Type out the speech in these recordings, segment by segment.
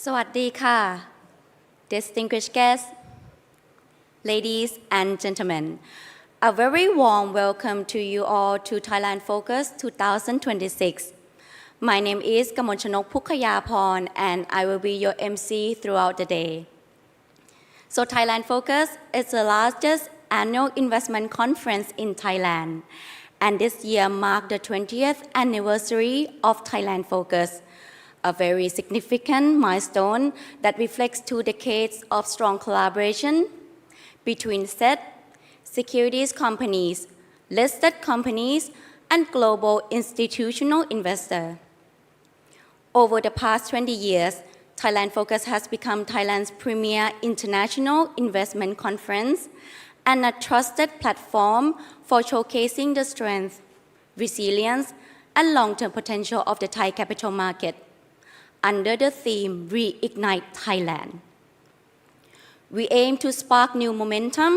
สวัสดีค่ะ Distinguished guests, ladies and gentlemen, a very warm welcome to you all to Thailand Focus 2026. My name is Kamonchonok Pukhayaporn and I will be your MC throughout the day. So Thailand Focus is the largest annual investment conference in Thailand, and this year marked the 20th anniversary of Thailand Focus, a very significant milestone that reflects 2 decades of strong collaboration between SET, securities companies, listed companies, and global institutional investors. Over the past 20 years, Thailand Focus has become Thailand's premier international investment conference and a trusted platform for showcasing the strength, resilience, and long-term potential of the Thai capital market under the theme Reignite Thailand. We aim to spark new momentum,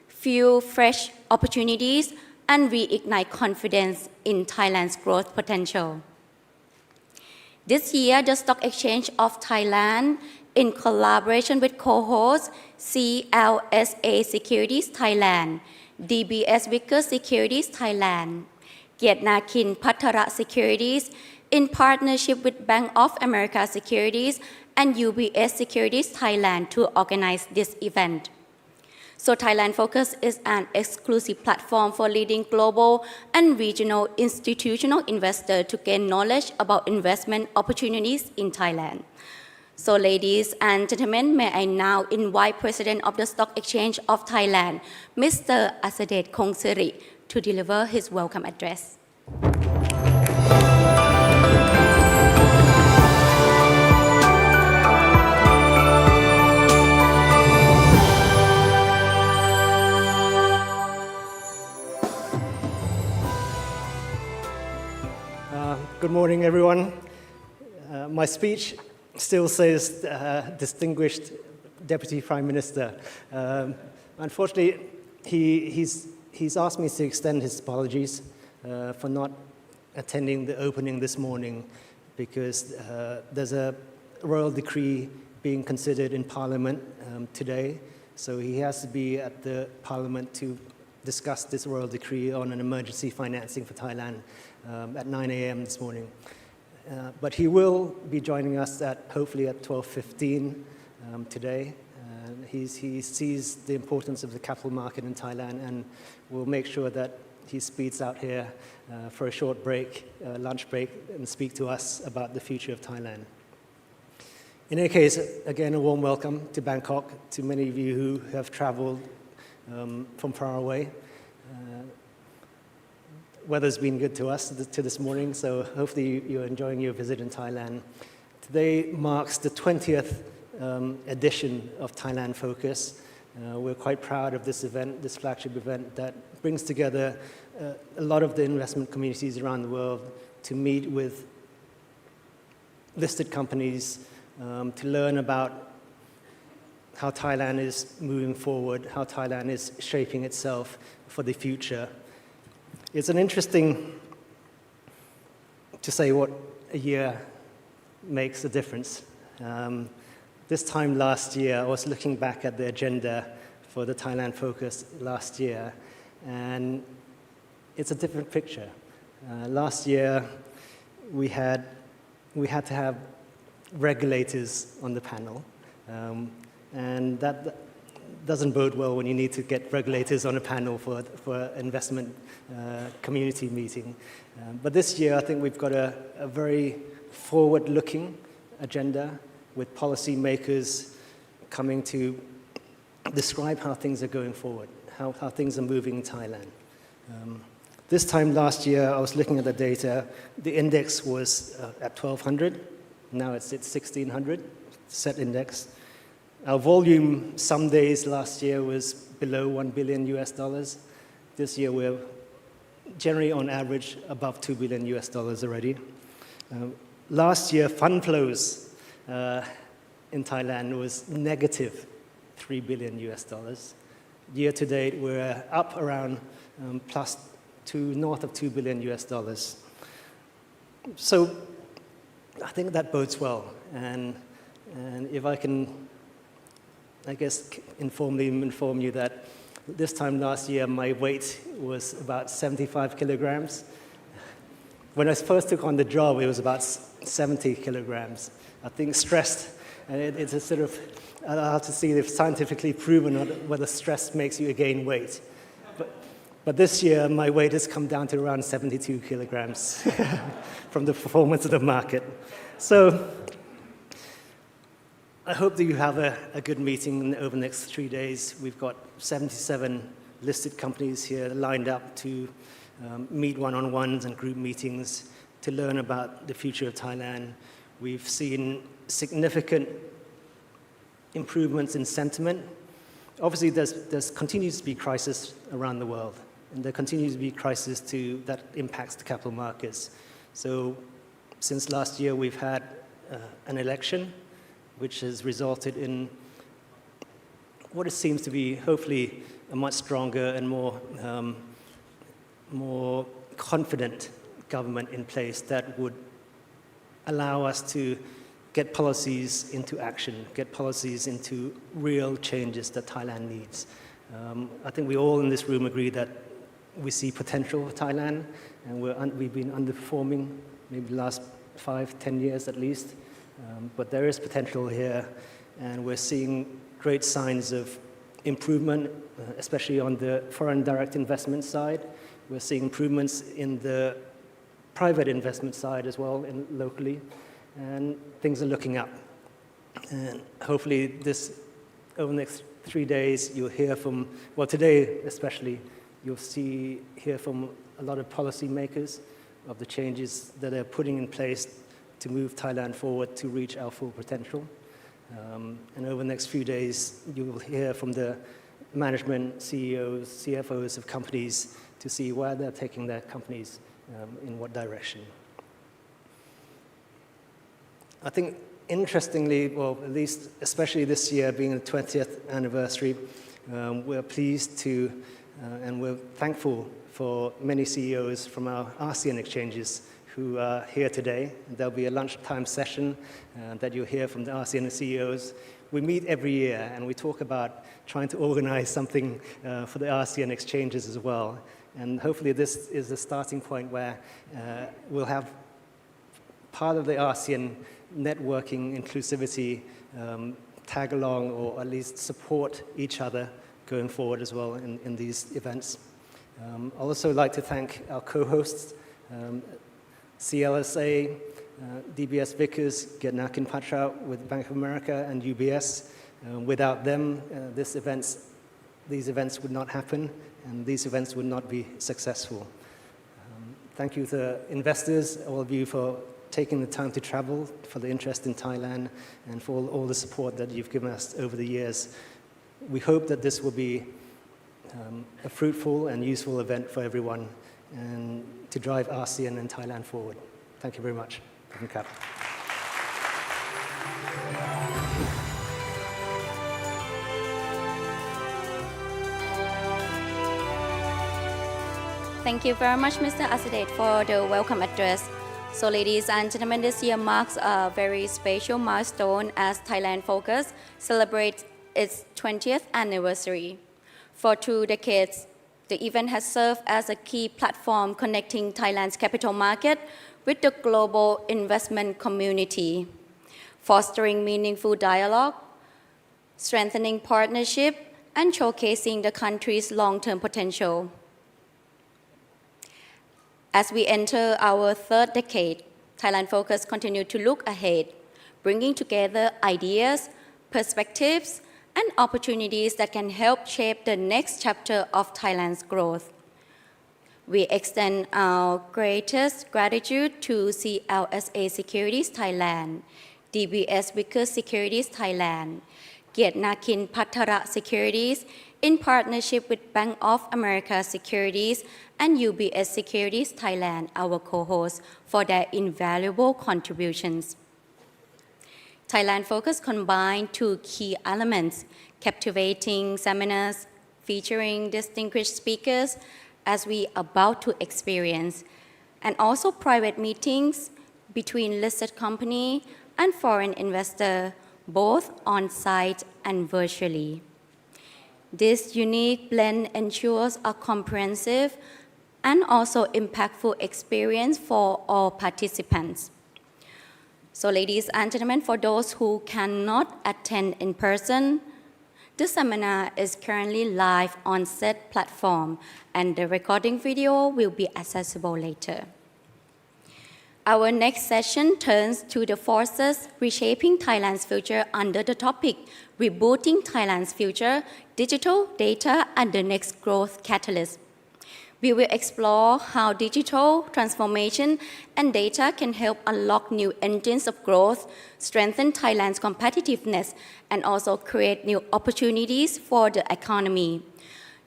fuel fresh opportunities, and reignite confidence in Thailand's growth potential. This year, the Stock Exchange of Thailand, in collaboration with co-hosts CLSA Securities Thailand, DBS Vickers Securities Thailand, Kiatnakin Phatra Securities, in partnership with Bank of America Securities and UBS Securities Thailand to organize this event. So Thailand Focus is an exclusive platform for leading global and regional institutional investors to gain knowledge about investment opportunities in Thailand. So ladies and gentlemen, may I now invite President of the Stock Exchange of Thailand, Mr. Asadet Kongsiri, to deliver his welcome address. Good morning, everyone. My speech still says Distinguished Deputy Prime Minister. Unfortunately, he's asked me to extend his apologies for not attending the opening this morning because there's a royal decree being considered in Parliament today. So he has to be at the Parliament to discuss this royal decree on an emergency financing for Thailand at 9 a.m. this morning. But he will be joining us hopefully at 12:15 today. He sees the importance of the capital market in Thailand and will make sure that he speeds out here for a short break, lunch break, and speak to us about the future of Thailand. In any case, again, a warm welcome to Bangkok, to many of you who have traveled from far away. Weather's been good to us to this morning, so hopefully you're enjoying your visit in Thailand. Today marks the 20th edition of Thailand Focus. We're quite proud of this event, this flagship event that brings together a lot of the investment communities around the world to meet with listed companies, to learn about how Thailand is moving forward, how Thailand is shaping itself for the future. It's an interesting to say what a year makes a difference. This time last year, I was looking back at the agenda for the Thailand Focus last year, and it's a different picture. Last year, we had to have regulators on the panel, and that doesn't bode well when you need to get regulators on a panel for investment community meeting. But this year, I think we've got a very forward-looking agenda with policymakers coming to describe how things are going forward, how things are moving in Thailand. This time last year, I was looking at the data. The index was at 1,200. Now it's at 1,600, set index. Our volume some days last year was below $1 billion. This year we're generally on average above $2 billion already. Last year fund flows in Thailand was negative $3 billion. Year to date we're up around plus to north of $2 billion. So I think that bodes well. And And if I can, I guess, informally inform you that this time last year, my weight was about 75 kilograms. When I first took on the job, it was about 70 kilograms. I think stressed, and it's a sort of, I'll have to see if scientifically proven whether stress makes you gain weight. But this year, my weight has come down to around 72 kilograms from the performance of the market. So I hope that you have a good meeting over the next 3 days. We've got 77 listed companies here lined up to meet one-on-ones and group meetings to learn about the future of Thailand. We've seen significant improvements in sentiment. Obviously, there's continues to be crisis around the world, and there continues to be crisis that impacts the capital markets. So since last year, we've had an election which has resulted in what it seems to be, hopefully, a much stronger and more confident government in place that would allow us to get policies into action, get policies into real changes that Thailand needs. I think we all in this room agree that we see potential for Thailand, and we've been underperforming maybe the last 5-10 years at least. But there is potential here, and we're seeing great signs of improvement, especially on the foreign direct investment side. We're seeing improvements in the private investment side as well, locally, and things are looking up. And hopefully over the next 3 days, you'll hear from, well, today especially, you'll hear from a lot of policymakers of the changes that they're putting in place to move Thailand forward to reach our full potential. And over the next few days, you will hear from the management, CEOs, CFOs of companies to see where they're taking their companies, in what direction. I think interestingly, well, at least especially this year being the 20th anniversary, we're pleased to, and we're thankful for many CEOs from our ASEAN exchanges who are here today. There'll be a lunchtime session that you'll hear from the ASEAN CEOs. We meet every year and we talk about trying to organize something for the ASEAN exchanges as well. And hopefully this is the starting point where we'll have part of the ASEAN networking inclusivity tag along or at least support each other going forward as well in these events. I'd also like to thank our co-hosts, CLSA, DBS Vickers, Kiatnakin Phatra with Bank of America and UBS. Without them, these events would not happen, and these events would not be successful. Thank you to investors, all of you, for taking the time to travel, for the interest in Thailand, and for all the support that you've given us over the years. We hope that this will be a fruitful and useful event for everyone, and to drive ASEAN and Thailand forward. Thank you very much. Thank you. Thank you very much, Mr. Asadate, for the welcome address. So, ladies and gentlemen, this year marks a very special milestone as Thailand Focus celebrates its 20th anniversary. For 2 decades, the event has served as a key platform connecting Thailand's capital market with the global investment community, fostering meaningful dialogue, strengthening partnership, and showcasing the country's long-term potential. As we enter our 3rd decade, Thailand Focus continues to look ahead, bringing together ideas, perspectives, and opportunities that can help shape the next chapter of Thailand's growth. We extend our greatest gratitude to CLSA Securities Thailand, DBS Vickers Securities Thailand, Kiatnakin Phatra Securities, in partnership with Bank of America Securities and UBS Securities Thailand, our co-hosts, for their invaluable contributions. Thailand Focus combined 2 key elements: captivating seminars featuring distinguished speakers, as we are about to experience, and also private meetings between listed company and foreign investor both on-site and virtually. This unique blend ensures a comprehensive and also impactful experience for all participants. So ladies and gentlemen, for those who cannot attend in person, the seminar is currently live on said platform and the recording video will be accessible later. Our next session turns to the forces reshaping Thailand's future under the topic Rebooting Thailand's Future, Digital, Data and the Next Growth Catalyst. We will explore how digital transformation and data can help unlock new engines of growth, strengthen Thailand's competitiveness, and also create new opportunities for the economy.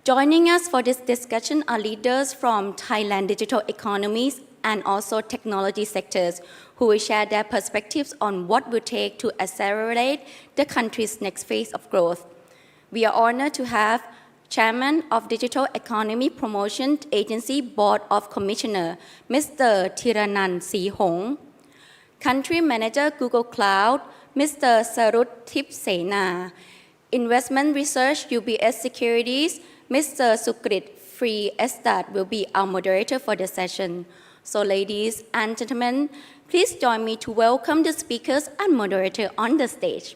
Joining us for this discussion are leaders from Thailand digital economies and also technology sectors who will share their perspectives on what will take to accelerate the country's next phase of growth. We are honored to have Chairman of Digital Economy Promotion Agency Board of Commissioner, Mr. Thiranan Sihong, Country Manager Google Cloud, Mr. Sarut Tipsena, Investment Research UBS Securities, Mr. Sukrit Free Estat will be our moderator for the session. So ladies and gentlemen, please join me to welcome the speakers and moderator on the stage.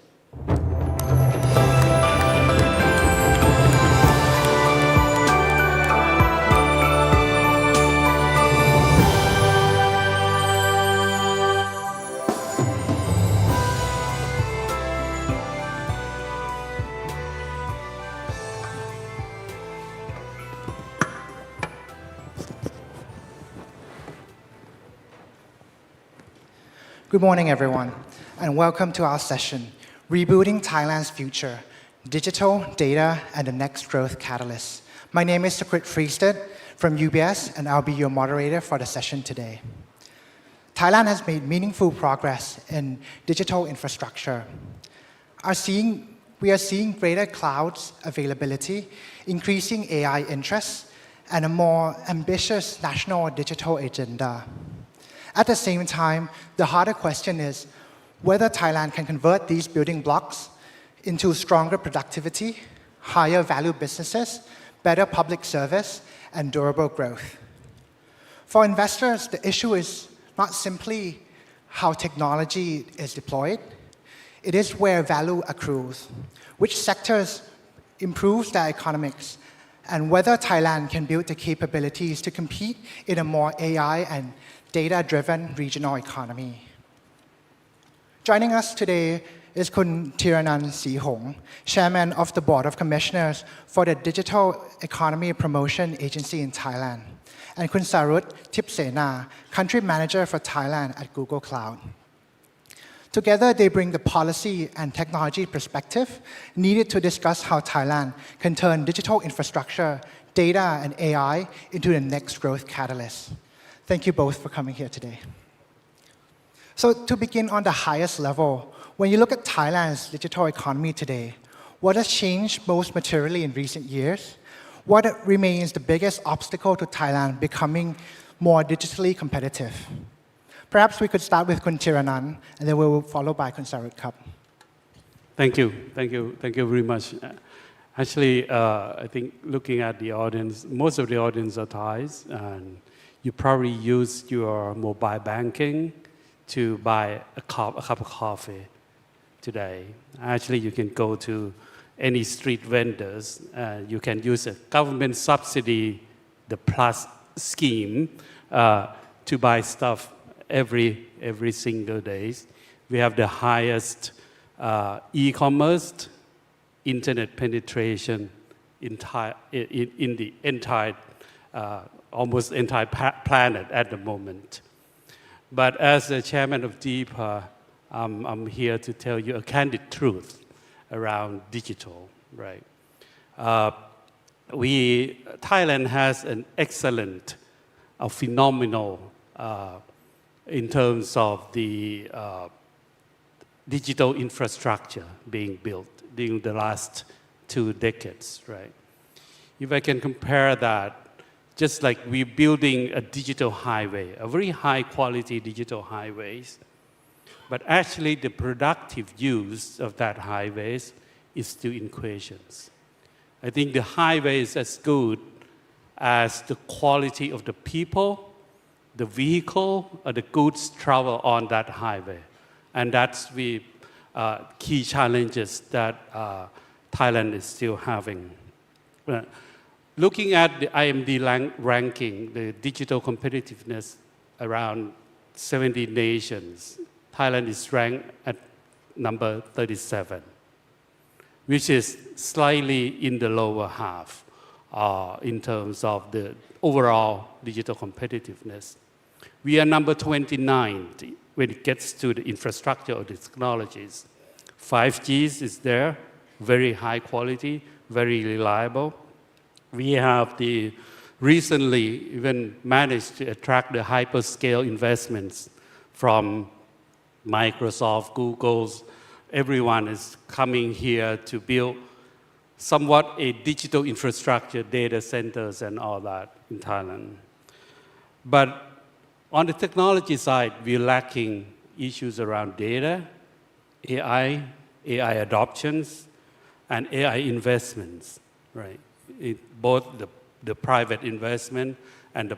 Good morning, everyone, and welcome to our session, Rebooting Thailand's Future, Digital, Data, and the Next Growth Catalyst. My name is Sukrit Freested from UBS, and I'll be your moderator for the session today. Thailand has made meaningful progress in digital infrastructure. We are seeing greater cloud availability, increasing AI interest, and a more ambitious national digital agenda. At the same time, the harder question is whether Thailand can convert these building blocks into stronger productivity, higher value businesses, better public service, and durable growth. For investors, the issue is not simply how technology is deployed, it is where value accrues, which sectors improve their economics, and whether Thailand can build the capabilities to compete in a more AI and data-driven regional economy. Joining us today is Kun Thiranan Sihong, Chairman of the Board of Commissioners for the Digital Economy Promotion Agency in Thailand, and Kun Sarut Tipsena, Country Manager for Thailand at Google Cloud. Together, they bring the policy and technology perspective needed to discuss how Thailand can turn digital infrastructure, data, and AI into the next growth catalyst. Thank you both for coming here today. So to begin on the highest level, when you look at Thailand's digital economy today, what has changed most materially in recent years? What remains the biggest obstacle to Thailand becoming more digitally competitive? Perhaps we could start with Kun Thiranan, and then we will follow by Kun Sarut Kap. Thank you very much. Actually, I think looking at the audience, most of the audience are Thais, and you probably use your mobile banking to buy a cup of coffee today. Actually, you can go to any street vendors. You can use a government subsidy, the plus scheme, to buy stuff every single day. We have the highest e-commerce internet penetration in the entire almost entire planet at the moment. But as the chairman of DEPA, I'm here to tell you a candid truth around digital, right? Thailand has an excellent, phenomenal in terms of the digital infrastructure being built during the last 2 decades, right? If I can compare that, just like we're building a digital highway, a very high quality digital highways, But actually, the productive use of that highways is still in questions. I think the highway is as good as the quality of the people, the vehicle, or the goods travel on that highway. And that's the key challenges that Thailand is still having. Looking at the IMD ranking, the digital competitiveness around 70 nations, Thailand is ranked at number 37, which is slightly in the lower half in terms of the overall digital competitiveness. We are number 29 when it gets to the infrastructure or the technologies. 5G is there, very high quality, very reliable. We have recently even managed to attract the hyperscale investments from Microsoft, Google's. Everyone is coming here to build somewhat a digital infrastructure, data centers and all that in Thailand. But on the technology side, we're lacking issues around data, AI adoptions, and AI investments, right? Both the private investment and the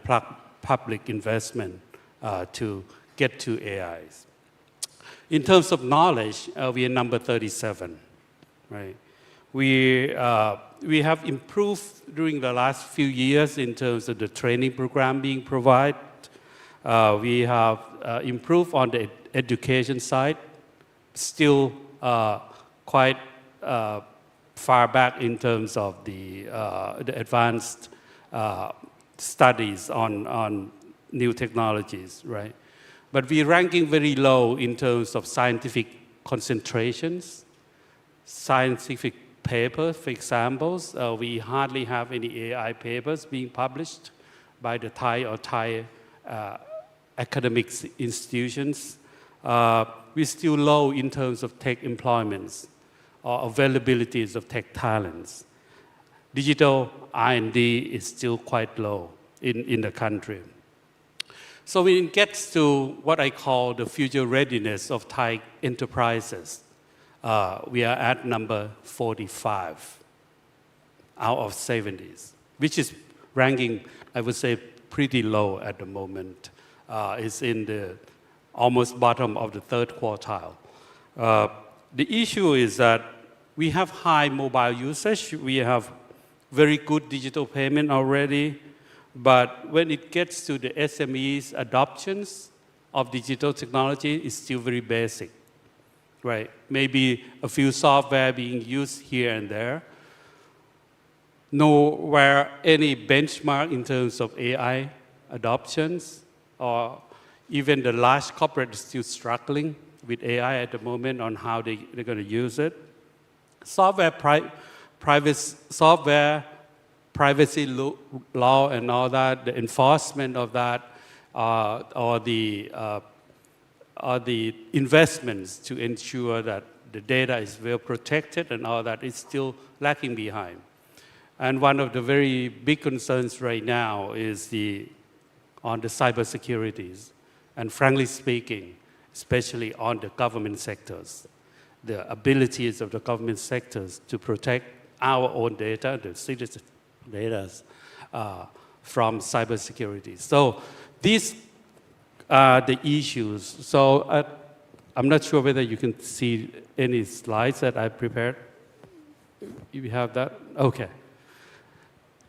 public investment to get to AIs. In terms of knowledge, we are number 37, right? We have improved during the last few years in terms of the training program being provided. We have improved on the education side, still quite far back in terms of the advanced studies on new technologies, right? But we're ranking very low in terms of scientific concentrations, scientific papers, for examples. We hardly have any AI papers being published by the Thai or Thai academic institutions. We're still low in terms of tech employments or availabilities of tech talents. Digital R&D is still quite low in the country. So when it gets to what I call the future readiness of Thai enterprises, we are at number 45 out of 70s, which is ranking, I would say, pretty low at the moment. It's in the almost bottom of the third quartile. The issue is that we have high mobile usage. We have very good digital payment already. But when it gets to the SMEs adoptions of digital technology, it's still very basic, right? Maybe a few software being used here and there. Nowhere any benchmark in terms of AI adoptions, or even the large corporate is still struggling with AI at the moment on how they're going to use it. Privacy law and all that, the enforcement of that, or the investments to ensure that the data is well protected and all that is still lacking behind. And one of the very big concerns right now is on the cybersecurities, and frankly speaking, especially on the government sectors, the abilities of the government sectors to protect our own data, the citizens' data, from cybersecurity. So these are the issues. So I'm not sure whether you can see any slides that I prepared. You have that? Okay.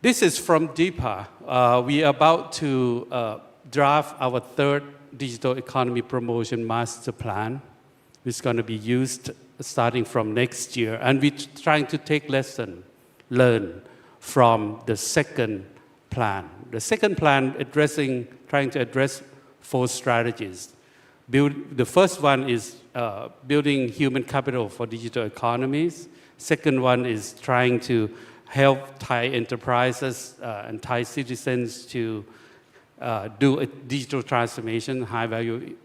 This is from DIPA. We are about to draft our third digital economy promotion master plan, which is going to be used starting from next year. And we're trying to take learn from the second plan. The second plan trying to address 4 strategies. The first one is building human capital for digital economies. Second one is trying to help Thai enterprises and Thai citizens to do a digital transformation, high-value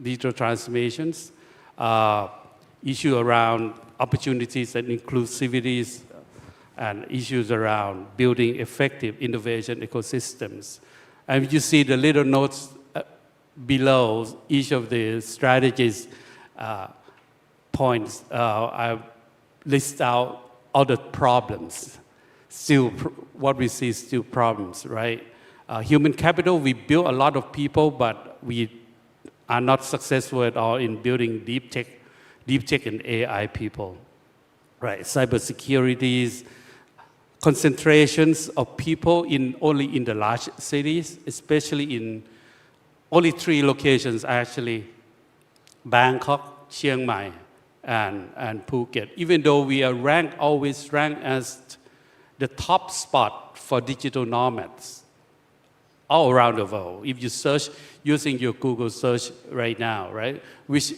digital transformations, issue around opportunities and inclusivities, and issues around building effective innovation ecosystems. And you see the little notes below each of the strategies points, I list out all the problems. Still, what we see is still problems, right? Human capital, we build a lot of people, but we are not successful at all in building deep tech and AI people, right? Cybersecurities, concentrations of people only in the large cities, especially in only 3 locations actually, Bangkok, Chiang Mai, and Phuket. Even though we are always ranked as the top spot for digital nomads all around the world. If you search using your Google search right now, right, which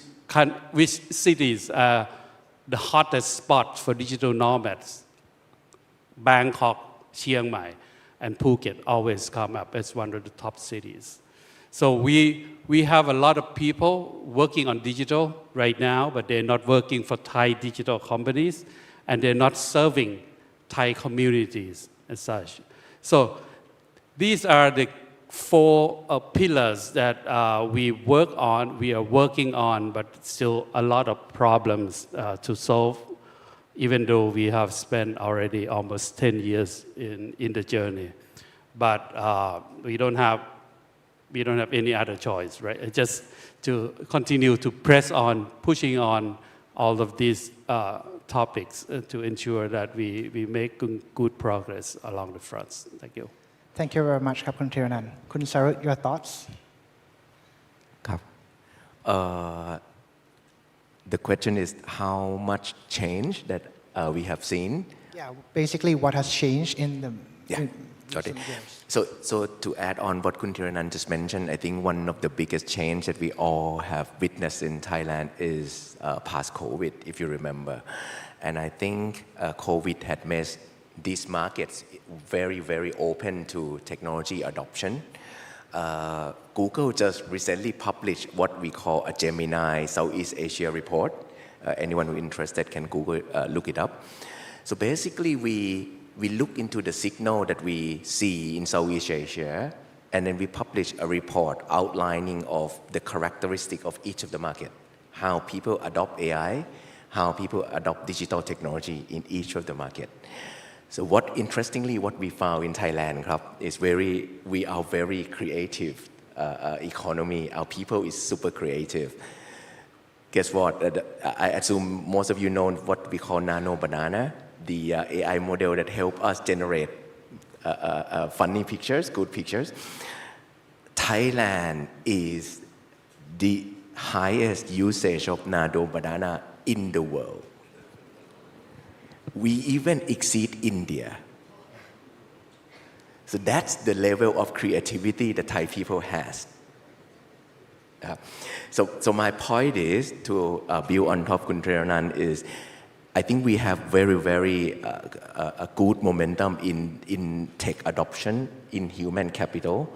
cities are the hottest spot for digital nomads? Bangkok, Chiang Mai, and Phuket always come up as one of the top cities. So we have a lot of people working on digital right now, but they're not working for Thai digital companies, and they're not serving Thai communities as such. So these are the 4 pillars that we are working on, but still a lot of problems to solve, even though we have spent already almost 10 years in the journey. But we don't have any other choice, right? Just to continue to press on, pushing on all of these topics to ensure that we make good progress along the fronts. Thank you. Thank you very much ครับคุณธีรนันท์คุณ Sarut your thoughts ครับ The question is how much change that we have seen. Yeah, basically what has changed in the Got it. recent years. So to add on what Kun Thiranan just mentioned, I think one of the biggest change that we all have witnessed in Thailand is past COVID, if you remember. And I think COVID had made these markets very, very open to technology adoption. Google just recently published what we call a Gemini Southeast Asia report. Anyone who is interested can Google, look it up. So basically, we look into the signal that we see in Southeast Asia, and then we publish a report outlining of the characteristic of each of the market, how people adopt AI, how people adopt digital technology in each of the market. So interestingly, what we found in Thailand is we are very creative economy. Our people is super creative. Guess what? I assume most of you know what we call nano banana, the AI model that help us generate funny pictures, good pictures. Thailand is the highest usage of nano banana in the world. We even exceed India. So that's the level of creativity that Thai people has. So my point is to build on top Kun Thiranan is I think we have very, very a good momentum in tech adoption, in human capital.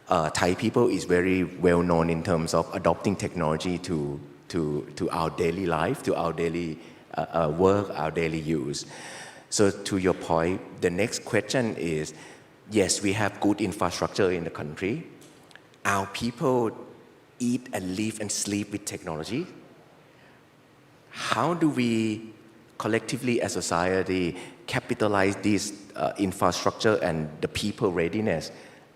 Thai people is very well known in terms of adopting technology to our daily life, to our daily work, our daily use. So to your point, the next question is, yes, we have good infrastructure in the country. Our people eat and live and sleep with technology. How do we collectively as society capitalize this infrastructure and the people readiness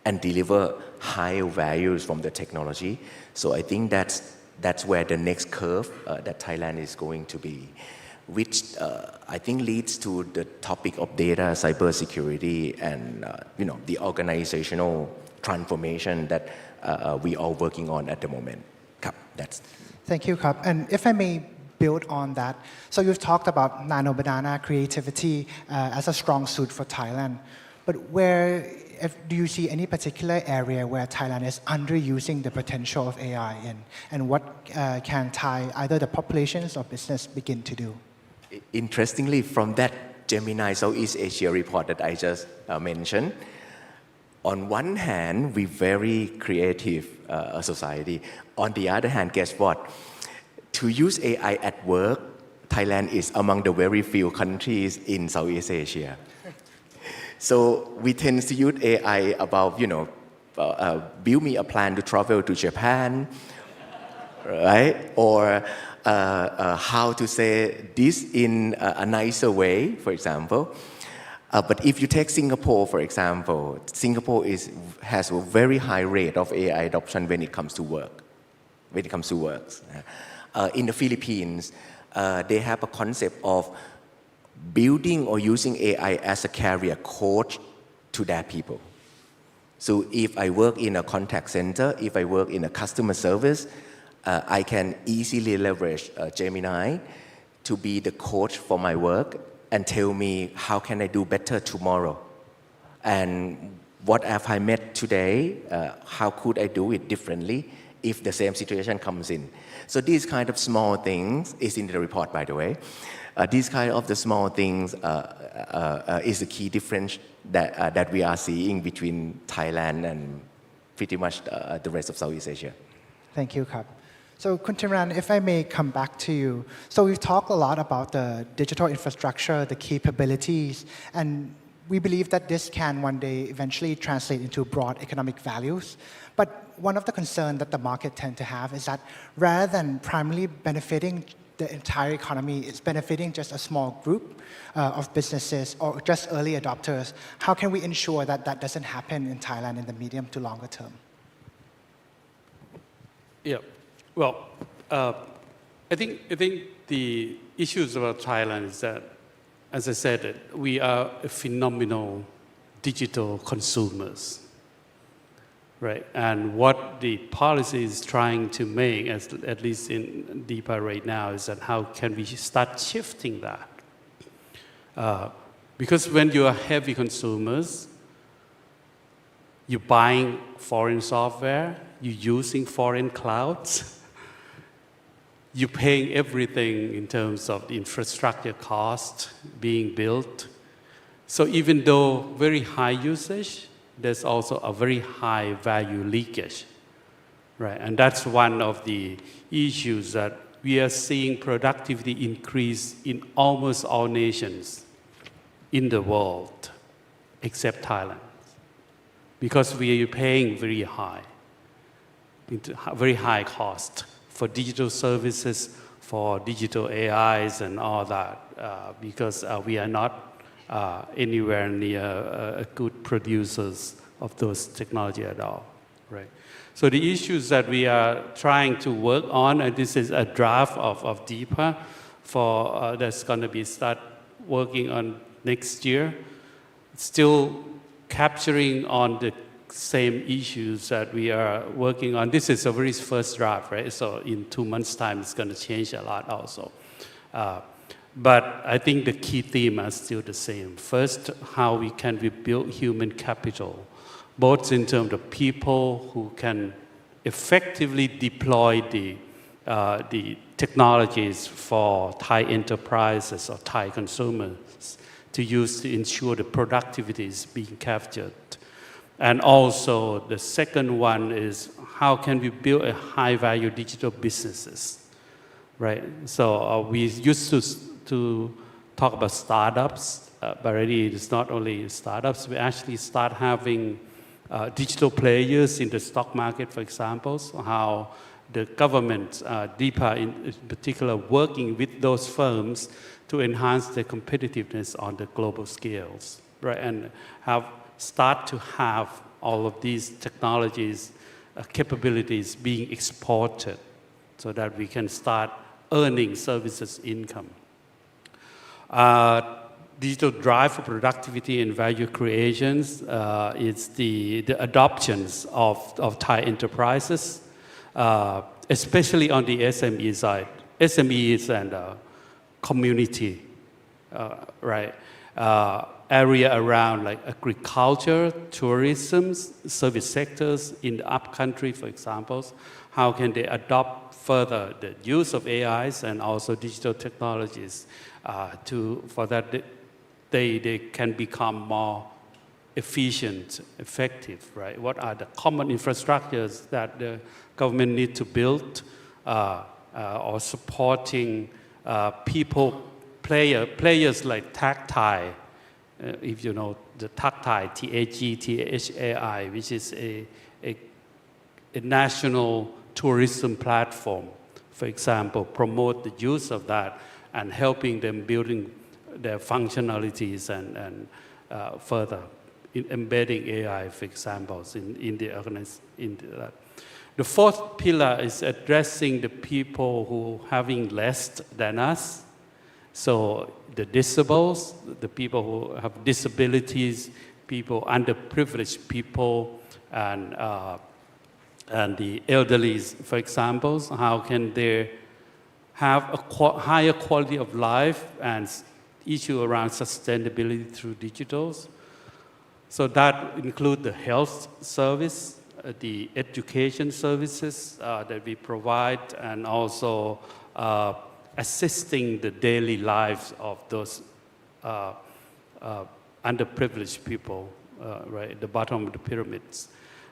and deliver higher values from the technology? So I think that's where the next curve that Thailand is going to be, which I think leads to the topic of data, cybersecurity, and the organizational transformation that we are working on at the moment. Thank you ครับ and if I may build on that, so you've talked about nano banana creativity as a strong suit for Thailand, but do you see any particular area where Thailand is underusing the potential of AI in, and what can Thai, either the populations or business, begin to do? Interestingly, from that Gemini Southeast Asia report that I just mentioned, on one hand, we're very creative society. On the other hand, guess what? To use AI at work, Thailand is among the very few countries in Southeast Asia. So we tend to use AI about build me a plan to travel to Japan, right? Or how to say this in a nicer way, for example. But if you take Singapore, for example, Singapore has a very high rate of AI adoption when it comes to work. When it comes to works. In the Philippines, they have a concept of building or using AI as a career coach to their people. So if I work in a contact center, if I work in a customer service, I can easily leverage Gemini to be the coach for my work and tell me how can I do better tomorrow. And what have I met today, how could I do it differently if the same situation comes in. So these kind of small things is in the report, by the way. These kind of the small things is the key difference that we are seeing between Thailand and pretty much the rest of Southeast Asia. Thank you, Kap. So, Khun Timran, if I may come back to you. So, we've talked a lot about the digital infrastructure, the capabilities, and we believe that this can one day eventually translate into broad economic values. But one of the concerns that the market tend to have is that rather than primarily benefiting the entire economy, it's benefiting just a small group of businesses or just early adopters. How can we ensure that that doesn't happen in Thailand in the medium to longer term? Yeah. Well, I think the issues about Thailand is that, as I said, we are a phenomenal digital consumers, right? And what the policy is trying to make, at least in DEPA right now, is that how can we start shifting that? Because when you are heavy consumers, you're buying foreign software, you're using foreign clouds, you're paying everything in terms of the infrastructure cost being built. So even though very high usage, there's also a very high value leakage, right? And that's one of the issues that we are seeing productivity increase in almost all nations in the world, except Thailand, because we are paying very high cost for digital services, for digital AIs and all that, because we are not anywhere near good producers of those technology at all, right? So the issues that we are trying to work on, and this is a draft of DEPA for that's going to be start working on next year, still capturing on the same issues that we are working on. This is a very first draft, right? So in 2 months' time, it's going to change a lot also. But I think the key theme are still the same. First, how we build human capital, both in terms of people who can effectively deploy the technologies for Thai enterprises or Thai consumers to use to ensure the productivity is being captured. And also the second one is how can we build a high-value digital businesses, right? So we used to talk about startups, but already it's not only startups. We actually start having digital players in the stock market, for example, so how the government, DEPA in particular, working with those firms to enhance their competitiveness on the global scales, right? And start to have all of these technologies, capabilities being exported so that we can start earning services income. Digital drive for productivity and value creations is the adoptions of Thai enterprises, especially on the SME side, SMEs and community, right? Area around like agriculture, tourism, service sectors in the upcountry, for example, how can they adopt further the use of AIs and also digital technologies for that they can become more efficient, effective, right? What are the common infrastructures that the government need to build or supporting players like Tactile if you know the Thai, TAGTHAI, which is a national tourism platform, for example, promote the use of that and helping them building their functionalities and further embedding AI, for example, in the organization. The fourth pillar is addressing the people who having less than us. So the disabled, the people who have disabilities, people underprivileged people, and the elderly, for example, how can they have a higher quality of life and issue around sustainability through digitals. So that includes the health service, the education services that we provide, and also assisting the daily lives of those underprivileged people, right at the bottom of the pyramids.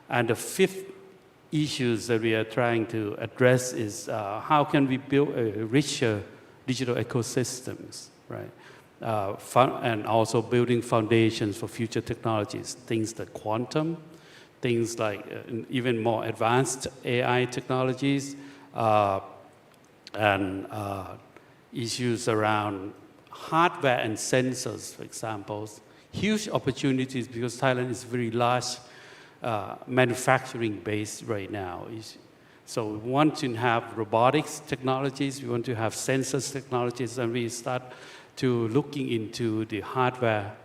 And the fifth issues that we are trying to address is how can we build a richer digital ecosystems, right? And also building foundations for future technologies, things like quantum, things like even more advanced AI technologies, and issues around hardware and sensors, for example. Huge opportunities because Thailand is very large manufacturing base right now. So we want to have robotics technologies, we want to have sensors technologies, and we start to looking into the hardware.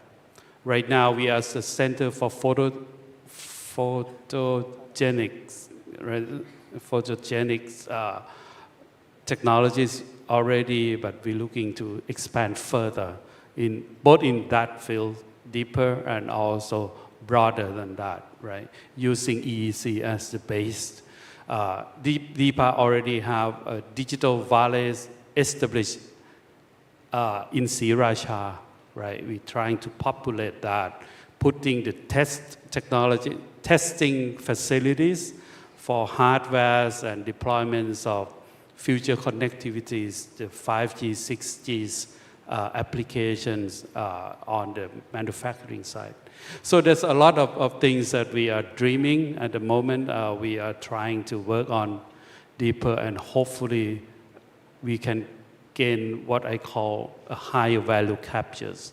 Right now we are the Center for photogenics, right? Photogenics technologies already, but we're looking to expand further in both in that field, deeper and also broader than that, right? Using EEC as the base. DEPA already have digital valleys established in Sriracha, right? We're trying to populate that, putting the testing facilities for hardwares and deployments of future connectivities, the 5G, 6G applications on the manufacturing side. So there's a lot of things that we are dreaming at the moment. We are trying to work on deeper, and hopefully we can gain what I call a higher value captures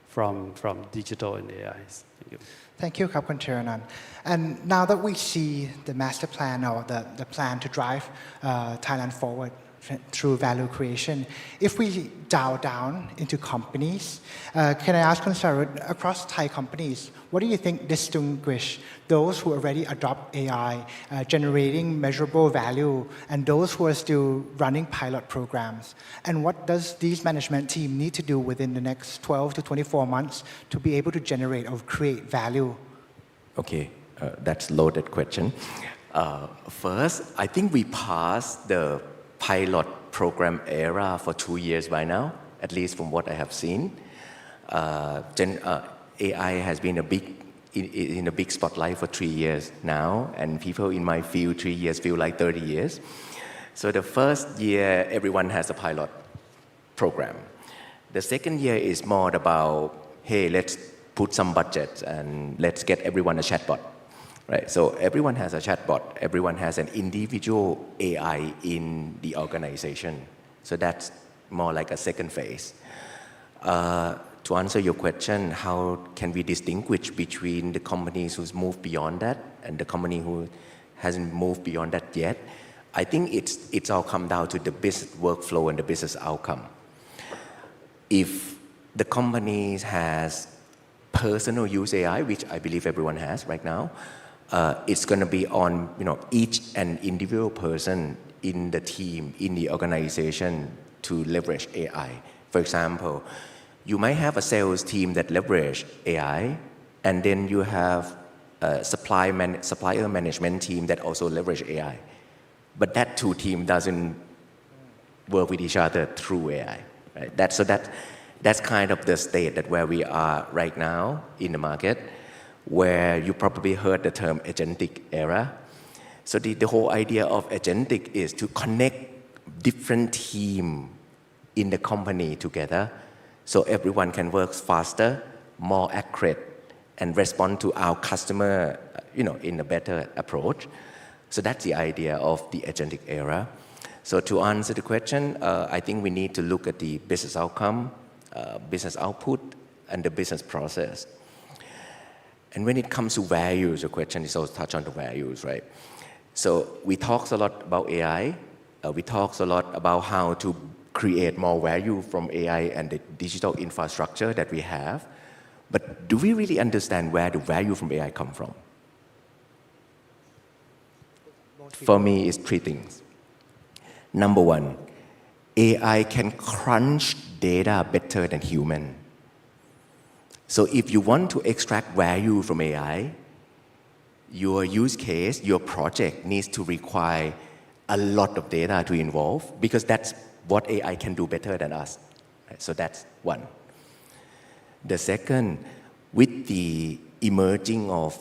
from digital and AIs. Thank you. Thank you, Khun Thiranan. And now that we see the master plan or the plan to drive Thailand forward through value creation, if we dial down into companies, can I ask Khun Sarut, across Thai companies, what do you think distinguish those who already adopt AI, generating measurable value, and those who are still running pilot programs? And what does these management team need to do within the next 12 to 24 months to be able to generate or create value? Okay, that's a loaded question. First, I think we passed the pilot program era for 2 years by now, at least from what I have seen. AI has been in a big spotlight for 3 years now, and people in my field, 3 years feel like 30 years. So the first year, everyone has a pilot program. The second year is more about, hey, let's put some budget and let's get everyone a chatbot. Right, so everyone has a chatbot, everyone has an individual AI in the organization. So that's more like a second phase. To answer your question, how can we distinguish between the companies who's moved beyond that and the company who hasn't moved beyond that yet? I think it's all come down to the business workflow and the business outcome. If the company has personal use AI, which I believe everyone has right now, it's going to be on each and individual person in the team, in the organization to leverage AI. For example, you might have a sales team that leverage AI, and then you have a supplier management team that also leverage AI. But that two team doesn't work with each other through AI. Right? That's kind of the state that where we are right now in the market, where you probably heard the term agentic era. So the whole idea of agentic is to connect different teams in the company together so everyone can work faster, more accurate, and respond to our customer, in a better approach. So that's the idea of the agentic era. So to answer the question, I think we need to look at the business outcome, business output, and the business process. And when it comes to values, your question is also touch on the values, right? So we talk a lot about AI. We talk a lot about how to create more value from AI and the digital infrastructure that we have. But do we really understand where the value from AI come from? For me, it's three things. Number one, AI can crunch data better than human. So if you want to extract value from AI, your use case, your project needs to require a lot of data to involve because that's what AI can do better than us. Right? So that's one. The second, with the emerging of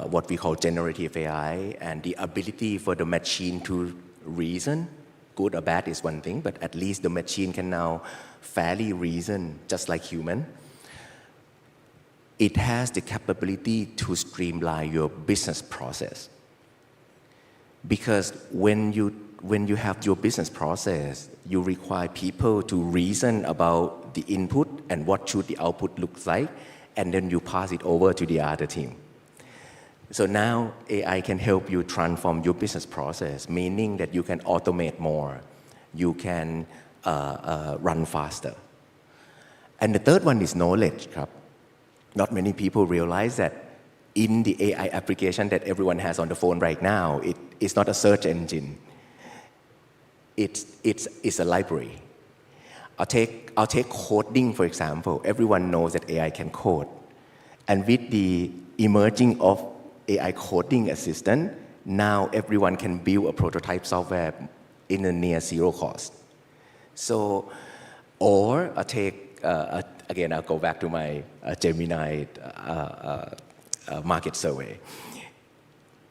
what we call generative AI and the ability for the machine to reason, good or bad is one thing, but at least the machine can now fairly reason just like human. It has the capability to streamline your business process. Because when you have your business process, you require people to reason about the input and what should the output look like, and then you pass it over to the other team. So now AI can help you transform your business process, meaning that you can automate more, you can run faster. And the third one is knowledge. Not many people realize that in the AI application that everyone has on the phone right now, it's not a search engine. It's a library. I'll take coding, for example. Everyone knows that AI can code. And with the emerging of AI coding assistant, now everyone can build a prototype software in a near zero cost. So, or I'll take, again, I'll go back to my Gemini market survey.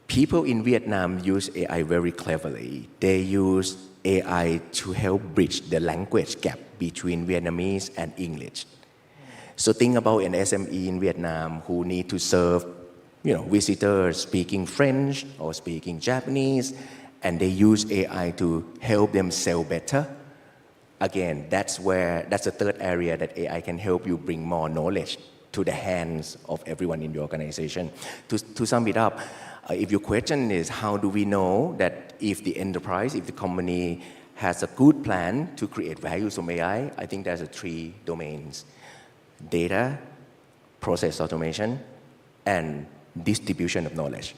People in Vietnam use AI very cleverly. They use AI to help bridge the language gap between Vietnamese and English. So think about an SME in Vietnam who need to serve, visitors speaking French or speaking Japanese, and they use AI to help them sell better. Again, that's the third area that AI can help you bring more knowledge to the hands of everyone in your organization. To sum it up, if your question is how do we know that if the enterprise, if the company has a good plan to create value from AI, I think there's three domains: data, process automation, and distribution of knowledge.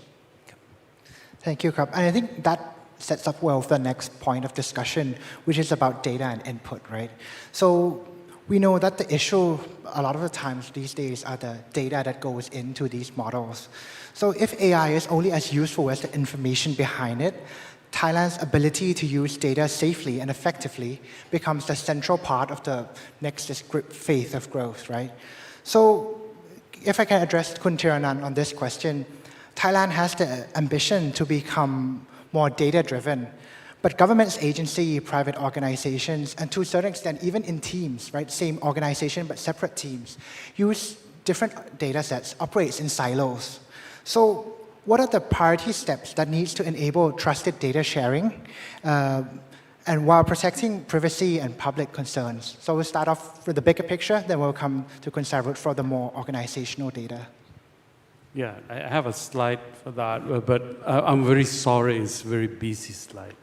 Thank you, Krab. And I think that sets up well for the next point of discussion, which is about data and input, right? So we know that the issue a lot of the times these days are the data that goes into these models. So if AI is only as useful as the information behind it, Thailand's ability to use data safely and effectively becomes the central part of the next phase of growth, right? So if I can address Khun Thiranan on this question, Thailand has the ambition to become more data-driven, but governments, agency, private organizations, and to a certain extent, even in teams, right, same organization but separate teams, use different data sets, operates in silos. So what are the priority steps that needs to enable trusted data sharing and while protecting privacy and public concerns? So we'll start off with the bigger picture, then we'll come to Khun Sarut for the more organizational data. Yeah, I have a slide for that, but I'm very sorry, it's a very busy slide.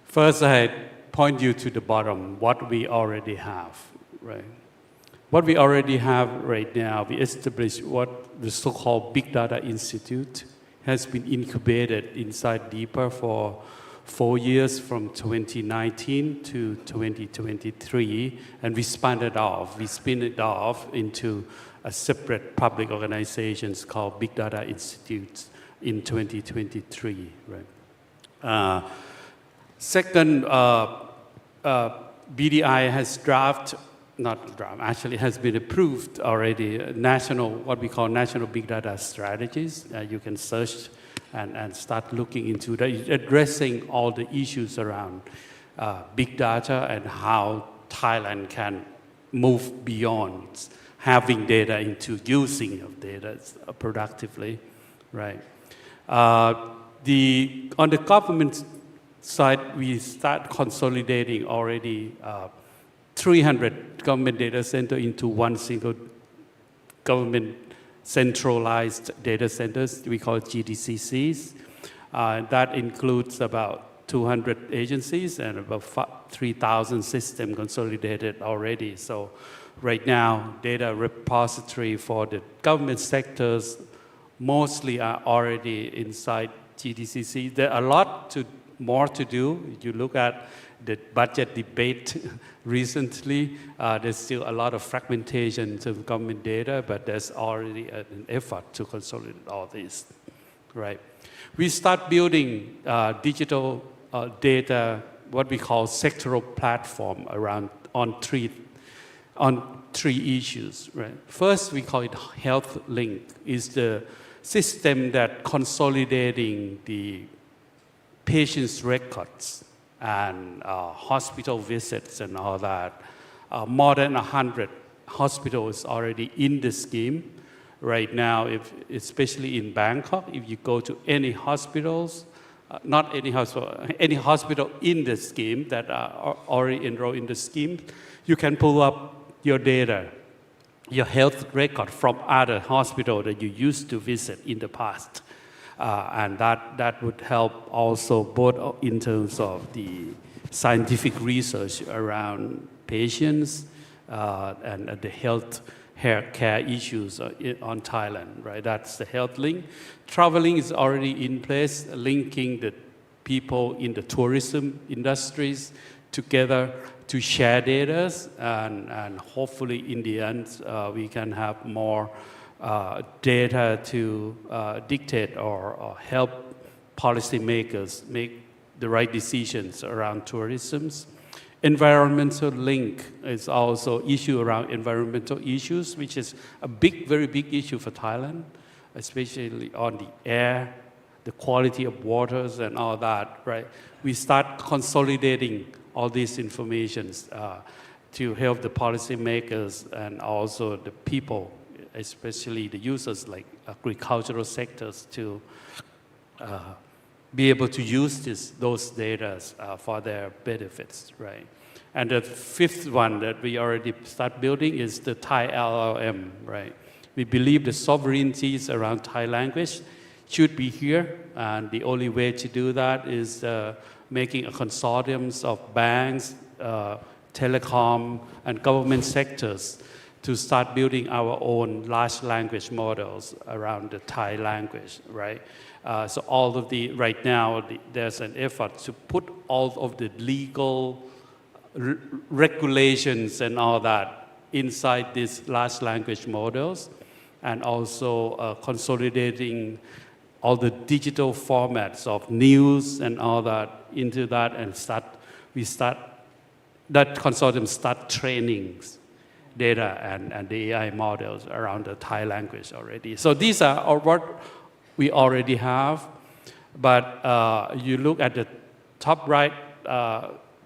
First, I point you to the bottom, what we already have, right? What we already have right now, we established what the so-called Big Data Institute has been incubated inside DEEPA for 4 years from 2019 to 2023, and we spun it off into a separate public organization called Big Data Institute in 2023, right? Second, BDI has has been approved already, what we call national big data strategies. You can search and start looking into that, addressing all the issues around big data and how Thailand can move beyond having data into using of data productively, right? On the government side, we start consolidating already 300 government data center into one single government centralized data centers. We call it GDCCs. That includes about 200 agencies and about 3,000 systems consolidated already. So right now, data repository for the government sectors mostly are already inside GDCC. There are a lot more to do. You look at the budget debate recently, there's still a lot of fragmentation in terms of government data, but there's already an effort to consolidate all this, right? We start building digital data, what we call sectoral platform on three issues, right? First, we call it Health Link. Is the system that consolidating the patient's records and hospital visits and all that. More than 100 hospitals already in the scheme right now, especially in Bangkok. If you go to any hospitals, not any hospital, any hospital in the scheme that are already enrolled in the scheme, you can pull up your data, your health record from other hospitals that you used to visit in the past. And that would help also both in terms of the scientific research around patients and the health care issues on Thailand, right? That's the health link. Traveling is already in place, linking the people in the tourism industries together to share data, and hopefully in the end we can have more data to dictate or help policymakers make the right decisions around tourism. Environmental link is also issue around environmental issues, which is a very big issue for Thailand, especially on the air, the quality of waters and all that, right? We start consolidating all these informations to help the policymakers and also the people, especially the users like agricultural sectors, to be able to use those data for their benefits, right? And the fifth one that we already start building is the Thai LLM, right? We believe the sovereignties around Thai language should be here, and the only way to do that is making a consortium of banks, telecom, and government sectors to start building our own large language models around the Thai language, right? So all of right now, there's an effort to put all of the legal regulations and all that inside these large language models, and also consolidating all the digital formats of news and all that into that, and that consortium start training data and the AI models around the Thai language already. So these are what we already have, but you look at the top right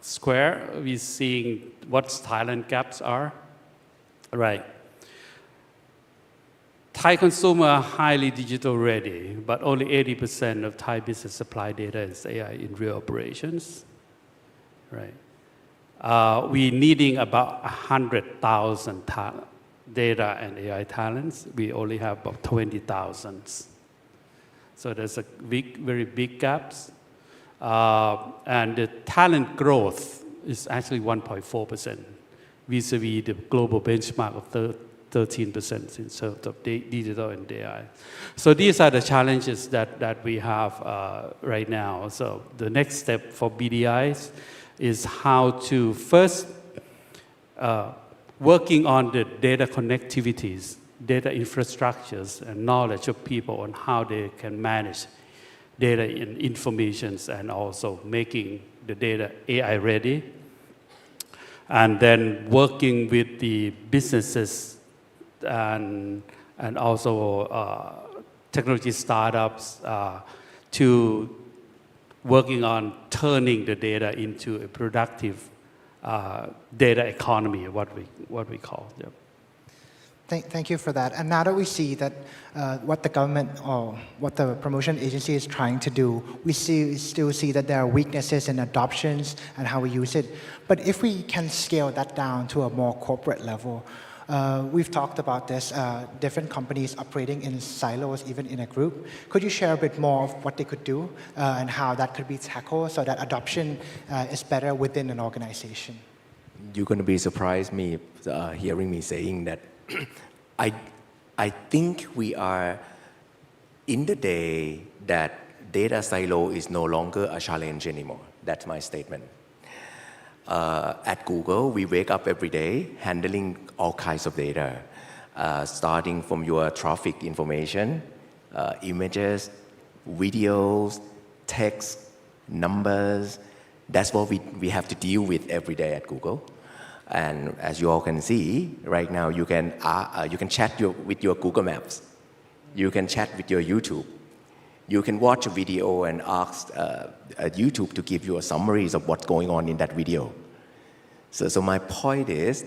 square, we're seeing what Thailand gaps are, right? Thai consumer are highly digital ready, but only 80% of Thai business supply data is AI in real operations, right? We're needing about 100,000 data and AI talents. We only have about 20,000. So there's a very big gaps. And the talent growth is actually 1.4% vis-a-vis the global benchmark of 13% in terms of digital and AI. So these are the challenges that we have right now. So the next step for BDIs is how to first working on the data connectivities, data infrastructures, and knowledge of people on how they can manage data and informations, and also making the data AI ready. And then working with the businesses and also technology startups to working on turning the data into a productive data economy, what we call. Yep. Thank you for that. And now that we see that what the government or what the promotion agency is trying to do, we still see that there are weaknesses in adoptions and how we use it. But if we can scale that down to a more corporate level, we've talked about this, different companies operating in silos, even in a group. Could you share a bit more of what they could do and how that could be tackled so that adoption is better within an organization? You're going to be surprised me hearing me saying that I think we are in the day that data silo is no longer a challenge anymore. That's my statement. At Google, we wake up every day handling all kinds of data, starting from your traffic information, images, videos, text, numbers. That's what we have to deal with every day at Google. And as you all can see, right now you can chat with your Google Maps. You can chat with your YouTube. You can watch a video and ask YouTube to give you a summaries of what's going on in that video. So my point is,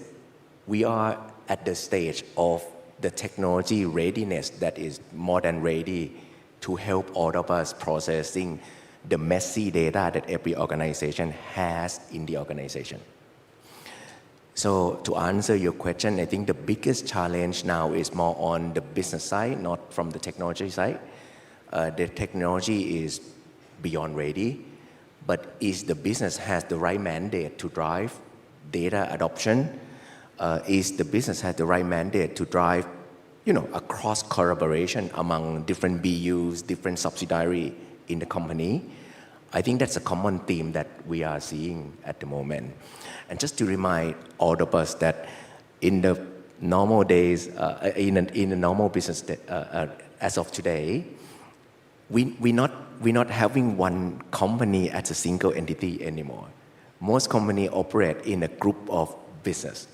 we are at the stage of the technology readiness that is more than ready to help all of us processing the messy data that every organization has in the organization. So to answer your question, I think the biggest challenge now is more on the business side, not from the technology side. The technology is beyond ready, but is the business has the right mandate to drive data adoption? Is the business has the right mandate to drive, a cross collaboration among different BUs, different subsidiary in the company? I think that's a common theme that we are seeing at the moment. And just to remind all of us that in the normal days, in a normal business as of today, we're not having one company as a single entity anymore. Most companies operate in a group of business.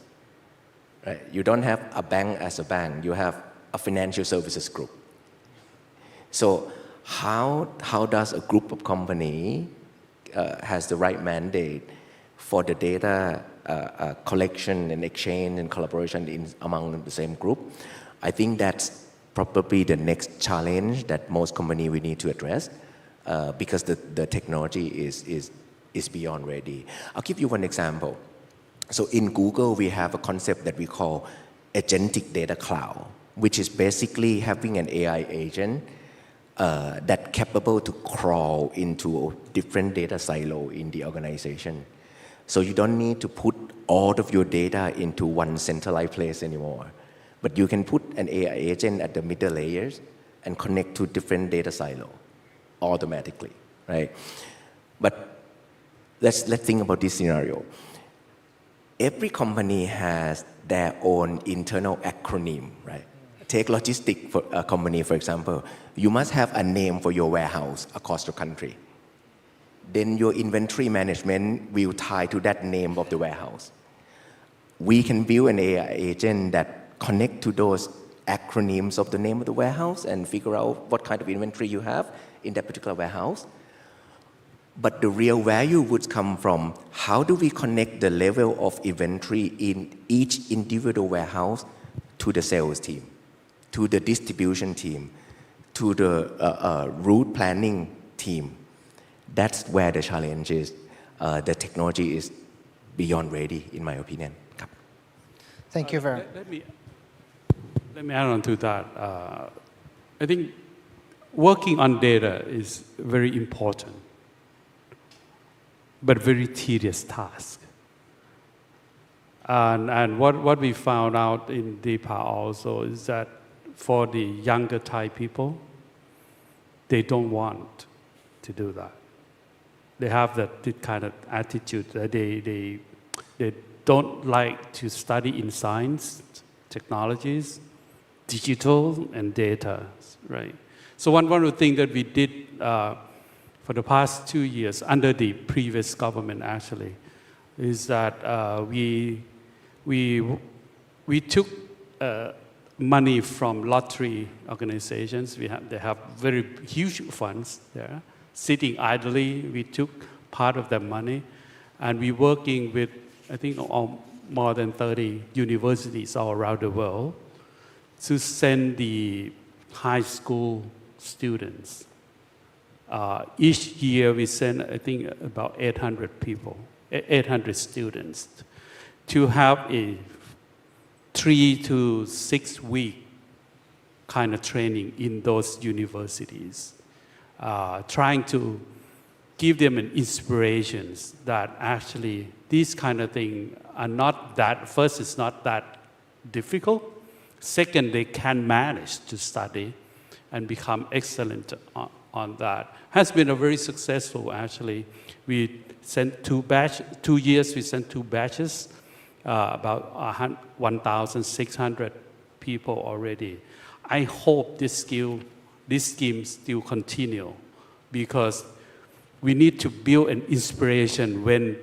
Right? You don't have a bank as a bank. You have a financial services group. So how does a group of company has the right mandate for the data collection and exchange and collaboration among the same group? I think that's probably the next challenge that most companies will need to address because the technology is beyond ready. I'll give you one example. So in Google, we have a concept that we call agentic data cloud, which is basically having an AI agent that's capable to crawl into different data silo in the organization. So you don't need to put all of your data into one centralized place anymore. But you can put an AI agent at the middle layers and connect to different data silo automatically, right? But let's think about this scenario. Every company has their own internal acronym, right? Take logistic for a company, for example. You must have a name for your warehouse across the country. Then your inventory management will tie to that name of the warehouse. We can build an AI agent that connect to those acronyms of the name of the warehouse and figure out what kind of inventory you have in that particular warehouse. But the real value would come from how do we connect the level of inventory in each individual warehouse to the sales team, to the distribution team, to the route planning team. That's where the challenge is. The technology is beyond ready, in my opinion. Thank you very much. Let me add on to that. I think working on data is very important, but very tedious task. And what we found out in DEPA also is that for the younger Thai people, they don't want to do that. They have that kind of attitude that they don't like to study in science, technologies, digital, and data, right? So one of the things that we did for the past 2 years under the previous government actually is that we took money from lottery organizations. They have very huge funds there. Sitting idly, we took part of that money, and we working with I think more than 30 universities all around the world to send the high school students. Each year we send, I think, about 800 students to have a 3 to 6 week kind of training in those universities, trying to give them an inspirations that actually these kind of things are not that, first it's not that difficult, second they can manage to study and become excellent on that. Has been a very successful actually. We sent 2 years we sent 2 batches, about 1,600 people already. I hope this scheme still continue because we need to build an inspiration when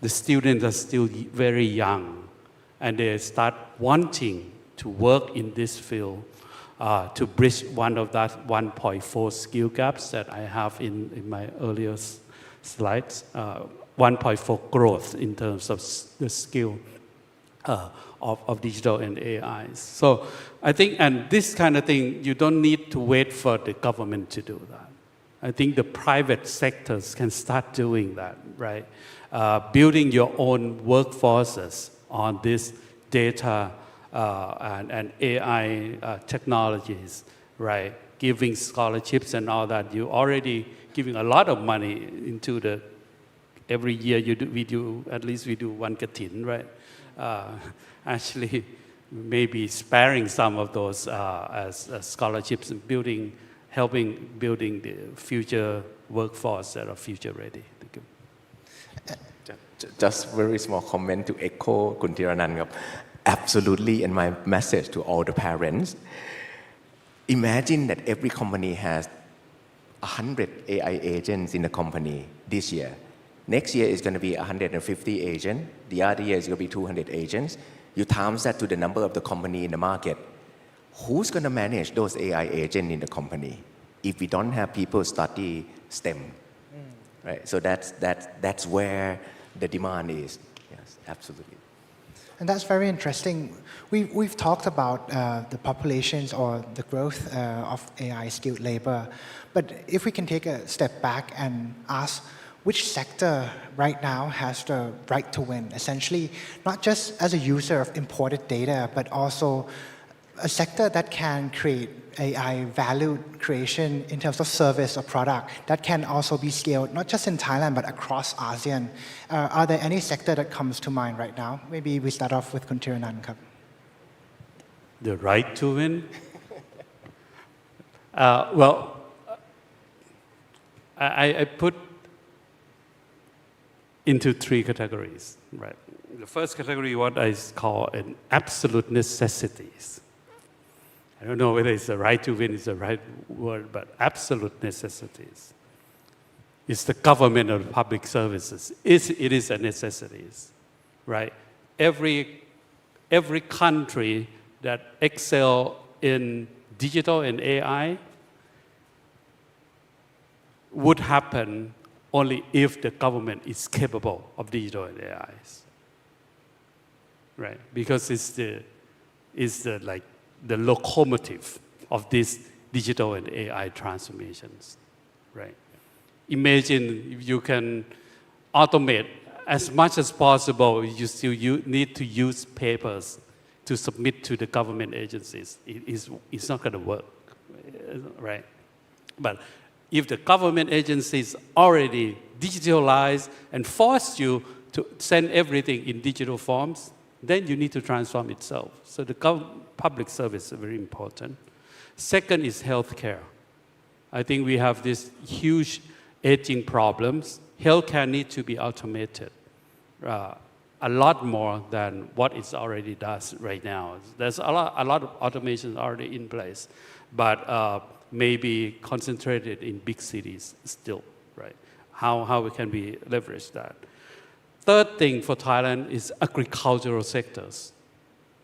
the students are still very young and they start wanting to work in this field to bridge one of that 1.4 skill gaps that I have in my earlier slides, 1.4 growth in terms of the skill of digital and AI. So I think, and this kind of thing, you don't need to wait for the government to do that. I think the private sectors can start doing that, right? Building your own workforces on this data and AI technologies, right? Giving scholarships and all that. You already giving a lot of money into the, every year we do, at least we do one katin, right? Actually, maybe sparing some of those as scholarships and helping building the future workforce that are future ready. Thank you. Just very small comment to echo Kun Thiranan. Absolutely, and my message to all the parents, imagine that every company has 100 AI agents in the company this year. Next year is going to be 150 agents. The other year is going to be 200 agents. You times that to the number of the company in the market. Who's going to manage those AI agents in the company if we don't have people study STEM? Right? So that's where the demand is. Yes, absolutely. And that's very interesting. We've talked about the populations or the growth of AI skilled labor. But if we can take a step back and ask which sector right now has the right to win, essentially, not just as a user of imported data, but also a sector that can create AI value creation in terms of service or product that can also be scaled, not just in Thailand, but across ASEAN. Are there any sector that comes to mind right now? Maybe we start off with Kun Thiranan. The right to win? Well, I put into 3 categories, right? The first category, what I call an absolute necessities. I don't know whether it's the right to win is the right word, but absolute necessities. It's the government or public services. It is a necessities, right? Every country that excel in digital and AI would happen only if the government is capable of digital and AIs, right? Because it's the locomotive of these digital and AI transformations, right? Imagine if you can automate as much as possible, you still need to use papers to submit to the government agencies. It's not going to work, right? But if the government agencies already digitalize and force you to send everything in digital forms, then you need to transform itself. So the public service is very important. Second is healthcare. I think we have this huge aging problems. Healthcare needs to be automated a lot more than what it already does right now. There's a lot of automation already in place, but maybe concentrated in big cities still, right? How we can be leverage that. Third thing for Thailand is agricultural sectors.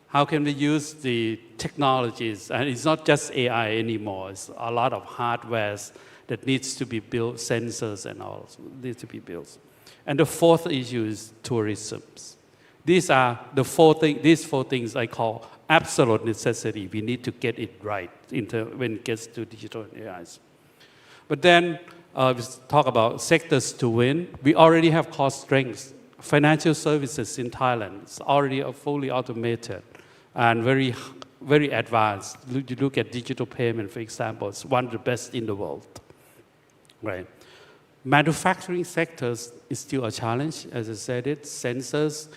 How can we use the technologies? And it's not just AI anymore. It's a lot of hardware that needs to be built, sensors and all needs to be built. And the fourth issue is tourism. These four things I call absolute necessity. We need to get it right when it gets to digital and AIs. But then we talk about sectors to win. We already have core strengths. Financial services in Thailand is already fully automated and very, very advanced. You look at digital payment, for example, it's one of the best in the world, right? Manufacturing sectors is still a challenge, as I said it, sensors,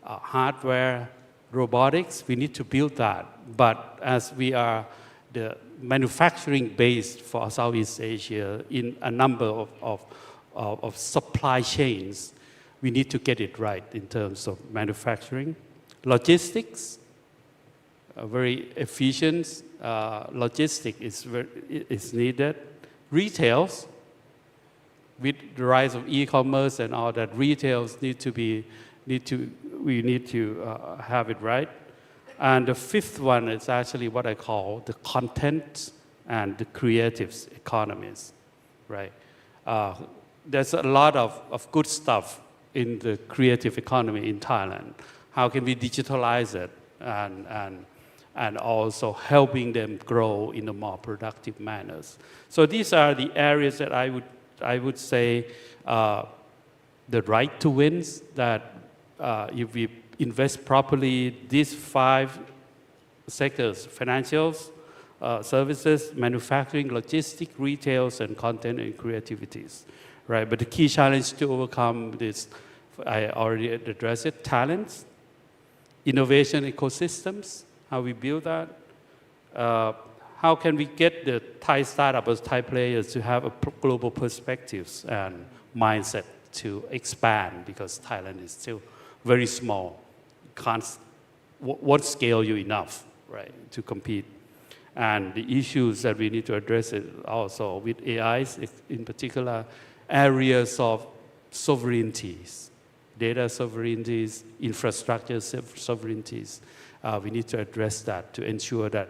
hardware, robotics, we need to build that. But as we are the manufacturing base for Southeast Asia in a number of supply chains, we need to get it right in terms of manufacturing. Logistics, very efficient logistics is needed. Retails, with the rise of e-commerce and all that, retails we need to have it right. And the fifth one is actually what I call the content and the creative economies, right? There's a lot of good stuff in the creative economy in Thailand. How can we digitalize it and also helping them grow in a more productive manners? So these are the areas that I would say the right to wins, that if we invest properly, these 5 sectors, financials, services, manufacturing, logistics, retails, and content and creativities, right? But the key challenge to overcome this, I already addressed it, talents, innovation ecosystems, how we build that. How can we get the Thai startups, Thai players to have a global perspectives and mindset to expand, because Thailand is still very small. Won't scale you enough, right, to compete. And the issues that we need to address it also with AIs, in particular, areas of sovereignties, data sovereignties, infrastructure sovereignties. We need to address that to ensure that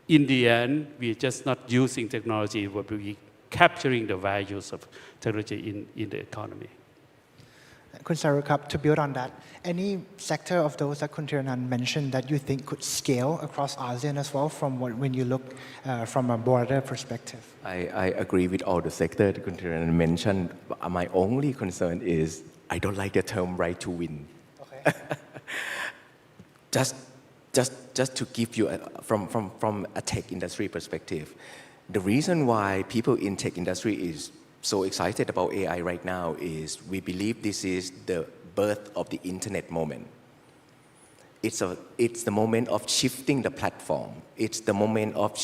in the end, we're just not using technology, but we're capturing the values of technology in the economy. Khun Sarup, to build on that, any sector of those that Khun Thiranan mentioned that you think could scale across ASEAN as well when you look from a broader perspective? I agree with all the sectors that Khun Thiranan mentioned. My only concern is I don't like the term right to win. Okay. Just to give you from a tech industry perspective, the reason why people in tech industry is so excited about AI right now is we believe this is the birth of the internet moment. It's the moment of shifting the platform. It's the moment of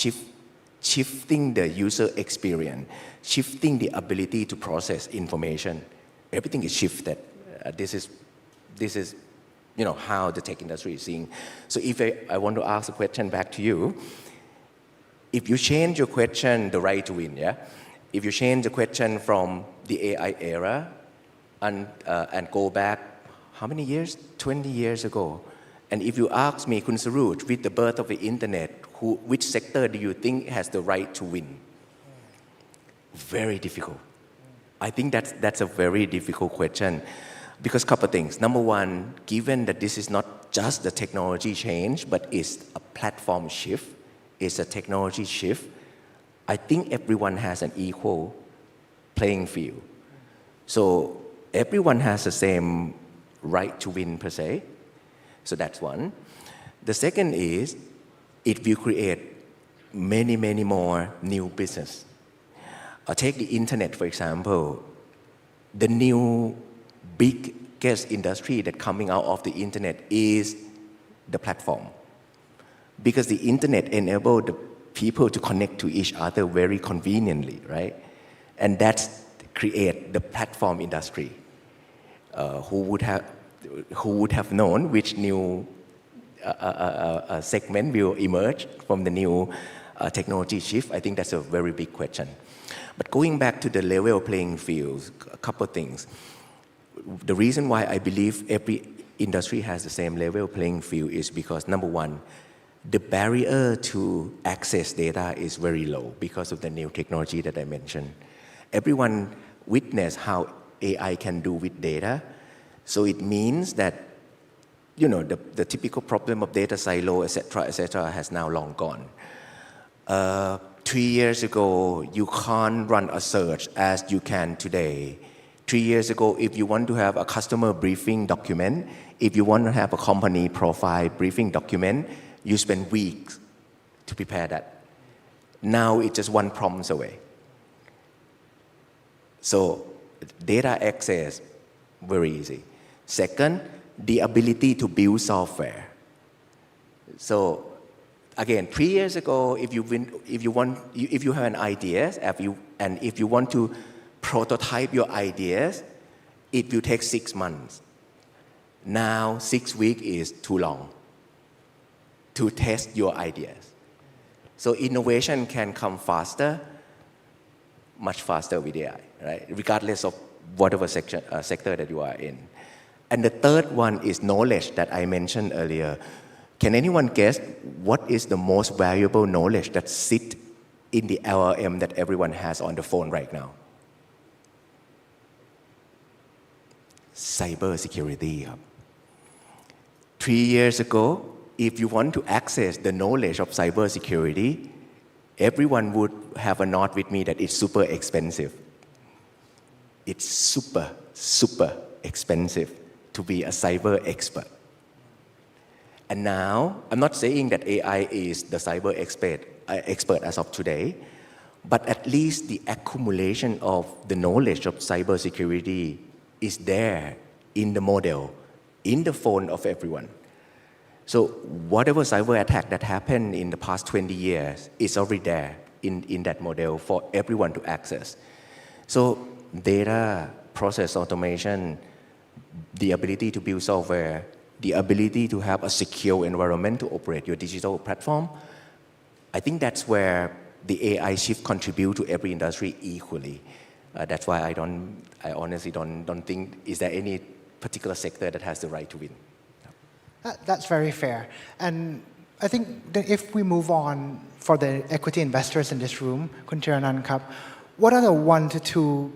shifting the user experience, shifting the ability to process information. Everything is shifted. This is how the tech industry is seeing. So if I want to ask a question back to you, if you change your question, the right to win, yeah? If you change the question from the AI era and go back, how many years? 20 years ago. And if you ask me, Khun Sarup, with the birth of the internet, which sector do you think has the right to win? Very difficult. I think that's a very difficult question. Because a couple of things. Number one, given that this is not just the technology change, but it's a platform shift, it's a technology shift, I think everyone has an equal playing field. So everyone has the same right to win per se. So that's one. The second is it will create many, many more new business. Take the internet, for example. The new biggest industry that coming out of the internet is the platform. Because the internet enabled the people to connect to each other very conveniently, right? And that's create the platform industry. Who would have known which new segment will emerge from the new technology shift? I think that's a very big question. But going back to the level playing field, a couple of things. The reason why I believe every industry has the same level playing field is because, number one, the barrier to access data is very low because of the new technology that I mentioned. Everyone witnessed how AI can do with data. So it means that the typical problem of data silo, etc., has now long gone. 3 years ago, you can't run a search as you can today. 3 years ago, if you want to have a customer briefing document, if you want to have a company profile briefing document, you spend weeks to prepare that. Now it's just one prompt away. So data access, very easy. Second, the ability to build software. So again, 3 years ago, if you have an idea, and if you want to prototype your ideas, it will take 6 months. Now 6 weeks is too long to test your ideas. So innovation can come faster, much faster with AI, right? Regardless of whatever sector that you are in. And the third one is knowledge that I mentioned earlier. Can anyone guess what is the most valuable knowledge that sits in the LLM that everyone has on the phone right now? Cyber security. 3 years ago, if you want to access the knowledge of cyber security, everyone would have a nod with me that it's super expensive. It's super, super expensive to be a cyber expert. And now, I'm not saying that AI is the cyber expert as of today, but at least the accumulation of the knowledge of cybersecurity is there in the model, in the phone of everyone. So whatever cyber attack that happened in the past 20 years is already there in that model for everyone to access. So data, process automation, the ability to build software, the ability to have a secure environment to operate your digital platform, I think that's where the AI shift contribute to every industry equally. That's why I honestly don't think, is there any particular sector that has the right to win? That's very fair. And I think that if we move on for the equity investors in this room, Kun Thiranan Kap, what are the 1 to 2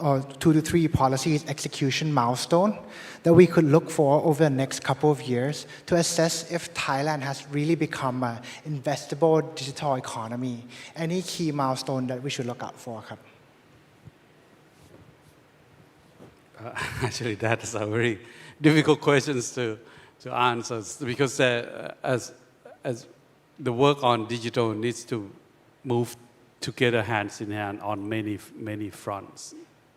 or 2 to 3 policies execution milestone that we could look for over the next couple of years to assess if Thailand has really become an investable digital economy? Any key milestone that we should look out for? Actually, that is a very difficult question to answer because as the work on digital needs to move together hand in hand on many fronts,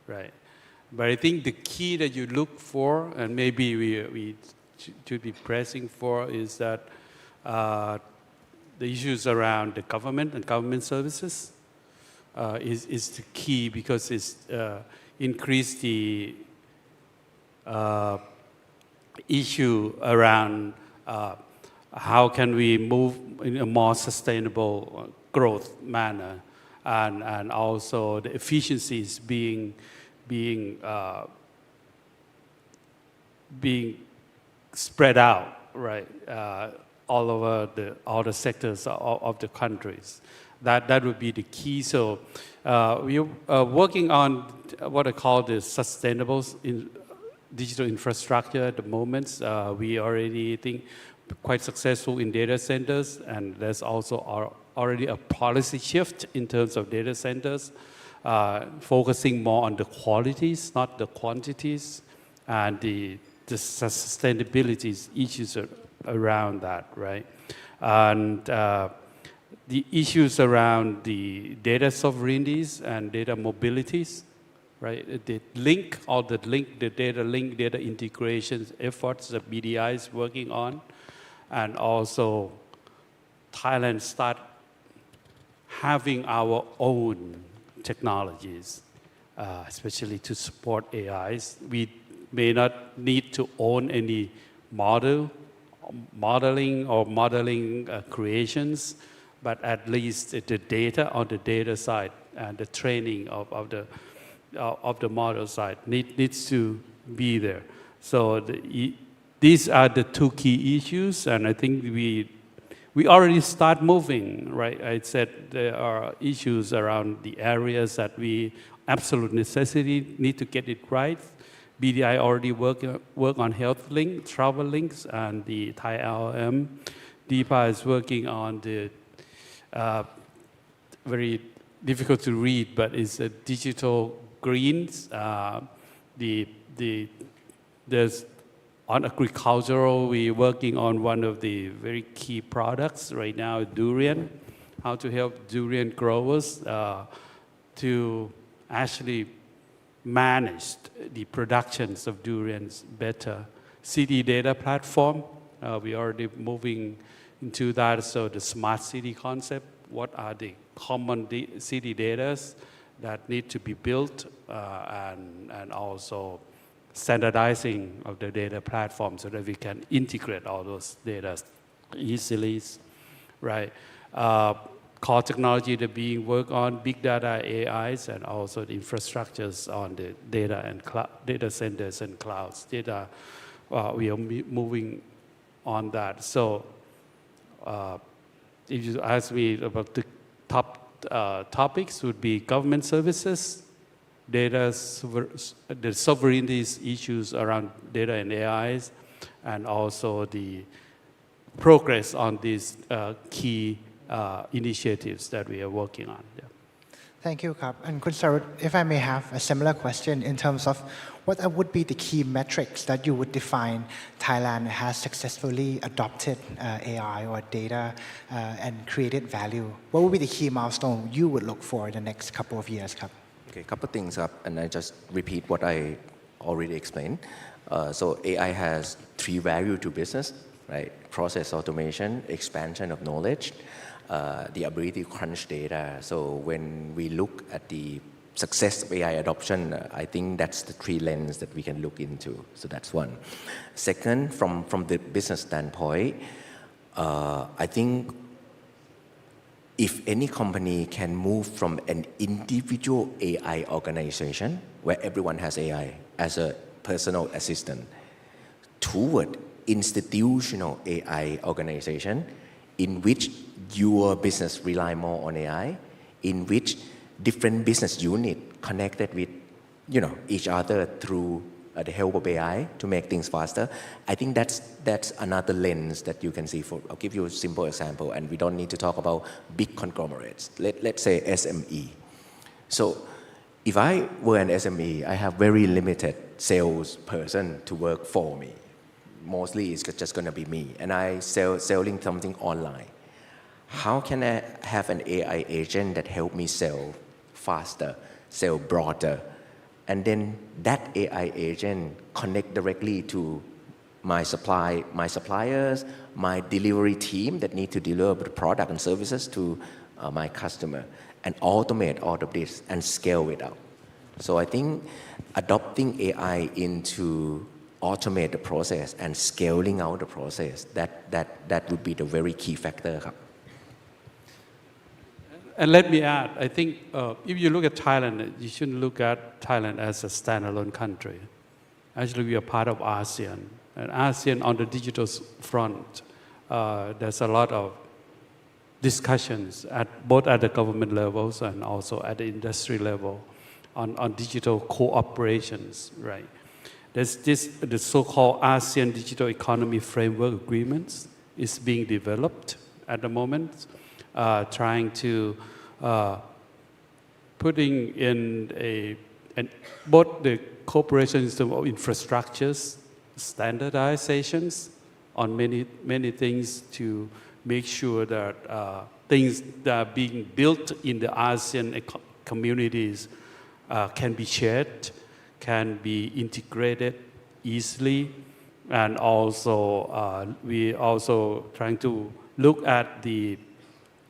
right? But I think the key that you look for, and maybe we should be pressing for, is that the issues around the government and government services is the key because it's increased the issue around how can we move in a more sustainable growth manner, and also the efficiencies being spread out, right, all over all the sectors of the countries. That would be the key. So we are working on what I call the sustainable digital infrastructure at the moment. We already think quite successful in data centers, and there's also already a policy shift in terms of data centers, focusing more on the qualities, not the quantities, and the sustainability issues around that, right? And the issues around the data sovereignties and data mobilities, right? The data integration efforts that BDI is working on, and also Thailand start having our own technologies, especially to support AIs. We may not need to own any modeling creations, but at least the data on the data side and the training of the model side needs to be there. So these are the 2 key issues, and I think we already start moving, right? I said there are issues around the areas that we absolute necessity, need to get it right. BDI already work on health link, travel links, and the Thai LLM. DEPA is working on the very difficult to read, but it's a digital greens. There's on agricultural, we're working on one of the very key products right now, durian. How to help durian growers to actually manage the productions of durians better. City data platform, we already moving into that. So the smart city concept, what are the common city data that need to be built, and also standardizing of the data platform so that we can integrate all those data easily, right? Core technology that being worked on, big data, AIs, and also the infrastructures on the data and data centers and clouds. Data, we are moving on that. So if you ask me about the top topics, would be government services, data, the sovereignty issues around data and AIs, and also the progress on these key initiatives that we are working on. Yeah. Thank you, Kap. And Kun Sarut, if I may have a similar question in terms of what would be the key metrics that you would define Thailand has successfully adopted AI or data and created value. What would be the key milestone you would look for in the next couple of years, Kap? Okay, a couple of things up, and I just repeat what I already explained. So AI has 3 value to business, right? Process automation, expansion of knowledge, the ability to crunch data. So when we look at the success of AI adoption, I think that's the 3 lenses that we can look into. So that's one. Second, from the business standpoint, I think if any company can move from an individual AI organization where everyone has AI as a personal assistant toward institutional AI organization in which your business rely more on AI, in which different business unit connected with each other through the help of AI to make things faster. I think that's another lens that you can see. I'll give you a simple example, and we don't need to talk about big conglomerates. Let's say SME. So if I were an SME, I have very limited salesperson to work for me. Mostly it's just going to be me, and I selling something online. How can I have an AI agent that help me sell faster, sell broader, and then that AI agent connect directly to my suppliers, my delivery team that need to deliver the product and services to my customer, and automate all of this and scale it out. So I think adopting AI into automate the process and scaling out the process, that would be the very key factor. And let me add, I think if you look at Thailand, you shouldn't look at Thailand as a standalone country. Actually, we are part of ASEAN. And ASEAN on the digital front, there's a lot of discussions both at the government levels and also at the industry level on digital cooperations, right? There's the so-called ASEAN Digital Economy Framework Agreements is being developed at the moment. Trying to putting in both the cooperation in terms of infrastructures, standardizations on many things to make sure that things that are being built in the ASEAN communities can be shared, can be integrated easily, and also we also trying to look at the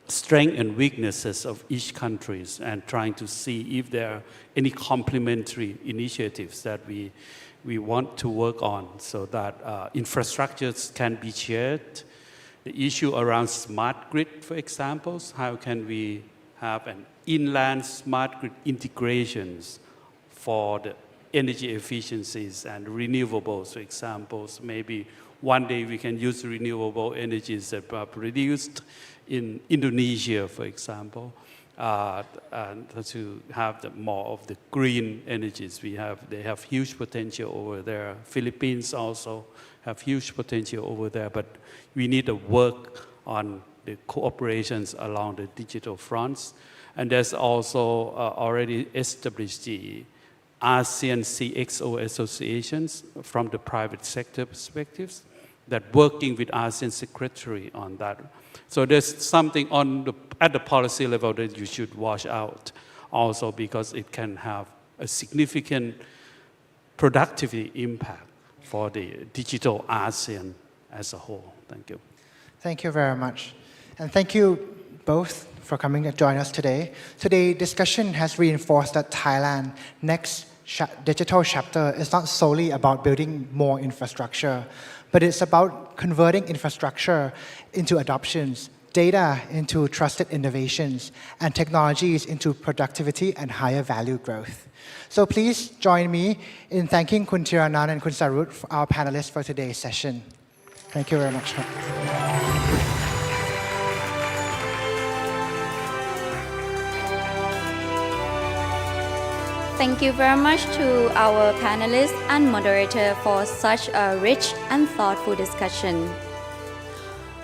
strengths and weaknesses of each countries and trying to see if there are any complementary initiatives that we want to work on so that infrastructures can be shared. The issue around smart grid, for example, how can we have an inland smart grid integrations for the energy efficiencies and renewables, for example. Maybe one day we can use renewable energies that are produced in Indonesia, for example, and to have more of the green energies. They have huge potential over there. Philippines also have huge potential over there, but we need to work on the cooperations along the digital fronts. And there's also already established the ASEAN CXO associations from the private sector perspectives that working with ASEAN Secretary on that. So there's something at the policy level that you should watch out also because it can have a significant productivity impact for the digital ASEAN as a whole. Thank you. Thank you very much. And thank you both for coming to join us today. Today's discussion has reinforced that Thailand's next digital chapter is not solely about building more infrastructure, but it's about converting infrastructure into adoptions, data into trusted innovations, and technologies into productivity and higher value growth. So please join me in thanking Khun Thiranan and Khun Sarut, our panelists for today's session. Thank you very much. Thank you very much to our panelists and moderator for such a rich and thoughtful discussion.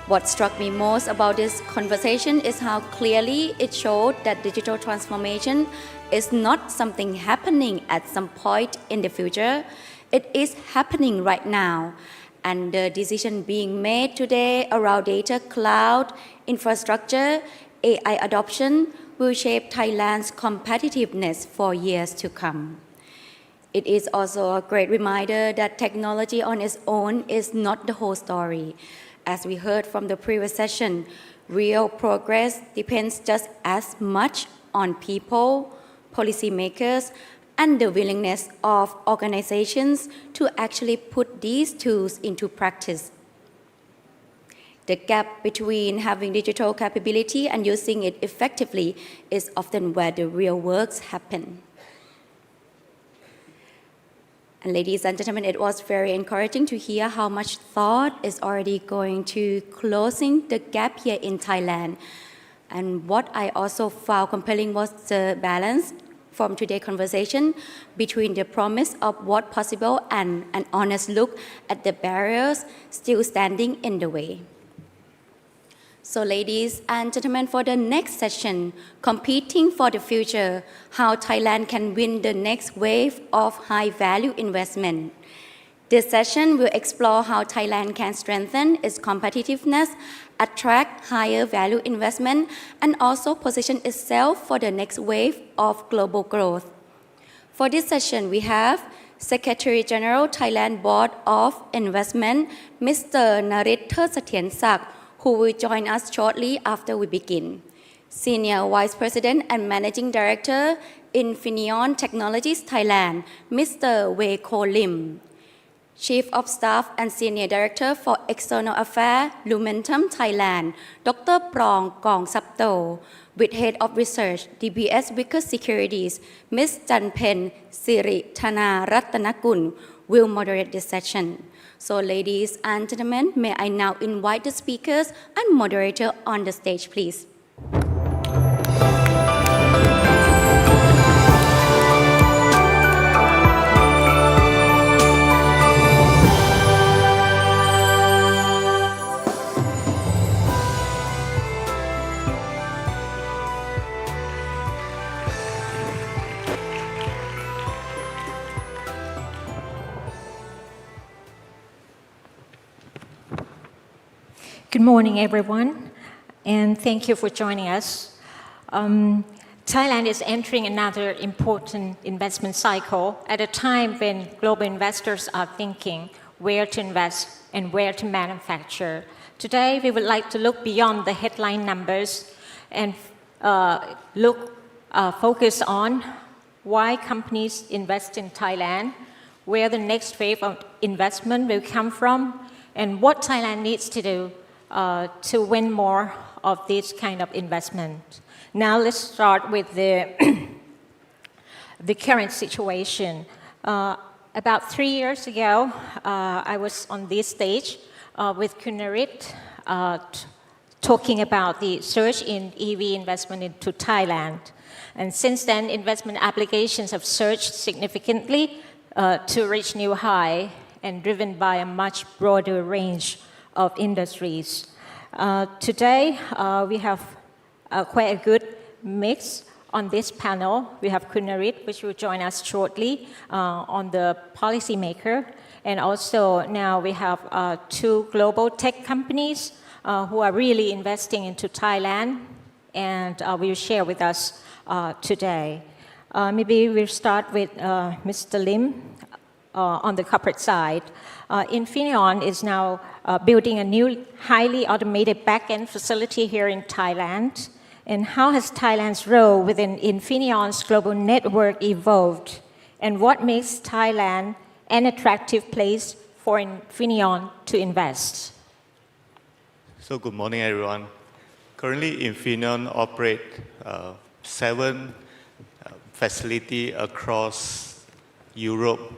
What struck me most about this conversation is how clearly it showed that digital transformation is not something happening at some point in the future. It is happening right now. And the decision being made today around data cloud, infrastructure, AI adoption will shape Thailand's competitiveness for years to come. It is also a great reminder that technology on its own is not the whole story. As we heard from the previous session, real progress depends just as much on people, policymakers, and the willingness of organizations to actually put these tools into practice. The gap between having digital capability and using it effectively is often where the real works happen. And ladies and gentlemen, it was very encouraging to hear how much thought is already going to closing the gap here in Thailand. And what I also found compelling was the balance from today's conversation between the promise of what's possible and an honest look at the barriers still standing in the way. So ladies and gentlemen, for the next session, competing for the future, how Thailand can win the next wave of high-value investment. This session will explore how Thailand can strengthen its competitiveness, attract higher value investment, and also position itself for the next wave of global growth. For this session, we have Secretary General Thailand Board of Investment, Mr. Narit Thirsathien-sak, who will join us shortly after we begin. Senior Vice President and Managing Director, Infineon Technologies Thailand, Mr. Wei Ko Lim. Chief of Staff and Senior Director for External Affairs, Lumentum Thailand, Dr. Prong Kong Sapto, with Head of Research, DBS Vickers Securities, Ms. Janpen Siri Thana Ratanakul, will moderate this session. So ladies and gentlemen, may I now invite the speakers and moderator on the stage, please. Good morning, everyone, and thank you for joining us. Thailand is entering another important investment cycle at a time when global investors are thinking where to invest and where to manufacture. Today, we would like to look beyond the headline numbers and focus on why companies invest in Thailand, where the next wave of investment will come from, and what Thailand needs to do to win more of this kind of investment. Now let's start with the current situation. About 3 years ago, I was on this stage with Khun Narit talking about the surge in EV investment into Thailand. And since then, investment applications have surged significantly to reach new high and driven by a much broader range of industries. Today, we have quite a good mix on this panel. We have Kunarit, which will join us shortly on the policymaker. And also now we have two global tech companies who are really investing into Thailand and will share with us today. Maybe we'll start with Mr. Lim on the corporate side. Infineon is now building a new highly automated back-end facility here in Thailand. And how has Thailand's role within Infineon's global network evolved? And what makes Thailand an attractive place for Infineon to invest? So good morning, everyone. Currently, Infineon operates 7 facilities across Europe,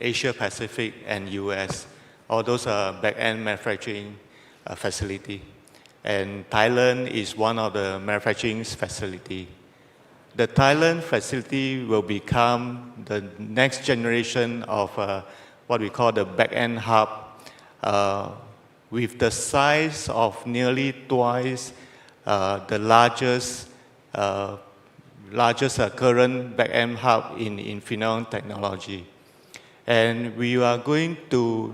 Asia Pacific, and US. All those are back-end manufacturing facilities. And Thailand is one of the manufacturing facilities. The Thailand facility will become the next generation of what we call the back-end hub, with the size of nearly twice the largest current back-end hub in Infineon technology. And we are going to,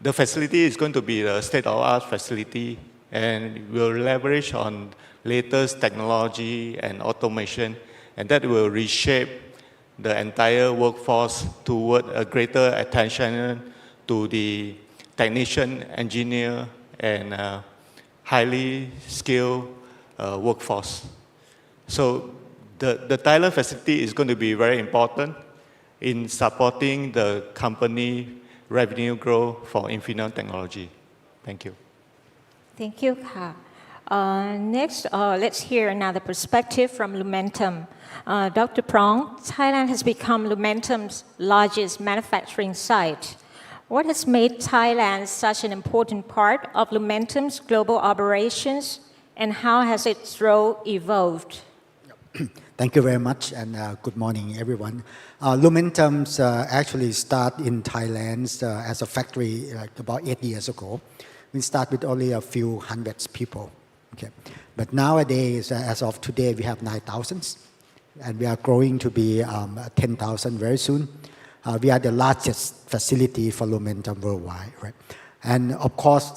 the facility is going to be a state-of-the-art facility, and will leverage on latest technology and automation, and that will reshape the entire workforce toward a greater attention to the technician, engineer, and highly skilled workforce. So the Thailand facility is going to be very important in supporting the company revenue growth for Infineon Technology. Thank you. Thank you, Ka. Next, let's hear another perspective from Lumentum. Dr. Prong, Thailand has become Lumentum's largest manufacturing site. What has made Thailand such an important part of Lumentum's global operations, and how has its role evolved? Thank you very much, and good morning, everyone. Lumentum actually started in Thailand as a factory about 8 years ago. We started with only a few hundreds people. Okay. But nowadays, as of today, we have 9,000, and we are growing to be 10,000 very soon. We are the largest facility for Lumentum worldwide, right? And of course,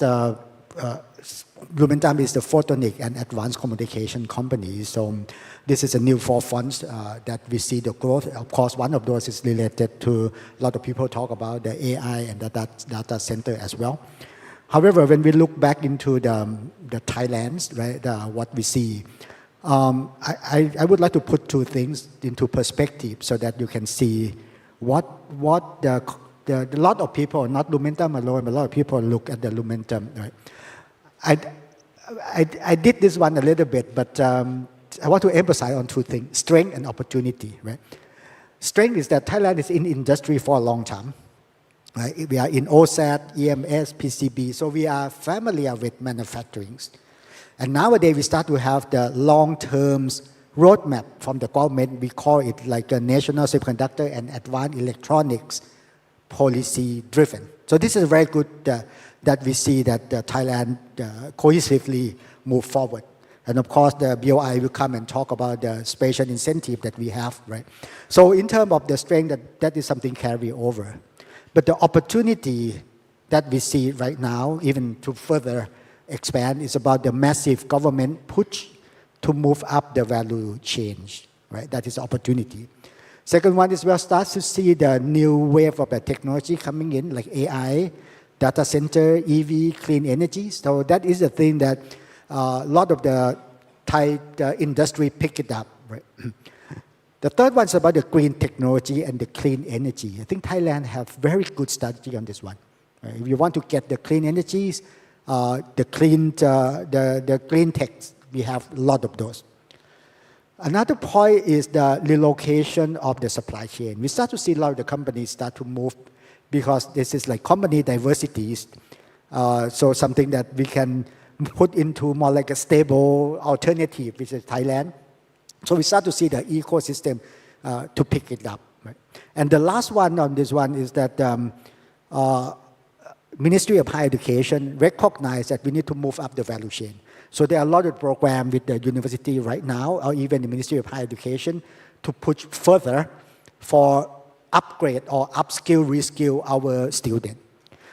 Lumentum is the photonic and advanced communication company. So this is a new forefront that we see the growth. Of course, one of those is related to a lot of people talk about the AI and the data center as well. However, when we look back into the Thailand, right, what we see, I would like to put two things into perspective so that you can see what the lot of people, not Lumentum alone, but a lot of people look at the Lumentum. Right? I did this one a little bit, but I want to emphasize on two things: strength and opportunity. Right? Strength is that Thailand is in industry for a long time. Right? We are in OSAT, EMS, PCB, so we are familiar with manufacturing. And nowadays we start to have the long-term roadmap from the government. We call it like a National Semiconductor and Advanced Electronics Policy driven. So this is very good that we see that Thailand cohesively move forward. And of course, the BOI will come and talk about the special incentive that we have, right? So in terms of the strength, that is something carry over. But the opportunity that we see right now, even to further expand, is about the massive government push to move up the value chain, right? That is opportunity. Second one is we'll start to see the new wave of the technology coming in, like AI, data center, EV, clean energy. So that is the thing that a lot of the Thai industry pick it up, right? The third one is about the green technology and the clean energy. I think Thailand have very good strategy on this one. Right? If you want to get the clean energies, the green tech, we have a lot of those. Another point is the relocation of the supply chain. We start to see a lot of the companies start to move because this is like company diversities. So something that we can put into more like a stable alternative, which is Thailand. So we start to see the ecosystem to pick it up. Right? And the last one on this one is that Ministry of Higher Education recognized that we need to move up the value chain. So there are a lot of programs with the university right now, or even the Ministry of Higher Education, to push further for upgrade or upskill, reskill our students.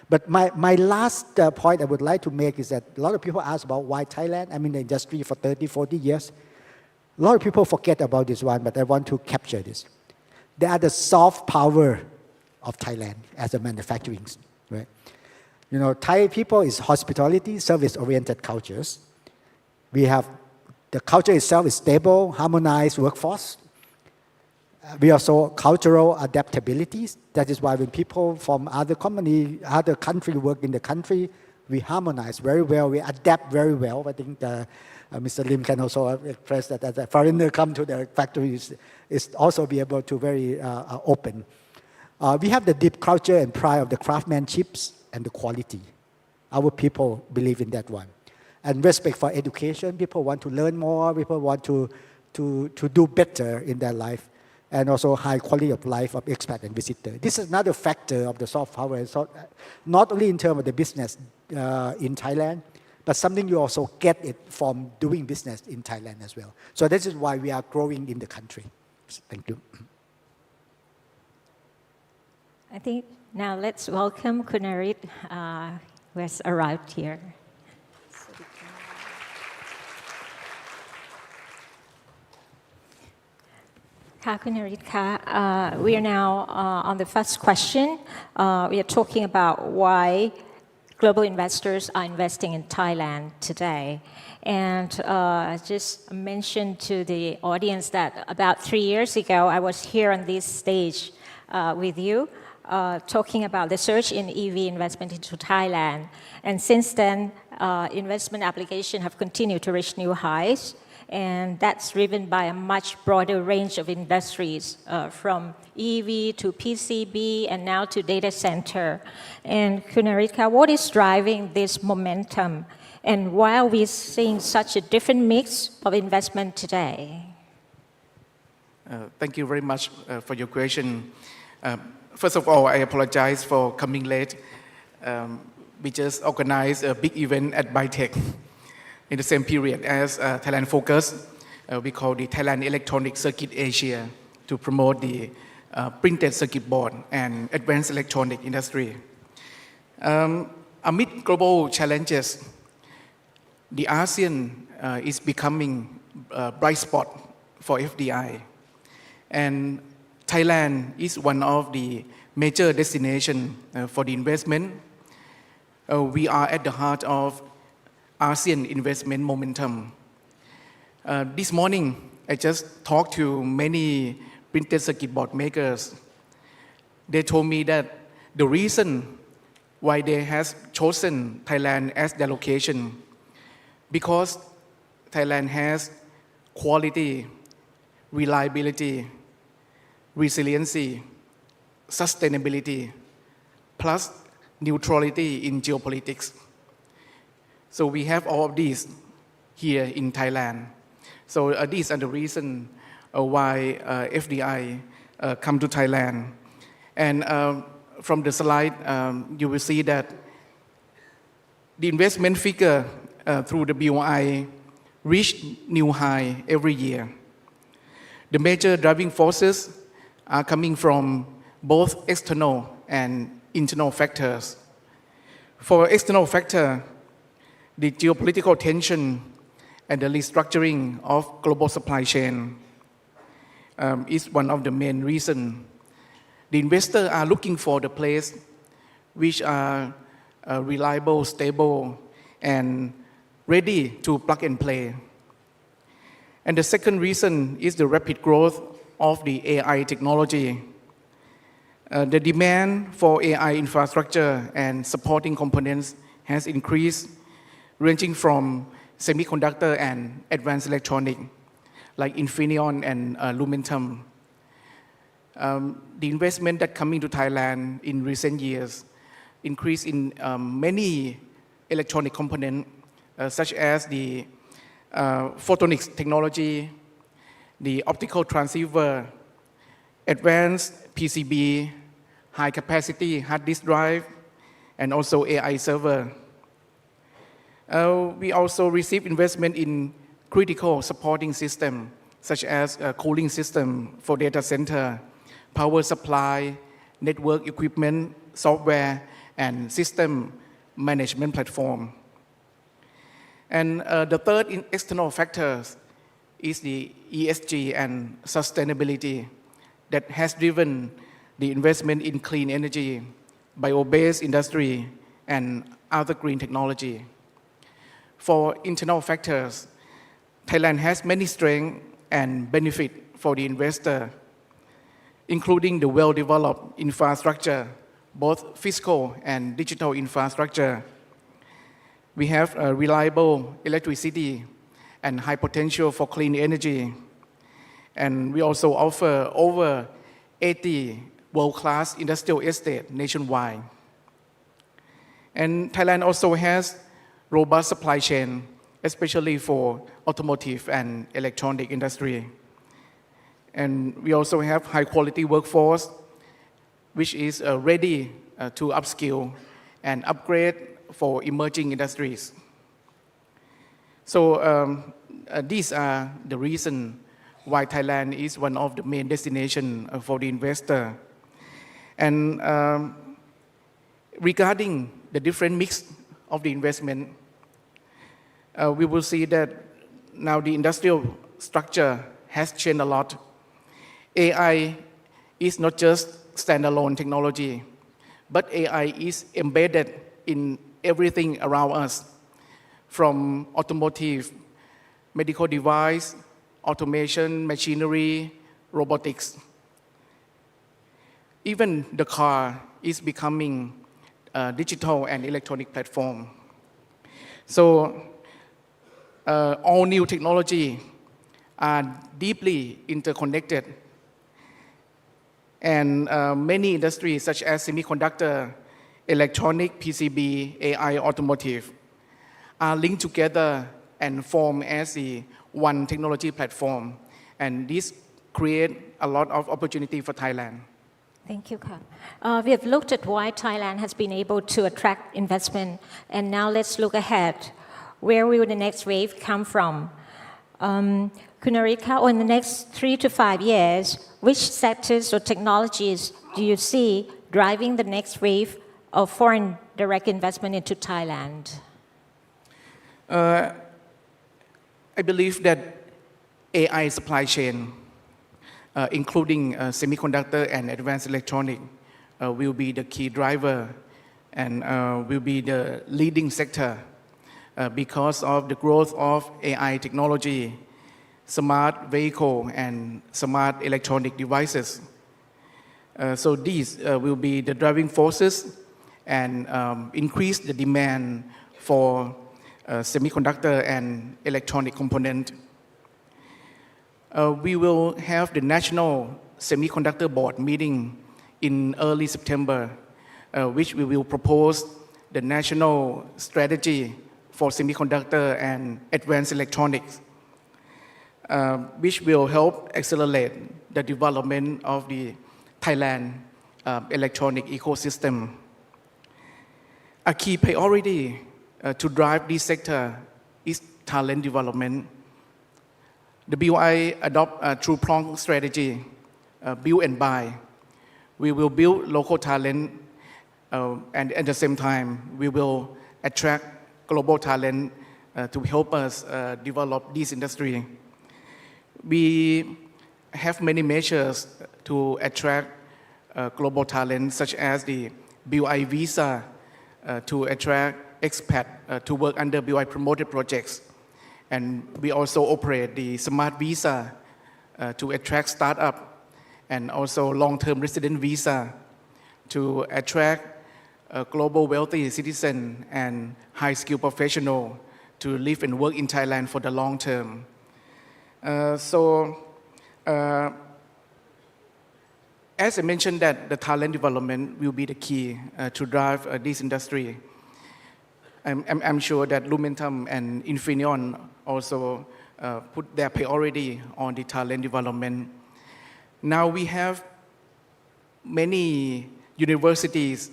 But my last point I would like to make is that a lot of people ask about why Thailand. I'm in the industry for 30, 40 years. A lot of people forget about this one, but I want to capture this. They are the soft power of Thailand as a manufacturing, right? You know, Thai people is hospitality, service-oriented cultures. We have, the culture itself is stable, harmonized workforce. We also cultural adaptabilities. That is why when people from other country work in the country, we harmonize very well, we adapt very well. I think Mr. Lim can also express that as a foreigner come to the factories, is also be able to very open. We have the deep culture and pride of the craftsmanships and the quality. Our people believe in that one. And respect for education, people want to learn more, people want to do better in their life, and also high quality of life of expat and visitor. This is another factor of the soft power, so not only in terms of the business in Thailand, but something you also get it from doing business in Thailand as well. So this is why we are growing in the country. Thank you. I think now let's welcome Kunarit, who has arrived here. We are now on the first question. We are talking about why global investors are investing in Thailand today. And I just mentioned to the audience that about 3 years ago, I was here on this stage with you, talking about the surge in EV investment into Thailand. And since then, investment applications have continued to reach new highs. And that's driven by a much broader range of industries, from EV to PCB and now to data center. And Kunaritka, what is driving this momentum? And why are we seeing such a different mix of investment today? Thank you very much for your question. First of all, I apologize for coming late. We just organized a big event at Bitech in the same period as Thailand Focus. We call the Thailand Electronic Circuit Asia to promote the printed circuit board and advanced electronic industry. Amid global challenges, the ASEAN is becoming a bright spot for FDI. And Thailand is one of the major destinations for the investment. We are at the heart of ASEAN investment momentum. This morning, I just talked to many printed circuit board makers. They told me that the reason why they have chosen Thailand as their location, because Thailand has quality, reliability, resiliency, sustainability, plus neutrality in geopolitics. So we have all of these here in Thailand. So these are the reason why FDI come to Thailand. And from the slide, you will see that the investment figure through the BOI reach new high every year. The major driving forces are coming from both external and internal factors. For external factor, the geopolitical tension and the restructuring of global supply chain is one of the main reasons. The investors are looking for the place which are reliable, stable, and ready to plug and play. And the second reason is the rapid growth of the AI technology. The demand for AI infrastructure and supporting components has increased, ranging from semiconductor and advanced electronic, like Infineon and Lumentum. The investment that coming to Thailand in recent years increased in many electronic components such as the photonics technology, the optical transceiver, advanced PCB, high capacity hard disk drive, and also AI server. We also receive investment in critical supporting system, such as a cooling system for data center, power supply, network equipment, software, and system management platform. And the third external factors is the ESG and sustainability that has driven the investment in clean energy, bio-based industry, and other green technology. For internal factors, Thailand has many strengths and benefit for the investor, including the well-developed infrastructure, both physical and digital infrastructure. We have reliable electricity and high potential for clean energy. And we also offer over 80 world-class industrial estates nationwide. And Thailand also has robust supply chain, especially for automotive and electronic industry. And we also have high-quality workforce, which is ready to upskill and upgrade for emerging industries. So these are the reasons why Thailand is one of the main destinations for the investor. And regarding the different mix of the investment, we will see that now the industrial structure has changed a lot. AI is not just standalone technology, but AI is embedded in everything around us, from automotive, medical device, automation, machinery, robotics. Even the car is becoming a digital and electronic platform. So all new technology are deeply interconnected, and many industries such as semiconductor, electronic, PCB, AI, automotive are linked together and form as the one technology platform, and this creates a lot of opportunity for Thailand. Thank you, Ka. We have looked at why Thailand has been able to attract investment, and now let's look ahead. Where will the next wave come from? Kunarika, in the next 3 to 5 years, which sectors or technologies do you see driving the next wave of foreign direct investment into Thailand? I believe that AI supply chain, including semiconductor and advanced electronic, will be the key driver and will be the leading sector because of the growth of AI technology, smart vehicle, and smart electronic devices. So these will be the driving forces and increase the demand for semiconductor and electronic component. We will have the National Semiconductor Board meeting in early September, which we will propose the national strategy for semiconductor and advanced electronics, which will help accelerate the development of the Thailand electronic ecosystem. A key priority to drive this sector is talent development. The BOI adopt a two-pronged strategy, build and buy. We will build local talent, and at the same time, we will attract global talent to help us develop this industry. We have many measures to attract global talent, such as the BOI visa to attract expat to work under BOI promoted projects. And we also operate the smart visa to attract startup, and also long-term resident visa to attract global wealthy citizen and high-skilled professional to live and work in Thailand for the long term. As I mentioned, that the talent development will be the key to drive this industry. I'm sure that Lumentum and Infineon also put their priority on the talent development. Now we have many universities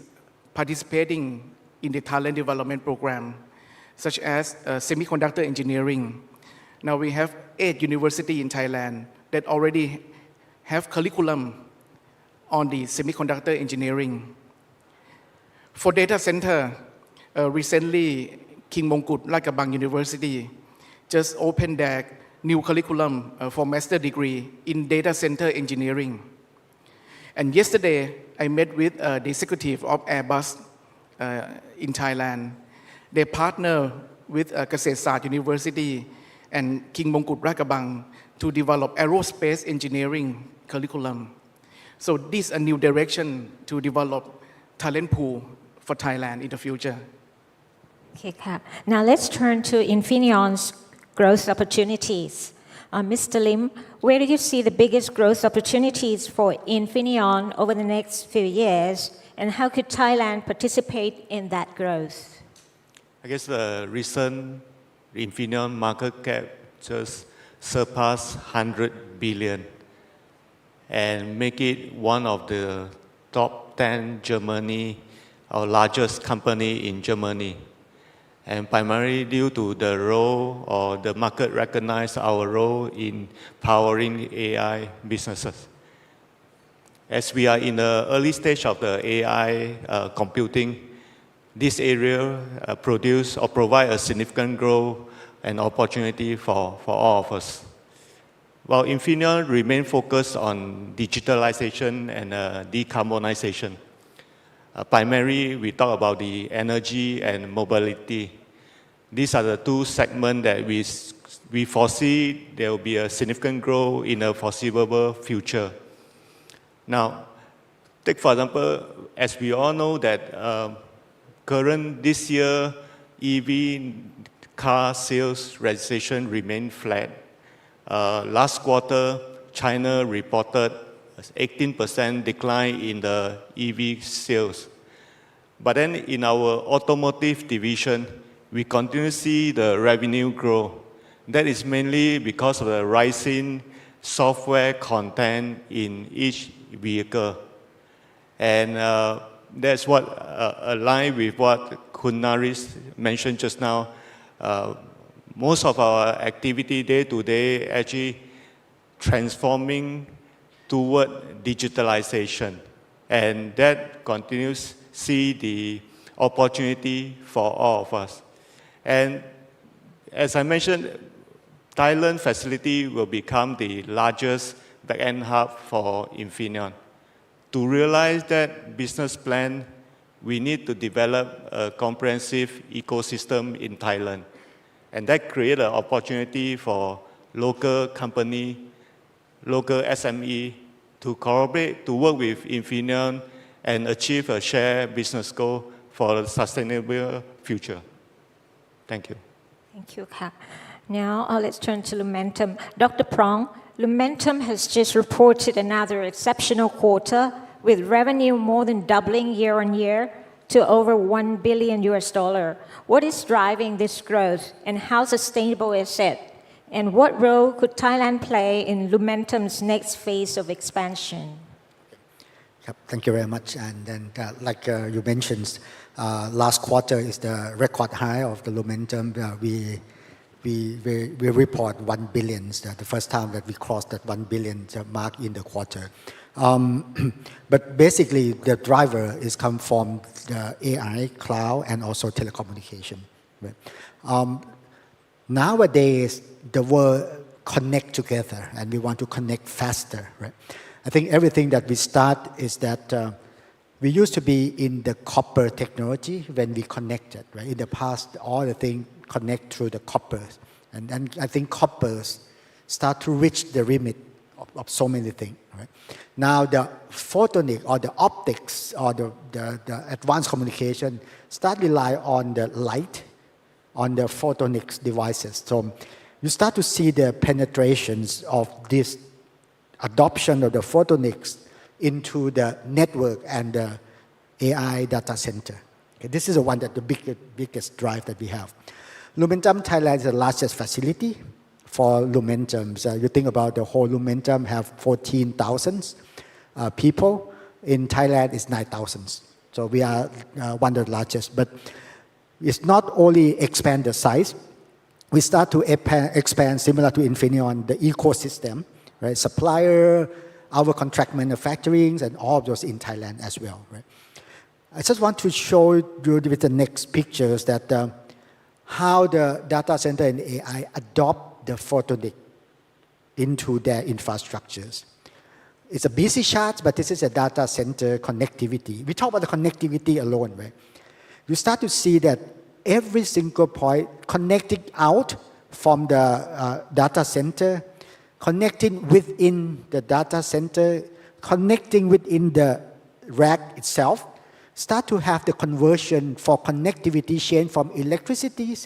participating in the talent development program, such as semiconductor engineering. Now we have 8 universities in Thailand that already have curriculum on the semiconductor engineering. For data center, recently King Mongkut Lakabang University just opened their new curriculum for master degree in data center engineering. And yesterday, I met with the executive of Airbus in Thailand. They partner with Kasetsart University and King Mongkut Rakabang to develop aerospace engineering curriculum. So this is a new direction to develop talent pool for Thailand in the future. Okay, Kap. Now let's turn to Infineon's growth opportunities. Mr. Lim, where do you see the biggest growth opportunities for Infineon over the next few years, and how could Thailand participate in that growth? I guess the recent Infineon market cap just surpassed 100 billion and make it one of the top 10 Germany, our largest company in Germany. And primarily due to the role or the market recognize our role in powering AI businesses. As we are in the early stage of the AI computing, this area produce or provide a significant growth and opportunity for all of us. While Infineon remain focused on digitalization and decarbonization, primarily we talk about the energy and mobility. These are the two segments that we foresee there will be a significant growth in a foreseeable future. Now, take for example, as we all know that this year EV car sales registration remained flat. Last quarter, China reported 18% decline in the EV sales. But then in our automotive division, we continue to see the revenue grow. That is mainly because of the rising software content in each vehicle. And that's what aligns with what Naris mentioned just now. Most of our activity day to day actually transforming toward digitalization. And that continues to see the opportunity for all of us. And as I mentioned, Thailand facility will become the largest back-end hub for Infineon. To realize that business plan, we need to develop a comprehensive ecosystem in Thailand. And that creates an opportunity for local company, local SME to collaborate, to work with Infineon and achieve a shared business goal for a sustainable future. Thank you. Thank you, Kap. Now let's turn to Lumentum. Dr. Prong, Lumentum has just reported another exceptional quarter with revenue more than doubling year on year to over $1 billion. What is driving this growth and how sustainable is it? And what role could Thailand play in Lumentum's next phase of expansion? Thank you very much. And then, like you mentioned, last quarter is the record high of the Lumentum. We report 1 billion, the first time that we crossed that 1 billion mark in the quarter. But basically, the driver is come from the AI, cloud, and also telecommunication. Right? Nowadays, the world connect together, and we want to connect faster. Right? I think everything that we start is that we used to be in the copper technology when we connected. Right? In the past, all the things connect through the copper, and I think coppers start to reach the limit of so many things. Right? Now the photonic or the optics or the advanced communication start rely on the light, on the photonics devices. So you start to see the penetrations of this adoption of the photonics into the network and the AI data center. Okay, this is the one that the biggest drive that we have. Lumentum Thailand is the largest facility for Lumentum. So you think about the whole Lumentum have 14,000 people. In Thailand, it's 9,000. So we are one of the largest. But it's not only expand the size. We start to expand similar to Infineon, the ecosystem, right? Supplier, our contract manufacturing, and all of those in Thailand as well, right? I just want to show you with the next pictures that how the data center and AI adopt the photonic into their infrastructures. It's a busy chart, but this is a data center connectivity. We talk about the connectivity alone, right? You start to see that every single point connecting out from the data center, connecting within the data center, connecting within the rack itself, start to have the conversion for connectivity chain from electricity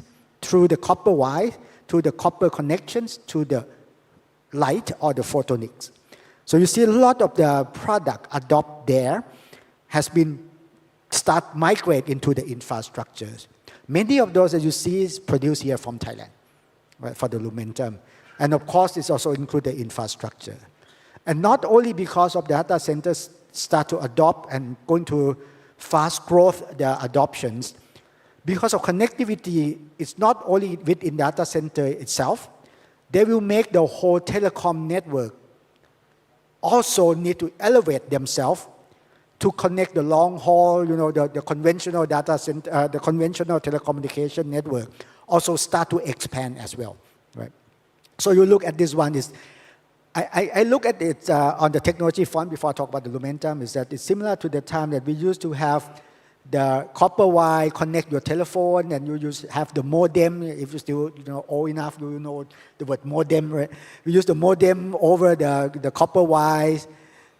through the copper wire, to the copper connections, to the light or the photonics. So you see a lot of the product adopt there has been start migrate into the infrastructures. Many of those that you see is produced here from Thailand, right, for the Lumentum. And of course, it's also include the infrastructure. And not only because of data centers start to adopt and going to fast growth, the adoptions, because of connectivity, it's not only within data center itself, they will make the whole telecom network also need to elevate themselves to connect the long haul, the conventional data center, the conventional telecommunication network also start to expand as well, right? So you look at this one is, I look at it on the technology front before I talk about the Lumentum, is that it's similar to the time that we used to have the copper wire connect your telephone, and you have the modem. If you still old enough, you know the word modem, right? We use the modem over the copper wires.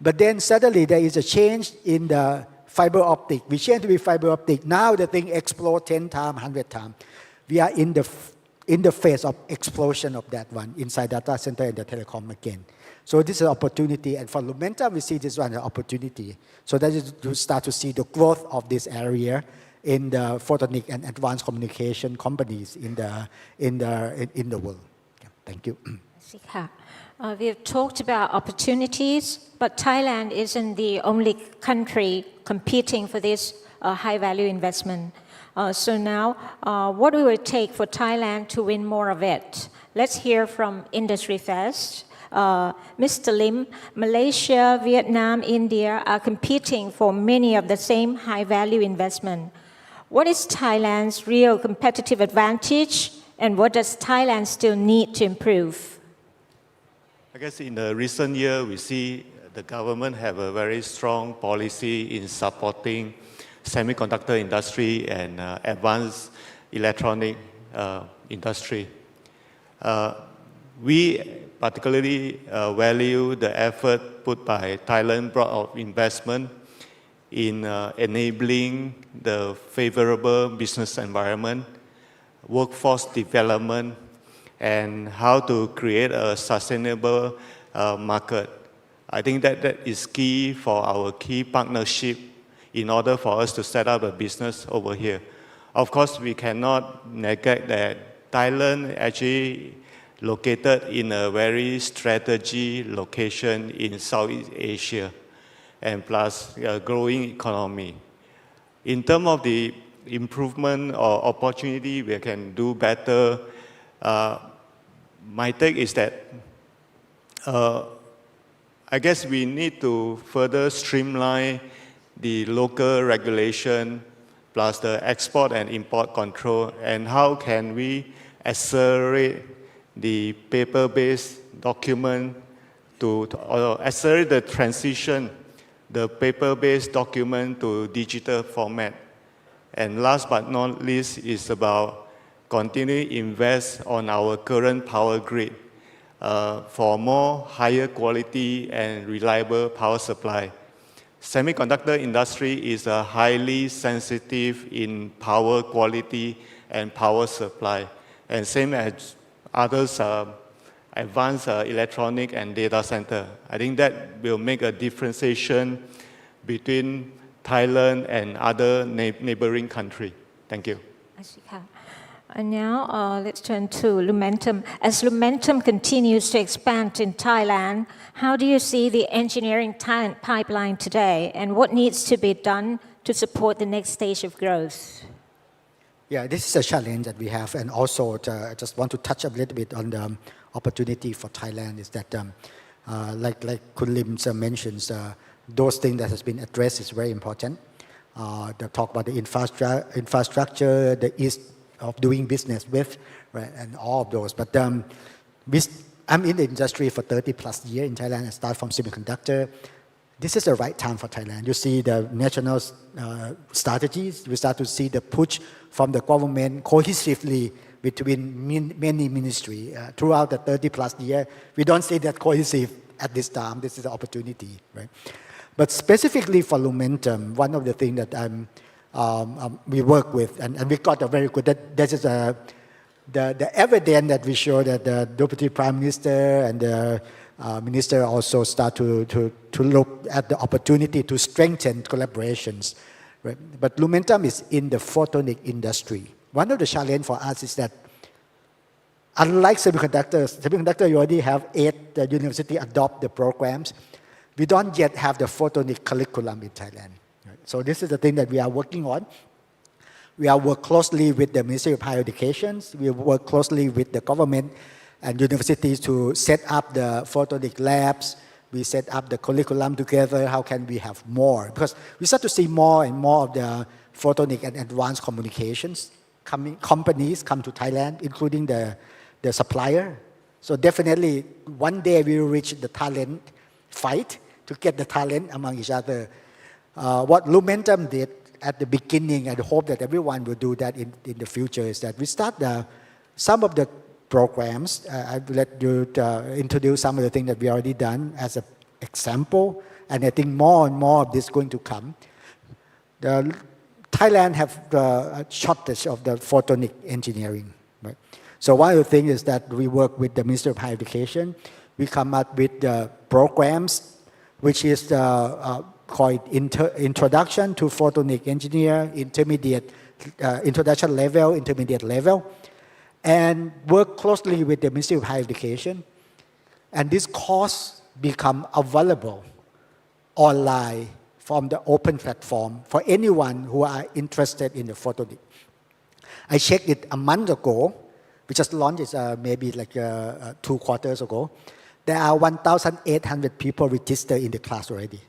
But then suddenly there is a change in the fiber optic. We change to be fiber optic. Now the thing explodes 10 times, 100 times. We are in the phase of explosion of that one inside data center and the telecom again. So this is an opportunity, and for Lumentum, we see this one as an opportunity. So that is to start to see the growth of this area in the photonic and advanced communication companies in the world. Yeah, thank you. We have talked about opportunities, but Thailand isn't the only country competing for this high-value investment. So now, what will it take for Thailand to win more of it? Let's hear from industry first. Mr. Lim, Malaysia, Vietnam, India are competing for many of the same high-value investment. What is Thailand's real competitive advantage, and what does Thailand still need to improve? I guess in the recent year, we see the government have a very strong policy in supporting semiconductor industry and advanced electronic industry. We particularly value the effort put by Thailand Board of Investment in enabling the favorable business environment, workforce development, and how to create a sustainable market. I think that is key for our key partnership in order for us to set up a business over here. Of course, we cannot neglect that Thailand actually located in a very strategic location in Southeast Asia, and plus a growing economy. In terms of the improvement or opportunity we can do better, my take is that I guess we need to further streamline the local regulation plus the export and import control, and how can we accelerate the paper-based document to accelerate the transition, the paper-based document to digital format. And last but not least is about continuing to invest on our current power grid for more higher quality and reliable power supply. Semiconductor industry is highly sensitive in power quality and power supply, and same as others advanced electronic and data center. I think that will make a differentiation between Thailand and other neighboring country. Thank you. And now let's turn to Lumentum. As Lumentum continues to expand in Thailand, how do you see the engineering talent pipeline today, and what needs to be done to support the next stage of growth? Yeah, this is a challenge that we have, and also I just want to touch a little bit on the opportunity for Thailand is that, like Kun Lim mentions, those things that has been addressed is very important. The talk about the infrastructure, the ease of doing business with, right, and all of those. But I'm in the industry for 30 plus years in Thailand. I start from semiconductor. This is the right time for Thailand. You see the national strategies. We start to see the push from the government cohesively between many ministries. Throughout the 30 plus years, we don't see that cohesive at this time. This is an opportunity, right? But specifically for Lumentum, one of the things that we work with, and we got a very good, this is the evidence that we show that the Deputy Prime Minister and the Minister also start to look at the opportunity to strengthen collaborations. Right? But Lumentum is in the photonic industry. One of the challenges for us is that unlike semiconductor you already have 8 universities adopt the programs. We don't yet have the photonic curriculum in Thailand. Right? So this is the thing that we are working on. We are work closely with the Ministry of Higher Education. We work closely with the government and universities to set up the photonic labs. We set up the curriculum together. How can we have more? Because we start to see more and more of the photonic and advanced communications companies come to Thailand, including the supplier. So definitely one day we will reach the talent fight to get the talent among each other. What Lumentum did at the beginning, and I hope that everyone will do that in the future, is that we start some of the programs. I will let you introduce some of the things that we already done as an example, and I think more and more of this is going to come. Thailand have a shortage of the photonic engineering. Right? So one of the things is that we work with the Ministry of Higher Education. We come up with the programs, which is called Introduction to Photonic Engineer, Introduction level, Intermediate level, and work closely with the Ministry of Higher Education. And this course become available online from the open platform for anyone who are interested in the photonic. I checked it a month ago. We just launched it maybe like 2 quarters ago. There are 1,800 people registered in the class already,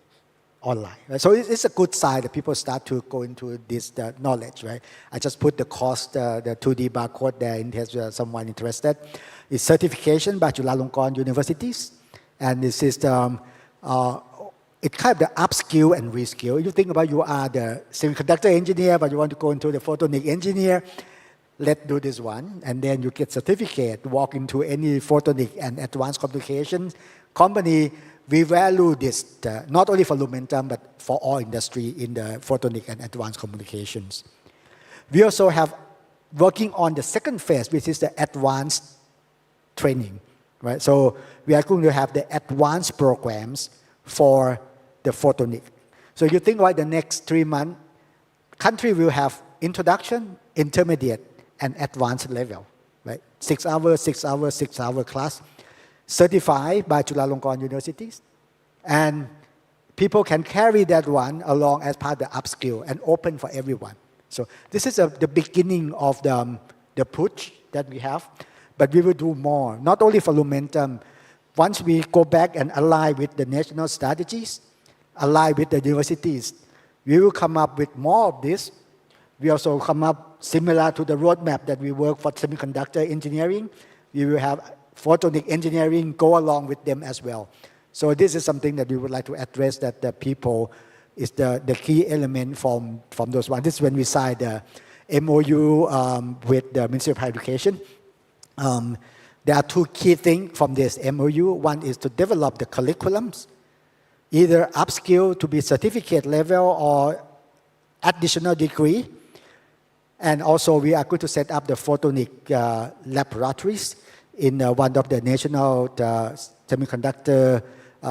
online. Right? So it's a good sign that people start to go into this knowledge, right? I just put the cost, the 2D barcode there in case someone interested. It's certification by Chulalongkorn universities, and this is it kind of the upskill and reskill. You think about you are the semiconductor engineer, but you want to go into the photonic engineer. Let's do this one, and then you get certificate, walk into any photonic and advanced communications company. We value this, not only for Lumentum, but for all industry in the photonic and advanced communications. We also have working on the second phase, which is the advanced training, right? So we are going to have the advanced programs for the photonic. So you think about the next 3 months, country will have introduction, intermediate, and advanced level, right? 6 hours, 6 hours, 6 hour class, certified by Chulalongkorn universities, and people can carry that one along as part of the upskill and open for everyone. So this is the beginning of the push that we have, but we will do more, not only for Lumentum. Once we go back and align with the national strategies, align with the universities, we will come up with more of this. We also come up similar to the roadmap that we work for semiconductor engineering. We will have photonic engineering go along with them as well. So this is something that we would like to address, that the people is the key element from those ones. This is when we signed the MOU with the Ministry of Higher Education. There are 2 key things from this MOU. One is to develop the curriculums, either upskill to be certificate level or additional degree. And also we are going to set up the photonic laboratories in one of the national semiconductor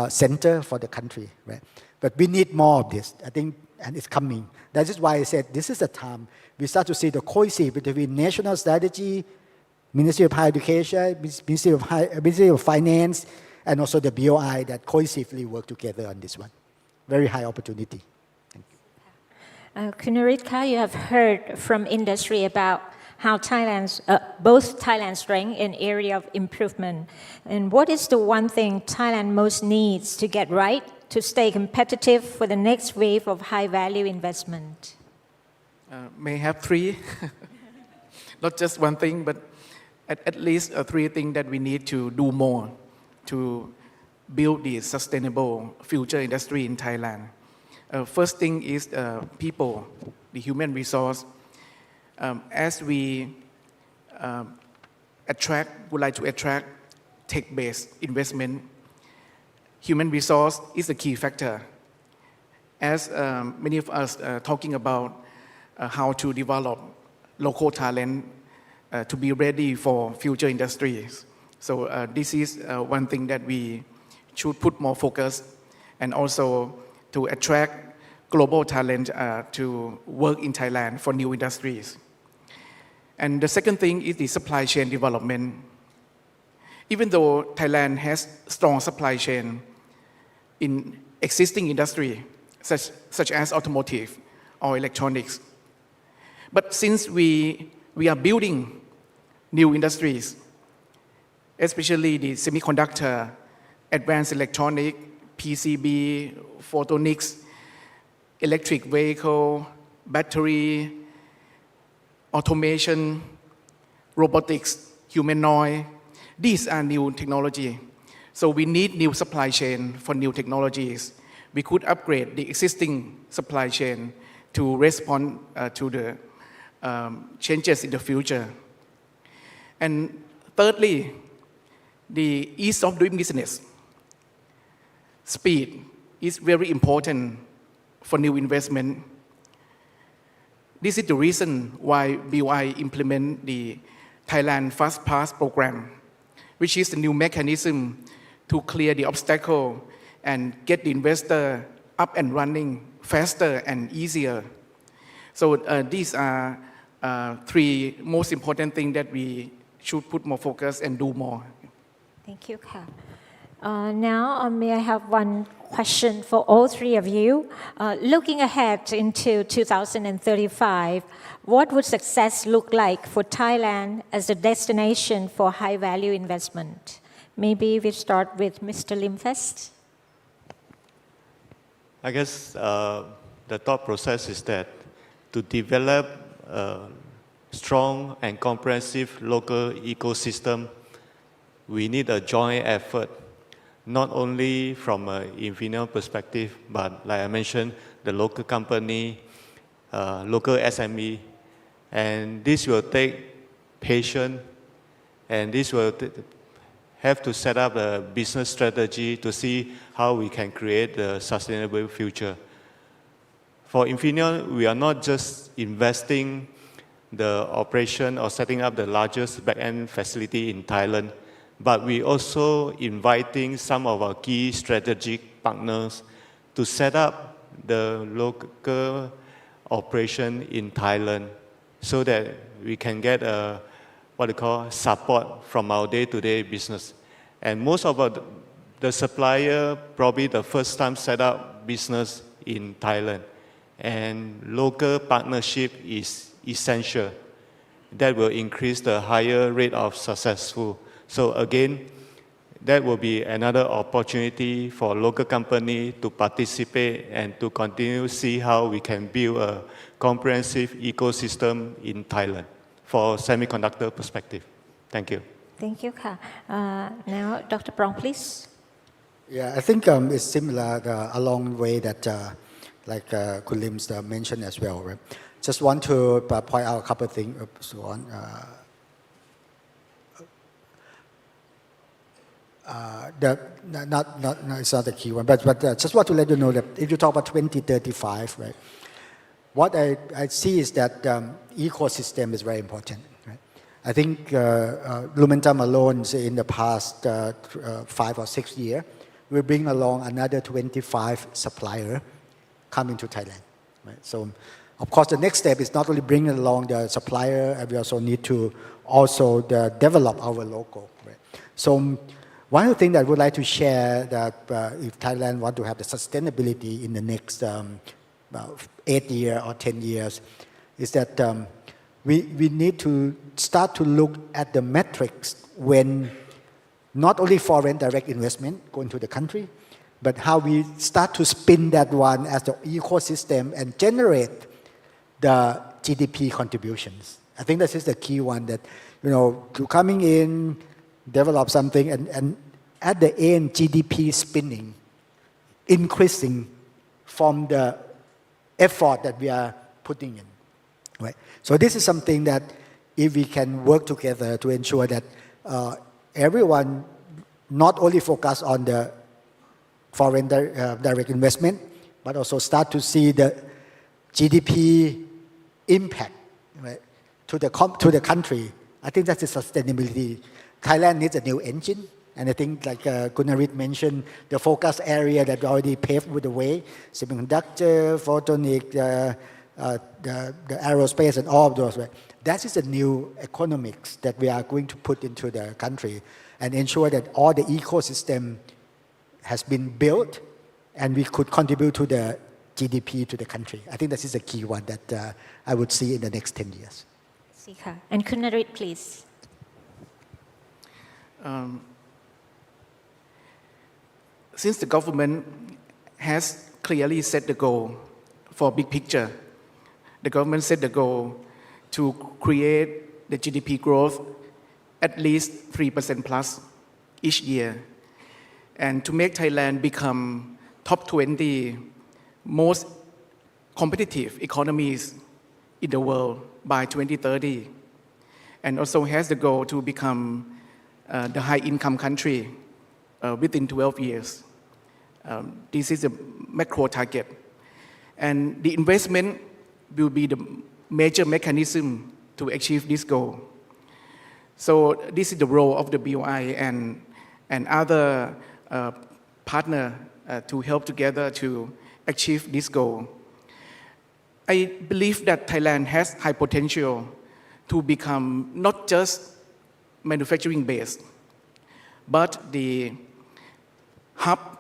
center for the country. Right? But we need more of this. I think and it's coming. That is why I said this is the time we start to see the cohesive between national strategy, Ministry of Higher Education, Ministry of Finance, and also the BOI that cohesively work together on this one. Very high opportunity. Thank you. Kunaritka, you have heard from industry about how both Thailand's strength and area of improvement. And what is the one thing Thailand most needs to get right to stay competitive for the next wave of high-value investment? May have three, not just one thing, but at least three things that we need to do more to build the sustainable future industry in Thailand. First thing is people, the human resource. As we would like to attract tech-based investment, human resource is a key factor. As many of us are talking about how to develop local talent to be ready for future industries. So this is one thing that we should put more focus, and also to attract global talent to work in Thailand for new industries. And the second thing is the supply chain development. Even though Thailand has strong supply chain in existing industry, such as automotive or electronics, but since we are building new industries, especially the semiconductor, advanced electronic, PCB, photonics, electric vehicle, battery, automation, robotics, humanoid, these are new technology. So we need new supply chain for new technologies. We could upgrade the existing supply chain to respond to the changes in the future. And thirdly, the ease of doing business. Speed is very important for new investment. This is the reason why BOI implement the Thailand Fast Pass program, which is the new mechanism to clear the obstacle and get the investor up and running faster and easier. So these are three most important things that we should put more focus and do more. Thank you, Ka. Now, may I have one question for all three of you? Looking ahead into 2035, what would success look like for Thailand as a destination for high-value investment? Maybe we start with Mr. Lim first. I guess the thought process is that to develop a strong and comprehensive local ecosystem, we need a joint effort, not only from an Infineon perspective, but like I mentioned, the local company, local SME, and this will take patience, and this will have to set up a business strategy to see how we can create a sustainable future. For Infineon, we are not just investing the operation or setting up the largest back-end facility in Thailand, but we also inviting some of our key strategic partners to set up the local operation in Thailand so that we can get what we call support from our day-to-day business. And most of the supplier probably the first time set up business in Thailand. And local partnership is essential. That will increase the higher rate of successful. So again, that will be another opportunity for local company to participate and to continue to see how we can build a comprehensive ecosystem in Thailand for semiconductor perspective. Thank you. Thank you, Ka. Now, Dr. Prong, please. Yeah, I think it's similar along the way that like Kun Lim mentioned as well, right? Just want to point out a couple of things. It's not the key one, but just want to let you know that if you talk about 2035, right? What I see is that ecosystem is very important. Right? I think Lumentum alone in the past 5 or 6 years will bring along another 25 suppliers coming to Thailand. right? So, of course, the next step is not only bringing along the supplier, and we also need to also develop our local. Right? So, one of the things that I would like to share that if Thailand want to have the sustainability in the next 8 years or 10 years is that we need to start to look at the metrics when not only foreign direct investment go into the country, but how we start to spin that one as the ecosystem and generate the GDP contributions. I think this is the key one that, to coming in, develop something, and at the end, GDP spinning, increasing from the effort that we are putting in. Right? So this is something that if we can work together to ensure that everyone not only focus on the foreign direct investment, but also start to see the GDP impact, right, to the country. I think that's the sustainability. Thailand needs a new engine, and I think like Gunarit mentioned, the focus area that already paved with the way, semiconductor, photonic, the aerospace, and all of those. Right? That is the new economics that we are going to put into the country and ensure that all the ecosystem has been built and we could contribute to the GDP to the country. I think this is a key one that I would see in the next 10 years. And Kunarit, please. Since the government has clearly set the goal for big picture, the government set the goal to create the GDP growth at least 3% plus each year, and to make Thailand become top 20 most competitive economies in the world by 2030, and also has the goal to become the high-income country within 12 years. This is a macro target. And the investment will be the major mechanism to achieve this goal. So this is the role of the BOI and other partners to help together to achieve this goal. I believe that Thailand has high potential to become not just manufacturing based, but the hub,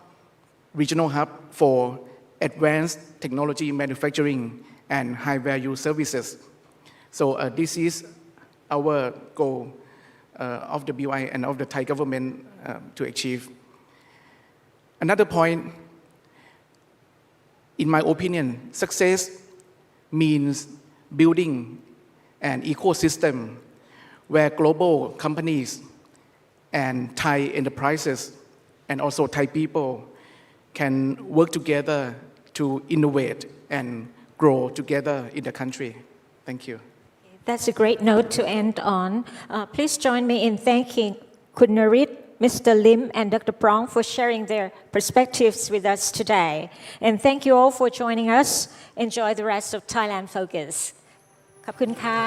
regional hub for advanced technology manufacturing and high value services. So this is our goal of the BOI and of the Thai government to achieve. Another point, in my opinion, success means building an ecosystem where global companies and Thai enterprises and also Thai people can work together to innovate and grow together in the country. Thank you. That's a great note to end on. Please join me in thanking Kunarit, Mr. Lim, and Dr. Prong for sharing their perspectives with us today. And thank you all for joining us. Enjoy the rest of Thailand Focus. ขอบคุณค่ะ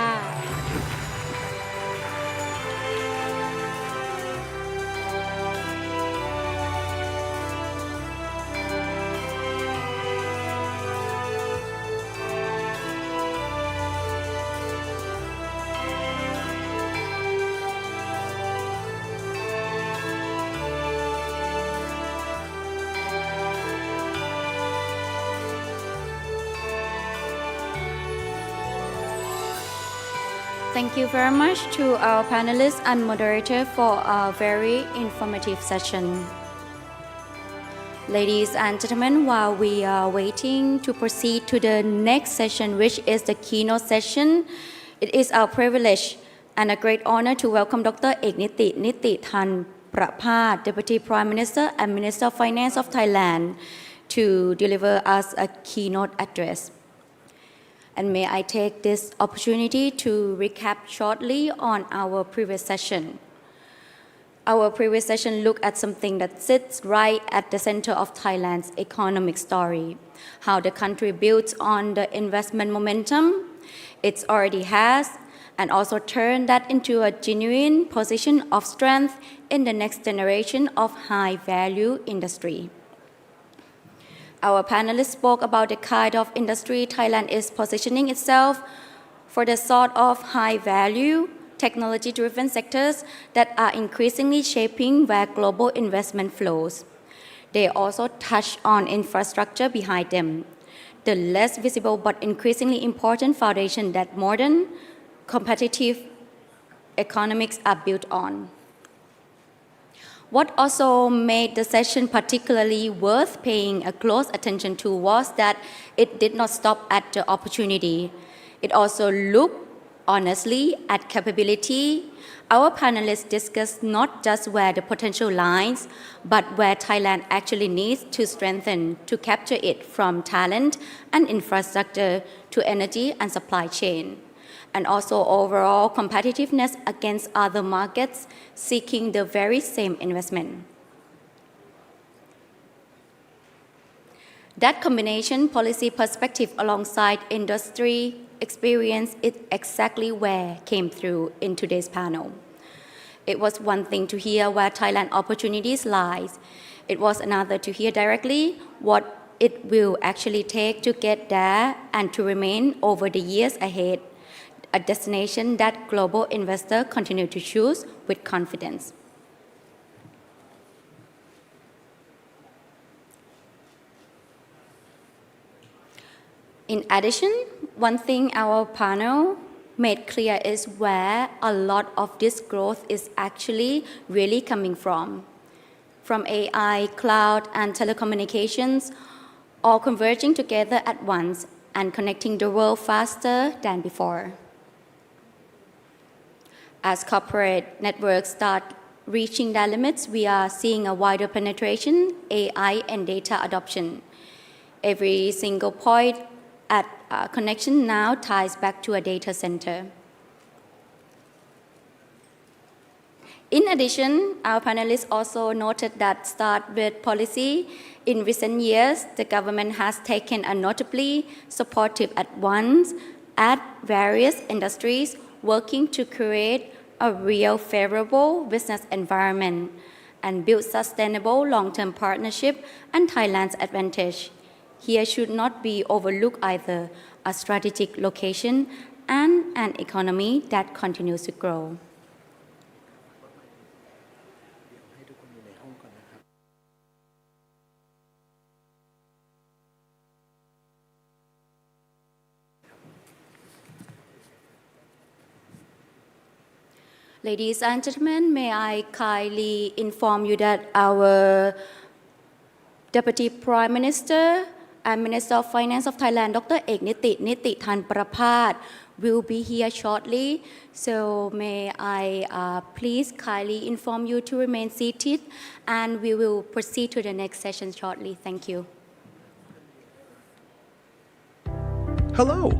Thank you very much to our panelists and moderator for a very informative session. Ladies and gentlemen, while we are waiting to proceed to the next session, which is the keynote session, it is our privilege and a great honor to welcome Dr. Niti Than Praphat, Deputy Prime Minister and Minister of Finance of Thailand, to deliver us a keynote address. And may I take this opportunity to recap shortly on our previous session. Our previous session looked at something that sits right at the center of Thailand's economic story, how the country builds on the investment momentum it already has, and also turn that into a genuine position of strength in the next generation of high-value industry. Our panelists spoke about the kind of industry Thailand is positioning itself for the sort of high-value, technology-driven sectors that are increasingly shaping where global investment flows. They also touched on infrastructure behind them, the less visible but increasingly important foundation that modern, competitive economics are built on. What also made the session particularly worth paying a close attention to was that it did not stop at the opportunity. It also looked honestly at capability. Our panelists discussed not just where the potential lies, but where Thailand actually needs to strengthen to capture it, from talent and infrastructure to energy and supply chain, and also overall competitiveness against other markets seeking the very same investment. That combination, policy perspective alongside industry experience, is exactly where came through in today's panel. It was one thing to hear where Thailand opportunities lies. It was another to hear directly what it will actually take to get there and to remain over the years ahead, a destination that global investors continue to choose with confidence. In addition, one thing our panel made clear is where a lot of this growth is actually really coming from AI, cloud, and telecommunications, all converging together at once and connecting the world faster than before. As corporate networks start reaching their limits, we are seeing a wider penetration, AI, and data adoption. Every single point at connection now ties back to a data center. In addition, our panelists also noted that start with policy. In recent years, the government has taken a notably supportive advance at various industries, working to create a real favorable business environment and build sustainable long-term partnership and Thailand's advantage. Here should not be overlooked either, a strategic location and an economy that continues to grow. Ladies and gentlemen, may I kindly inform you that our Deputy Prime Minister and Minister of Finance of Thailand, Dr. Ek Niti Than Prapat, will be here shortly. So may I please kindly inform you to remain seated, and we will proceed to the next session shortly. Thank you. Hello.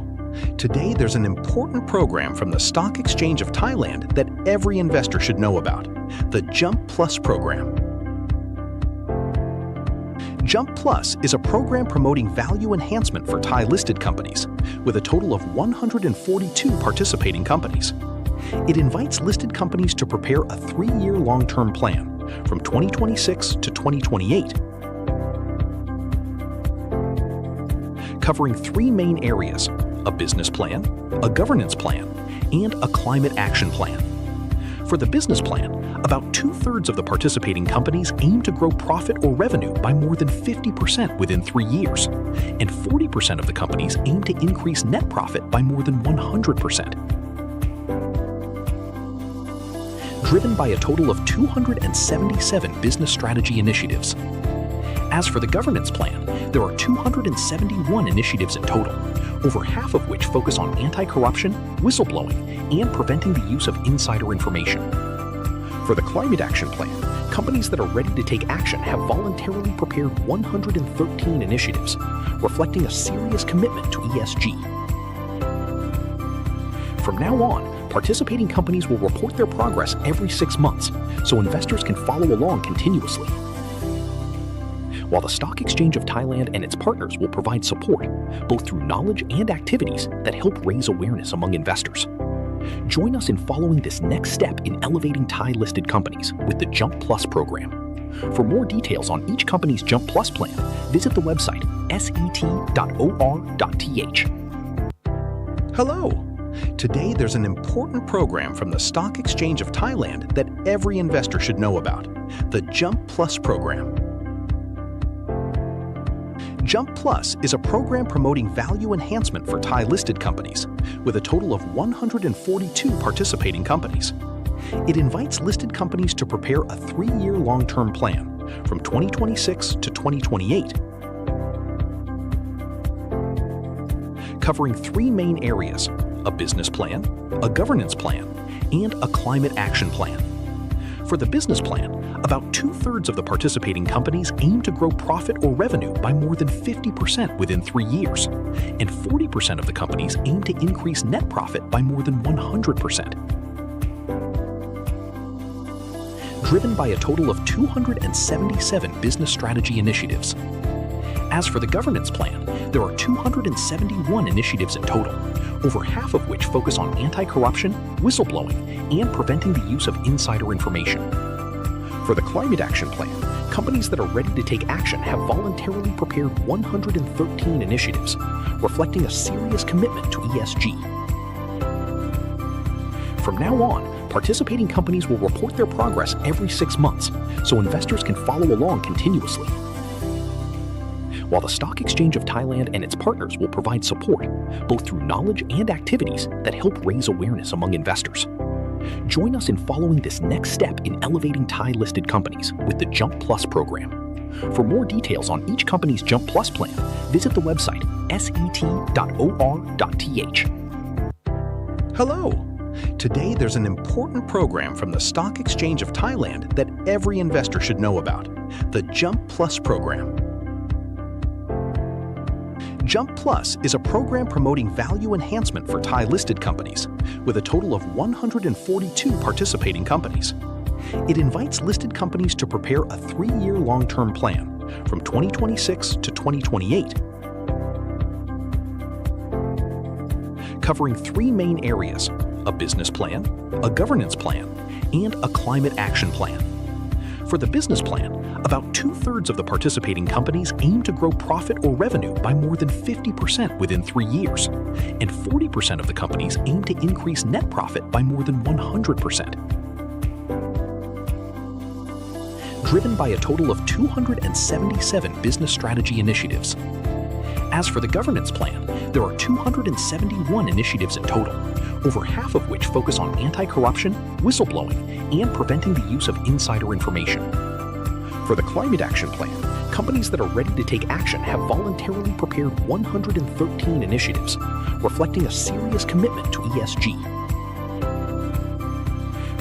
Today there's an important program from the Stock Exchange of Thailand that every investor should know about, the Jump Plus program. Jump Plus is a program promoting value enhancement for Thai-listed companies, with a total of 142 participating companies. It invites listed companies to prepare a 3-year long-term plan from 2026 to 2028, covering 3 main areas: a business plan, a governance plan, and a climate action plan. For the business plan, about 2/3 of the participating companies aim to grow profit or revenue by more than 50% within 3 years, and 40% of the companies aim to increase net profit by more than 100%. Driven by a total of 277 business strategy initiatives. As for the governance plan, there are 271 initiatives in total, over half of which focus on anti-corruption, whistleblowing, and preventing the use of insider information. For the climate action plan, companies that are ready to take action have voluntarily prepared 113 initiatives, reflecting a serious commitment to ESG. From now on, participating companies will report their progress every 6 months, so investors can follow along continuously. While the Stock Exchange of Thailand and its partners will provide support, both through knowledge and activities that help raise awareness among investors. Join us in following this next step in elevating Thai-listed companies with the Jump Plus program. For more details on each company's Jump Plus plan, visit the website set.or.th. Hello! Today there's an important program from the Stock Exchange of Thailand that every investor should know about, the Jump Plus program. Jump Plus is a program promoting value enhancement for Thai-listed companies, with a total of 142 participating companies. It invites listed companies to prepare a 3-year long-term plan from 2026 to 2028, covering 3 main areas: a business plan, a governance plan, and a climate action plan. For the business plan, about 2/3 of the participating companies aim to grow profit or revenue by more than 50% within 3 years, and 40% of the companies aim to increase net profit by more than 100%. Driven by a total of 277 business strategy initiatives. As for the governance plan, there are 271 initiatives in total, over half of which focus on anti-corruption, whistleblowing, and preventing the use of insider information. For the climate action plan, companies that are ready to take action have voluntarily prepared 113 initiatives, reflecting a serious commitment to ESG. From now on, participating companies will report their progress every 6 months, so investors can follow along continuously. While the Stock Exchange of Thailand and its partners will provide support, both through knowledge and activities that help raise awareness among investors. Join us in following this next step in elevating Thai-listed companies with the Jump Plus program. For more details on each company's Jump Plus plan, visit the website set.or.th. Hello! Today there's an important program from the Stock Exchange of Thailand that every investor should know about, the Jump Plus program. Jump Plus is a program promoting value enhancement for Thai-listed companies, with a total of 142 participating companies. It invites listed companies to prepare a 3-year long-term plan from 2026 to 2028, covering 3 main areas: a business plan, a governance plan, and a climate action plan. For the business plan, about 2/3 of the participating companies aim to grow profit or revenue by more than 50% within 3 years, and 40% of the companies aim to increase net profit by more than 100%. Driven by a total of 277 business strategy initiatives. As for the governance plan, there are 271 initiatives in total, over half of which focus on anti-corruption, whistleblowing, and preventing the use of insider information. For the climate action plan, companies that are ready to take action have voluntarily prepared 113 initiatives, reflecting a serious commitment to ESG.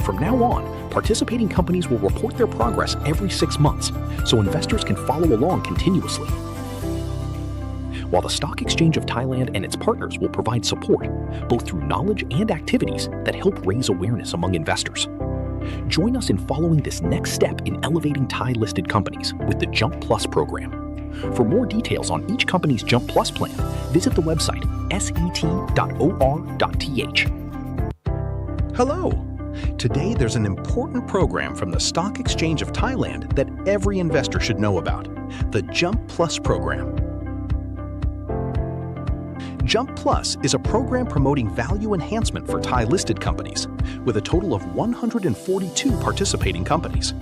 From now on, participating companies will report their progress every 6 months, so investors can follow along continuously. While the Stock Exchange of Thailand and its partners will provide support, both through knowledge and activities that help raise awareness among investors. Join us in following this next step in elevating Thai-listed companies with the Jump Plus program. For more details on each company's Jump Plus plan, visit the website set.or.th. Hello! Today there's an important program from the Stock Exchange of Thailand that every investor should know about, the Jump Plus program. Jump Plus is a program promoting value enhancement for Thai-listed companies, with a total of 142 participating companies.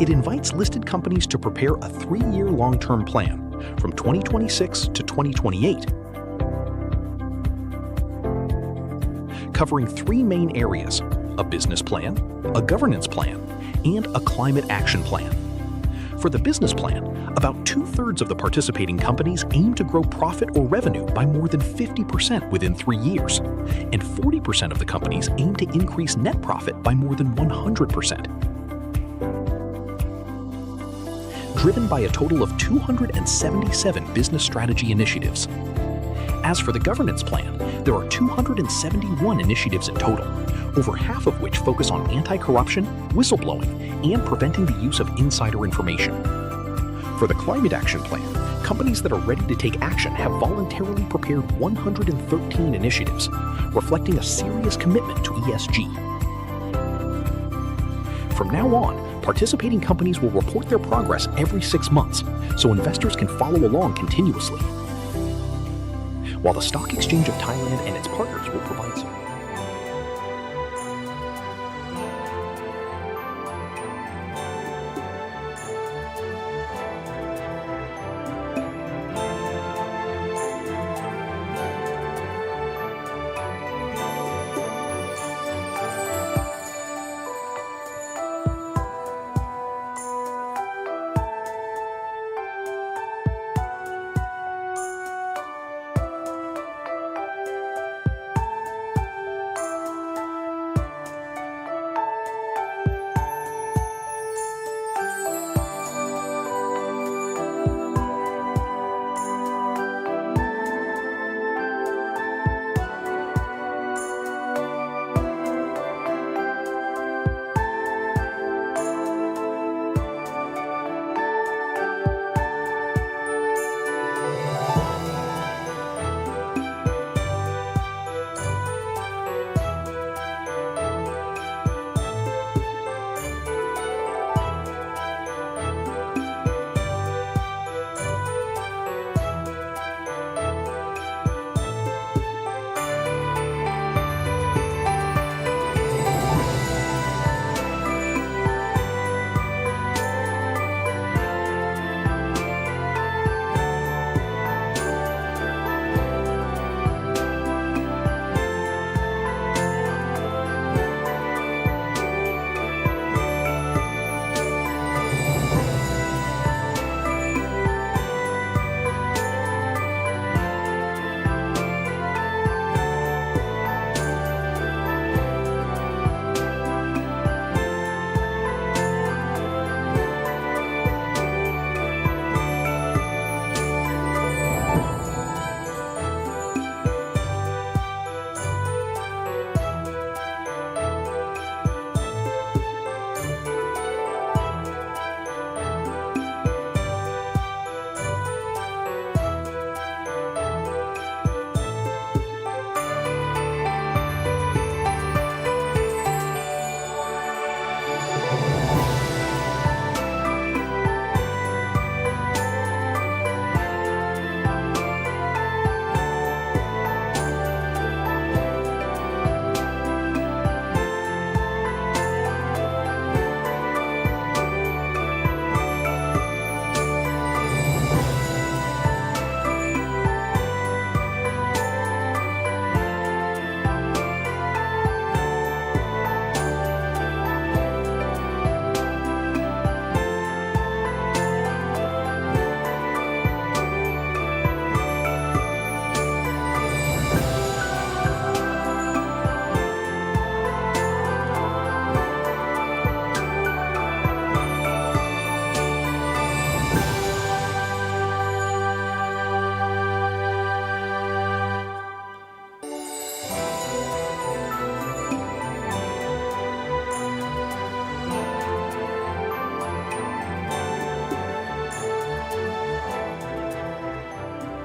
It invites listed companies to prepare a 3-year long-term plan from 2026 to 2028, covering 3 main areas: a business plan, a governance plan, and a climate action plan. For the business plan, about 2/3 of the participating companies aim to grow profit or revenue by more than 50% within 3 years, and 40% of the companies aim to increase net profit by more than 100%. Driven by a total of 277 business strategy initiatives. As for the governance plan, there are 271 initiatives in total, over half of which focus on anti-corruption, whistleblowing, and preventing the use of insider information. For the climate action plan, companies that are ready to take action have voluntarily prepared 113 initiatives, reflecting a serious commitment to ESG. From now on, Participating companies will report their progress every 6 months, so investors can follow along continuously. While the Stock Exchange of Thailand and its partners will provide support.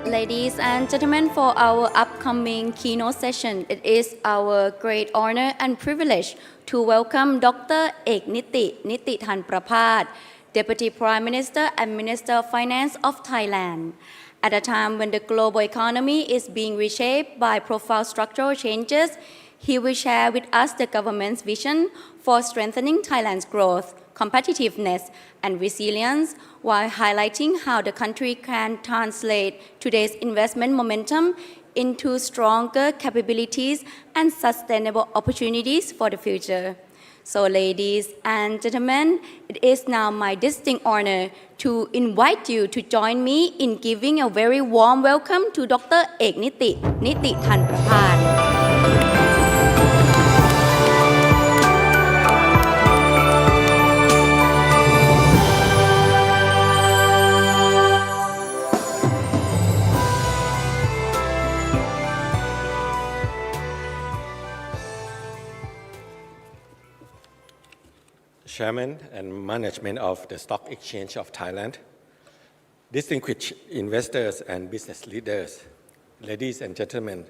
Ladies and gentlemen, for our upcoming keynote session, it is our great honor and privilege to welcome Dr. Ek Niti Than Prapat, Deputy Prime Minister and Minister of Finance of Thailand. At a time when the global economy is being reshaped by profound structural changes, he will share with us the government's vision for strengthening Thailand's growth, competitiveness, and resilience, while highlighting how the country can translate today's investment momentum into stronger capabilities and sustainable opportunities for the future. So, ladies and gentlemen, it is now my distinct honor to invite you to join me in giving a very warm welcome to Dr. Ek Niti Than Prapat. Chairman and management of the Stock Exchange of Thailand, distinguished investors and business leaders, ladies and gentlemen.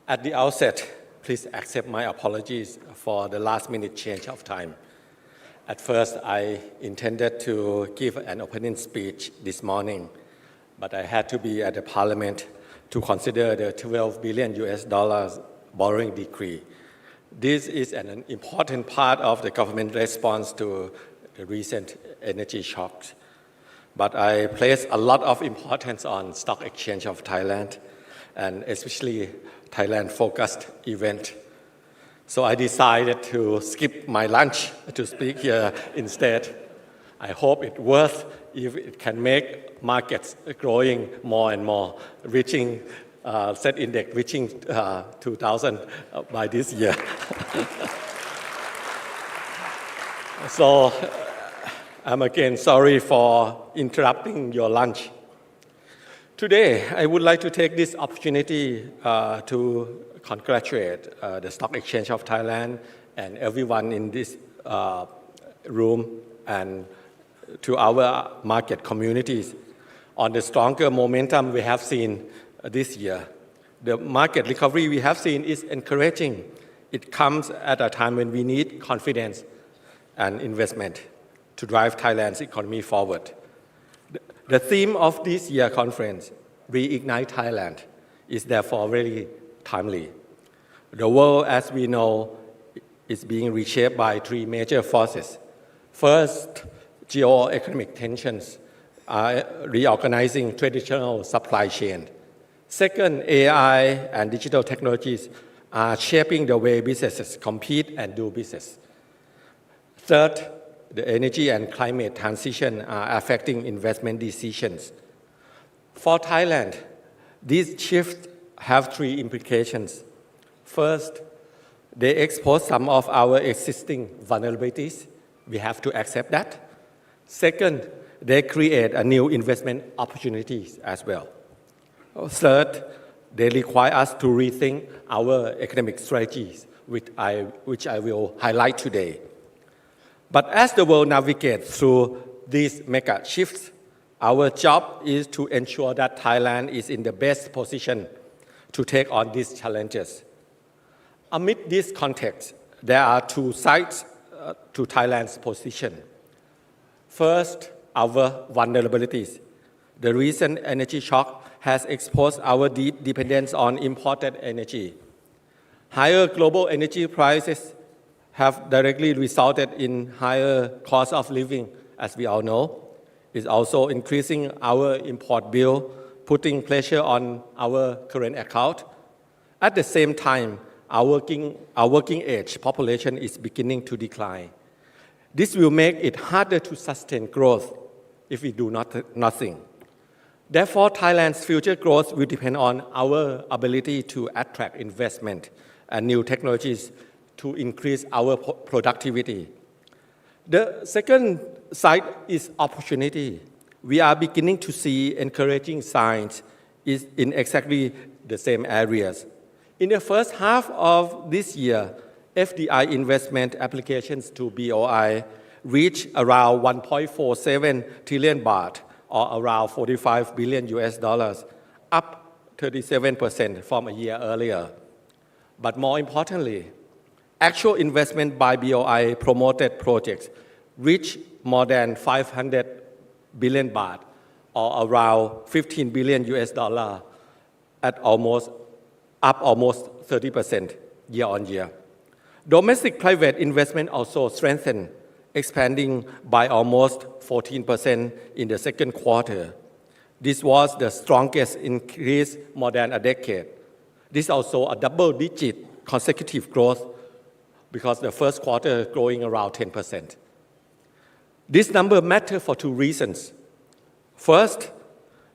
At the outset, please accept my apologies for the last-minute change of time. At first, I intended to give an opening speech this morning, but I had to be at the parliament to consider the $12 billion borrowing decree. This is an important part of the government response to the recent energy shocks. But I place a lot of importance on Stock Exchange of Thailand, and especially Thailand Focus event. So I decided to skip my lunch to speak here instead. I hope it's worth if it can make markets growing more and more, reaching set index reaching 2,000 by this year. So I'm again sorry for interrupting your lunch. Today, I would like to take this opportunity to congratulate the Stock Exchange of Thailand and everyone in this room and to our market communities on the stronger momentum we have seen this year. The market recovery we have seen is encouraging. It comes at a time when we need confidence and investment to drive Thailand's economy forward. The theme of this year's conference, Reignite Thailand, is therefore very timely. The world, as we know, is being reshaped by three major forces. First, geoeconomic tensions are reorganizing traditional supply chain. Second, AI and digital technologies are shaping the way businesses compete and do business. Third, the energy and climate transition are affecting investment decisions. For Thailand, these shifts have three implications. First, they expose some of our existing vulnerabilities. We have to accept that. Second, they create a new investment opportunities as well. Third, they require us to rethink our economic strategies, which I will highlight today. But as the world navigates through these mega shifts, our job is to ensure that Thailand is in the best position to take on these challenges. Amid this context, there are two sides to Thailand's position. First, our vulnerabilities. The recent energy shock has exposed our deep dependence on imported energy. Higher global energy prices have directly resulted in higher cost of living, as we all know. It's also increasing our import bill, putting pressure on our current account. At the same time, our working age population is beginning to decline. This will make it harder to sustain growth if we do nothing. Therefore, Thailand's future growth will depend on our ability to attract investment and new technologies to increase our productivity. The second side is opportunity. We are beginning to see encouraging signs in exactly the same areas. In the first half of this year, FDI investment applications to BOI reached around 1.47 trillion baht, or around $45 billion, up 37% from a year earlier. But more importantly, actual investment by BOI promoted projects reached more than 500 billion baht, or around $15 billion, at almost 30% year on year. Domestic private investment also strengthened, expanding by almost 14% in the second quarter. This was the strongest increase more than a decade. This is also a double-digit consecutive growth because the first quarter growing around 10%. This number matters for two reasons. First,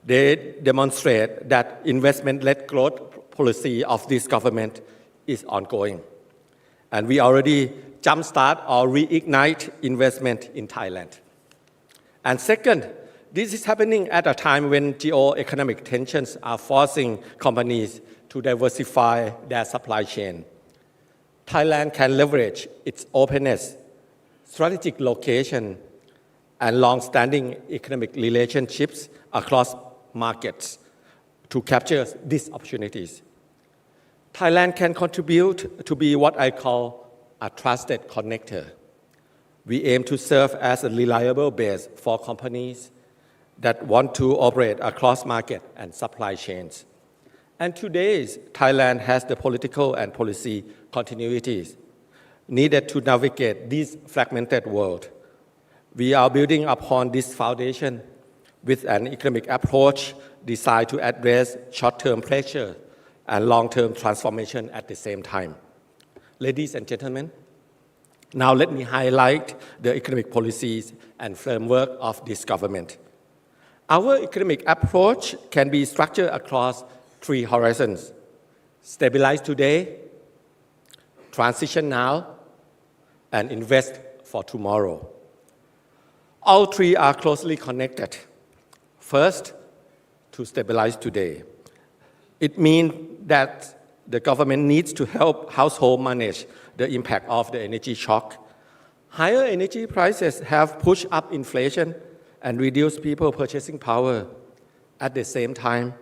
they demonstrate that investment-led growth policy of this government is ongoing. And we already jumpstart or reignite investment in Thailand. And second, this is happening at a time when geo-economic tensions are forcing companies to diversify their supply chain. Thailand can leverage its openness, strategic location, and long-standing economic relationships across markets to capture these opportunities. Thailand can contribute to be what I call a trusted connector. We aim to serve as a reliable base for companies that want to operate across market and supply chains. And today, Thailand has the political and policy continuities needed to navigate this fragmented world. We are building upon this foundation with an economic approach designed to address short-term pressure and long-term transformation at the same time. Ladies and gentlemen, now let me highlight the economic policies and framework of this government. Our economic approach can be structured across 3 horizons: stabilize today, transition now, and invest for tomorrow. All 3 are closely connected. First, to stabilize today. It means that the government needs to help households manage the impact of the energy shock. Higher energy prices have pushed up inflation and reduced people's purchasing power. At the same time,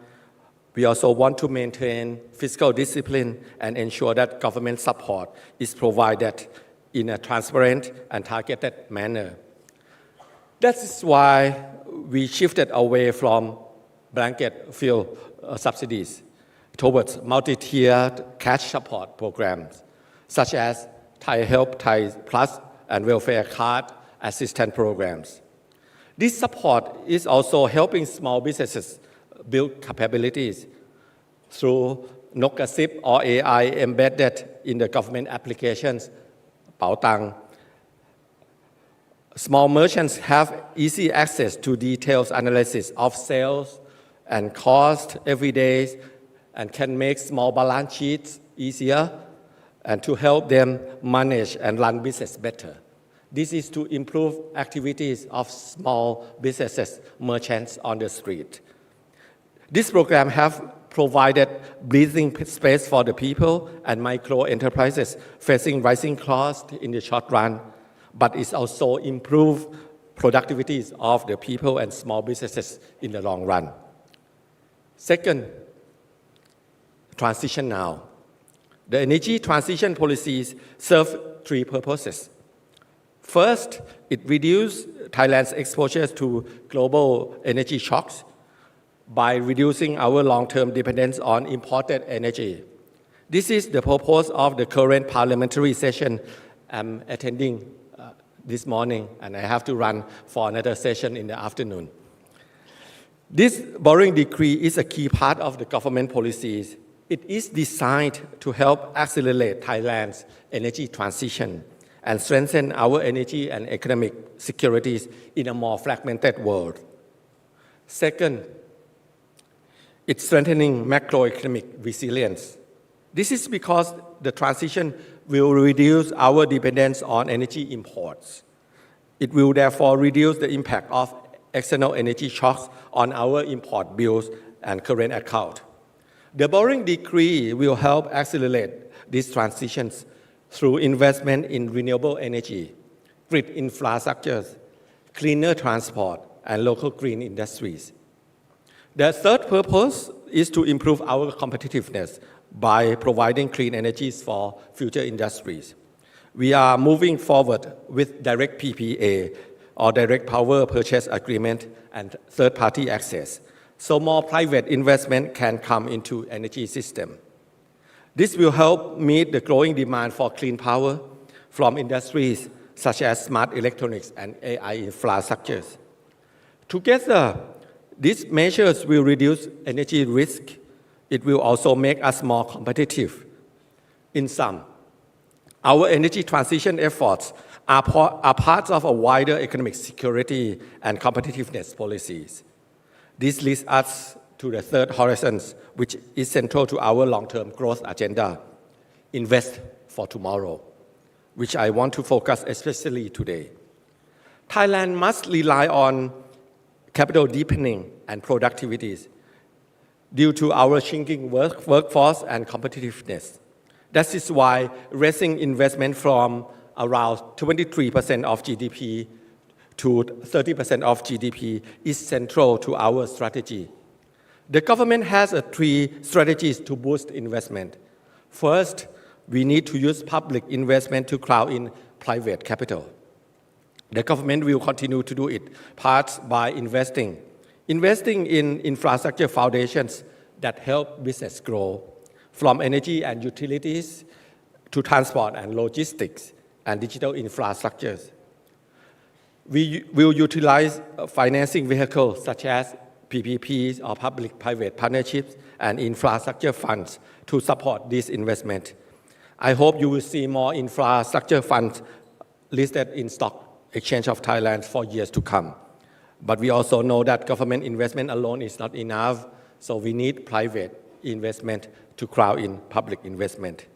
we also want to maintain fiscal discipline and ensure that government support is provided in a transparent and targeted manner. That is why we shifted away from blanket fuel subsidies towards multi-tiered cash support programs, such as Thai Help, Thai Plus, and welfare card assistance programs. This support is also helping small businesses build capabilities through Nokasip or AI embedded in the government applications, Paotang. Small merchants have easy access to detailed analysis of sales and cost every day and can make small balance sheets easier and to help them manage and run business better. This is to improve activities of small businesses, merchants on the street. This program has provided breathing space for the people and micro enterprises facing rising costs in the short run, but it's also improved productivities of the people and small businesses in the long run. Second, transition now. The energy transition policies serve 3 purposes. First, it reduces Thailand's exposure to global energy shocks by reducing our long-term dependence on imported energy. This is the purpose of the current parliamentary session I'm attending this morning, and I have to run for another session in the afternoon. This borrowing decree is a key part of the government policies. It is designed to help accelerate Thailand's energy transition and strengthen our energy and economic securities in a more fragmented world. Second, it's strengthening macroeconomic resilience. This is because the transition will reduce our dependence on energy imports. It will therefore reduce the impact of external energy shocks on our import bills and current account. The borrowing decree will help accelerate these transitions through investment in renewable energy, grid infrastructures, cleaner transport, and local green industries. The third purpose is to improve our competitiveness by providing clean energies for future industries. We are moving forward with direct PPA or direct power purchase agreement and third-party access, so more private investment can come into energy system. This will help meet the growing demand for clean power from industries such as smart electronics and AI infrastructures. Together, these measures will reduce energy risk. It will also make us more competitive. In sum, our energy transition efforts are part of a wider economic security and competitiveness policies. This leads us to the third horizon, which is central to our long-term growth agenda, invest for tomorrow, which I want to focus especially today. Thailand must rely on capital deepening and productivities due to our shrinking workforce and competitiveness. That is why raising investment from around 23% of GDP to 30% of GDP is central to our strategy. The government has 3 strategies to boost investment. First, we need to use public investment to crowd in private capital. The government will continue to do it, parts by investing in infrastructure foundations that help business grow, from energy and utilities to transport and logistics and digital infrastructures. We will utilize financing vehicles such as PPPs or public-private partnerships and infrastructure funds to support this investment. I hope you will see more infrastructure funds listed in Stock Exchange of Thailand for years to come. But we also know that government investment alone is not enough, so we need private investment to crowd in public investment.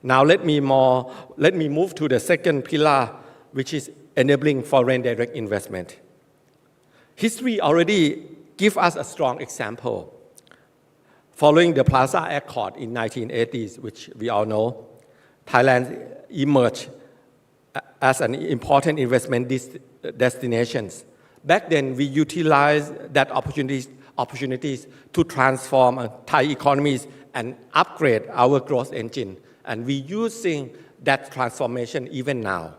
Now let me move to the second pillar, which is enabling foreign direct investment. History already gives us a strong example. Following the Plaza Accord in 1980s, which we all know, Thailand emerged as an important investment destination. Back then, we utilized that opportunities to transform Thai economies and upgrade our growth engine, and we're using that transformation even now.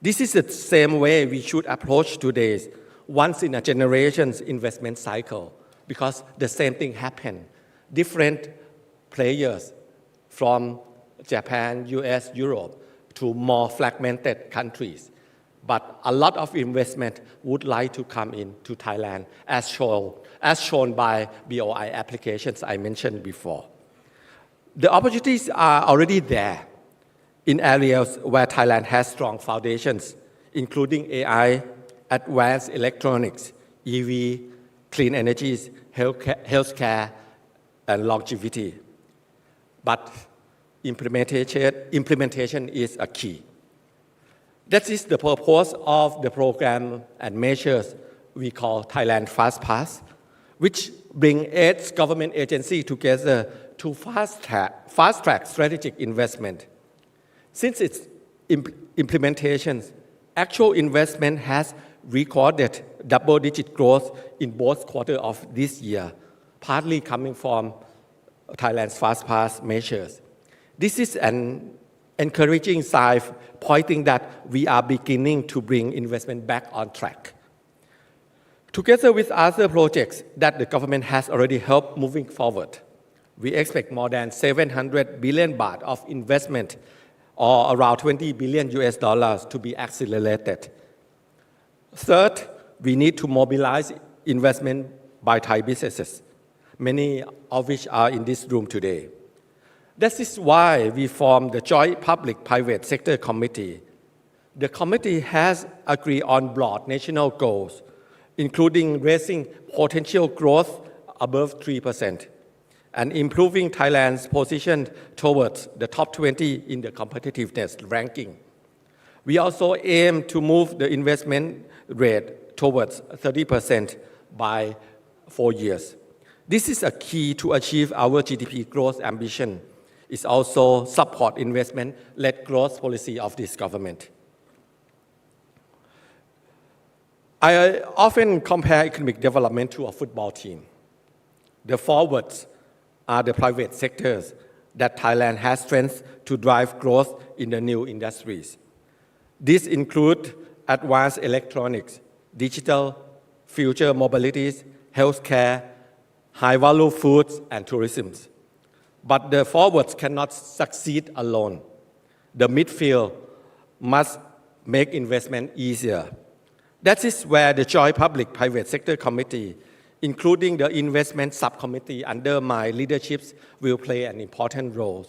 This is the same way we should approach today's once-in-a-generation's investment cycle, because the same thing happened. Different players from Japan, US, Europe, to more fragmented countries. But a lot of investment would like to come into Thailand, as shown by BOI applications I mentioned before. The opportunities are already there in areas where Thailand has strong foundations, including AI, advanced electronics, EV, clean energies, healthcare, and longevity. But implementation is a key. That is the purpose of the program and measures we call Thailand Fast Pass, which bring 8 government agencies together to fast-track strategic investment. Since its implementation, actual investment has recorded double-digit growth in both quarters of this year, partly coming from Thailand's Fast Pass measures. This is an encouraging sign pointing that we are beginning to bring investment back on track. Together with other projects that the government has already helped moving forward, we expect more than 700 billion baht of investment, or around $20 billion to be accelerated. Third, we need to mobilize investment by Thai businesses, many of which are in this room today. That is why we formed the Joint Public-Private Sector Committee. The committee has agreed on broad national goals, including raising potential growth above 3% and improving Thailand's position towards the top 20 in the competitiveness ranking. We also aim to move the investment rate towards 30% by 4 years. This is a key to achieve our GDP growth ambition. It's also support investment-led growth policy of this government. I often compare economic development to a football team. The forwards are the private sectors that Thailand has strength to drive growth in the new industries. These include advanced electronics, digital, future mobilities, healthcare, high-value foods, and tourism. But the forwards cannot succeed alone. The midfield must make investment easier. That is where the Joint Public-Private Sector Committee, including the investment subcommittee under my leadership, will play an important role.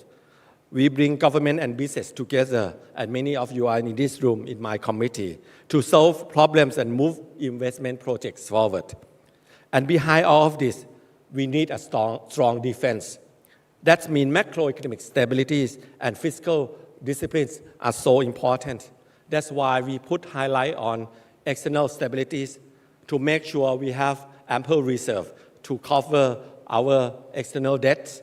We bring government and business together, and many of you are in this room in my committee, to solve problems and move investment projects forward. And behind all of this, we need a strong defense. That means macroeconomic stabilities and fiscal disciplines are so important. That's why we put highlight on external stabilities to make sure we have ample reserve to cover our external debts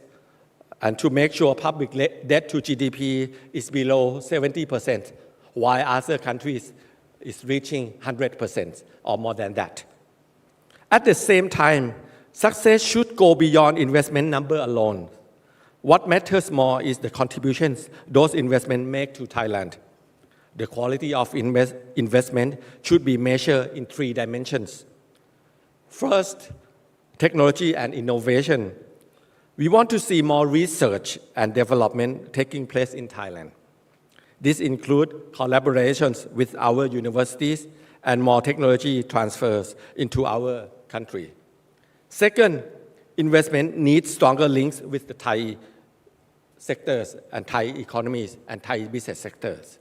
and to make sure public debt to GDP is below 70%, while other countries is reaching 100% or more than that. At the same time, success should go beyond investment number alone. What matters more is the contributions those investments make to Thailand. The quality of investment should be measured in 3 dimensions. First, technology and innovation. We want to see more research and development taking place in Thailand. This includes collaborations with our universities and more technology transfers into our country. Second, investment needs stronger links with the Thai sectors and Thai economies and Thai business sectors.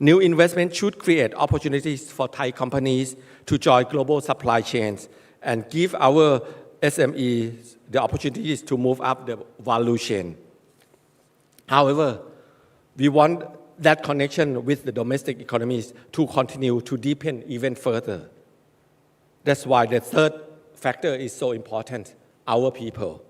New investment should create opportunities for Thai companies to join global supply chains and give our SMEs the opportunities to move up the value chain. However, we want that connection with the domestic economies to continue to deepen even further. That's why the third factor is so important, our people.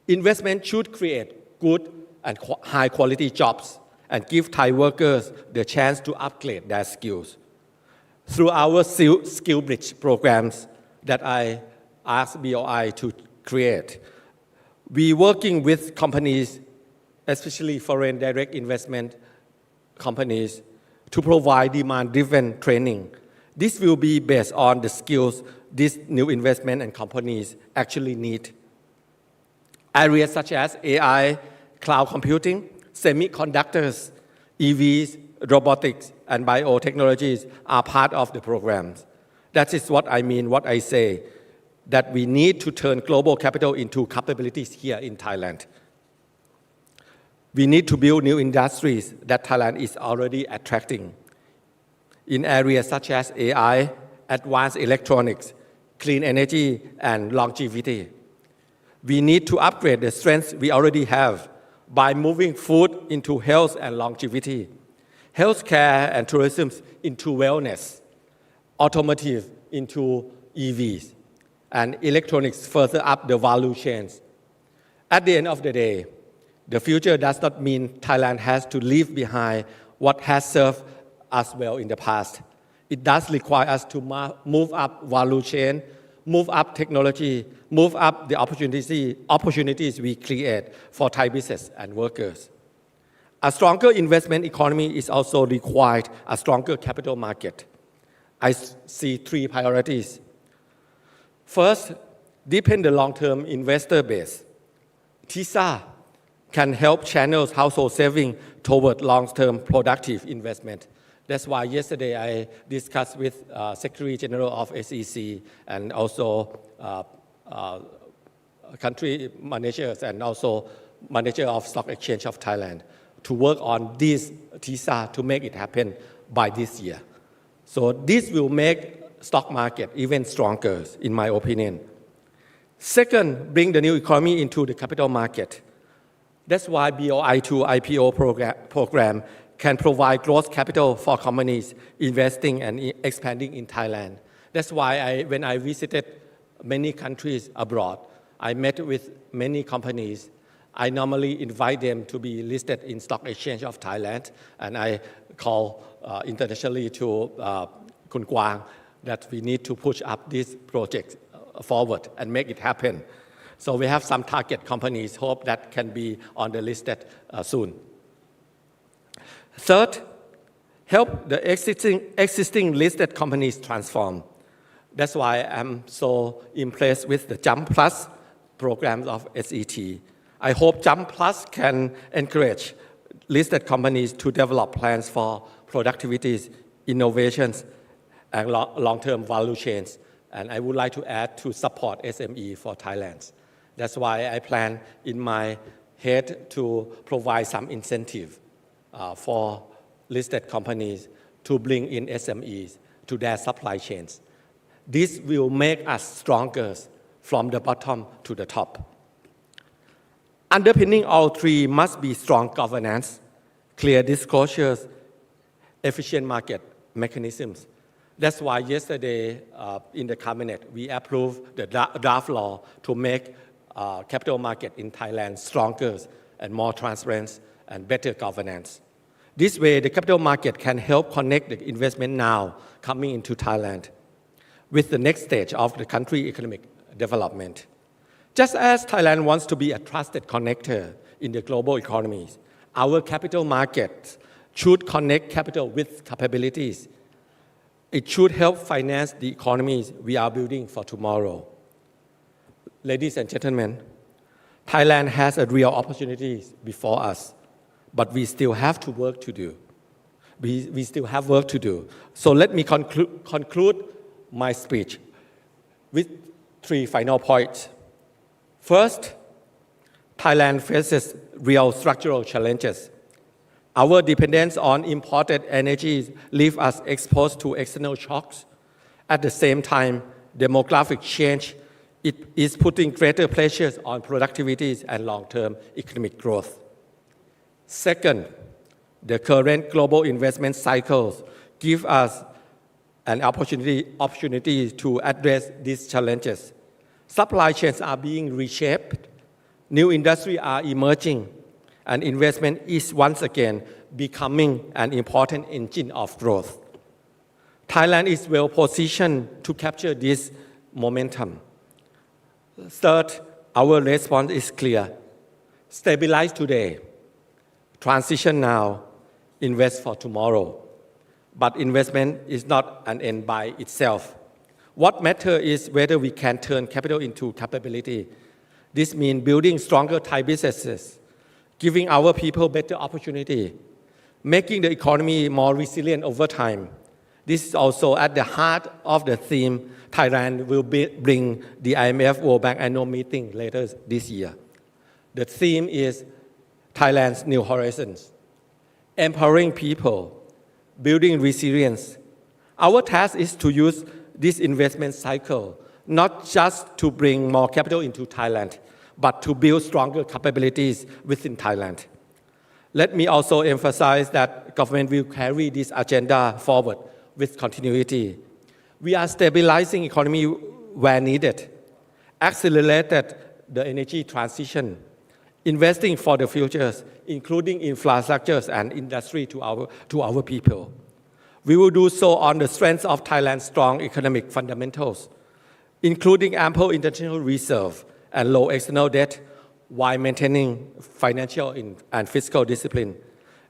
Investment should create good and high quality jobs and give Thai workers the chance to upgrade their skills. Through our skill bridge programs that I asked BOI to create, we working with companies, especially foreign direct investment companies, to provide demand-driven training. This will be based on the skills these new investment and companies actually need. Areas such as AI, cloud computing, semiconductors, EVs, robotics, and biotechnologies are part of the programs. That is what I mean, what I say, that we need to turn global capital into capabilities here in Thailand. We need to build new industries that Thailand is already attracting in areas such as AI, advanced electronics, clean energy, and longevity. We need to upgrade the strengths we already have by moving food into health and longevity, healthcare and tourism into wellness, automotive into EVs, and electronics further up the value chains. At the end of the day, the future does not mean Thailand has to leave behind what has served us well in the past. It does require us to move up value chain, move up technology, move up the opportunities we create for Thai business and workers. A stronger investment economy is also required a stronger capital market. I see 3 priorities. First, deepen the long-term investor base. TISA can help channel household saving toward long-term productive investment. That's why yesterday I discussed with Secretary General of SEC and also country managers and also manager of Stock Exchange of Thailand to work on this TISA to make it happen by this year. So this will make stock market even stronger, in my opinion. Second, bring the new economy into the capital market. That's why BOI2 IPO program can provide growth capital for companies investing and expanding in Thailand. That's why when I visited many countries abroad, I met with many companies. I normally invite them to be listed in Stock Exchange of Thailand, and I call internationally to Kun Kwang that we need to push up this project forward and make it happen. So we have some target companies, hope that can be on the list soon. Third, help the existing listed companies transform. That's why I'm so impressed with the Jump Plus programs of SET. I hope Jump Plus can encourage listed companies to develop plans for productivities, innovations, and long-term value chains. And I would like to add to support SME for Thailand. That's why I plan in my head to provide some incentive for listed companies to bring in SMEs to their supply chains. This will make us stronger from the bottom to the top. Underpinning all 3 must be strong governance, clear disclosures, efficient market mechanisms. That's why yesterday in the cabinet, we approved the draft law to make capital market in Thailand stronger and more transparent and better governance. This way, the capital market can help connect the investment now coming into Thailand with the next stage of the country economic development. Just as Thailand wants to be a trusted connector in the global economies, our capital markets should connect capital with capabilities. It should help finance the economies we are building for tomorrow. Ladies and gentlemen, Thailand has a real opportunity before us, but we still have to work to do. We still have work to do. So let me conclude my speech with 3 final points. First, Thailand faces real structural challenges. Our dependence on imported energy leaves us exposed to external shocks. At the same time, demographic change is putting greater pressures on productivity and long-term economic growth. Second, the current global investment cycles give us an opportunity to address these challenges. Supply chains are being reshaped, new industries are emerging, and investment is once again becoming an important engine of growth. Thailand is well positioned to capture this momentum. Third, our response is clear. Stabilize today, transition now, invest for tomorrow. But investment is not an end by itself. What matters is whether we can turn capital into capability. This means building stronger Thai businesses, giving our people better opportunity, making the economy more resilient over time. This is also at the heart of the theme Thailand will bring the IMF World Bank annual meeting later this year. The theme is Thailand's New Horizons, empowering people, building resilience. Our task is to use this investment cycle not just to bring more capital into Thailand, but to build stronger capabilities within Thailand. Let me also emphasize that government will carry this agenda forward with continuity. We are stabilizing economy where needed, accelerated the energy transition, investing for the futures, including infrastructures and industry to our people. We will do so on the strength of Thailand's strong economic fundamentals, including ample international reserve and low external debt, while maintaining financial and fiscal discipline.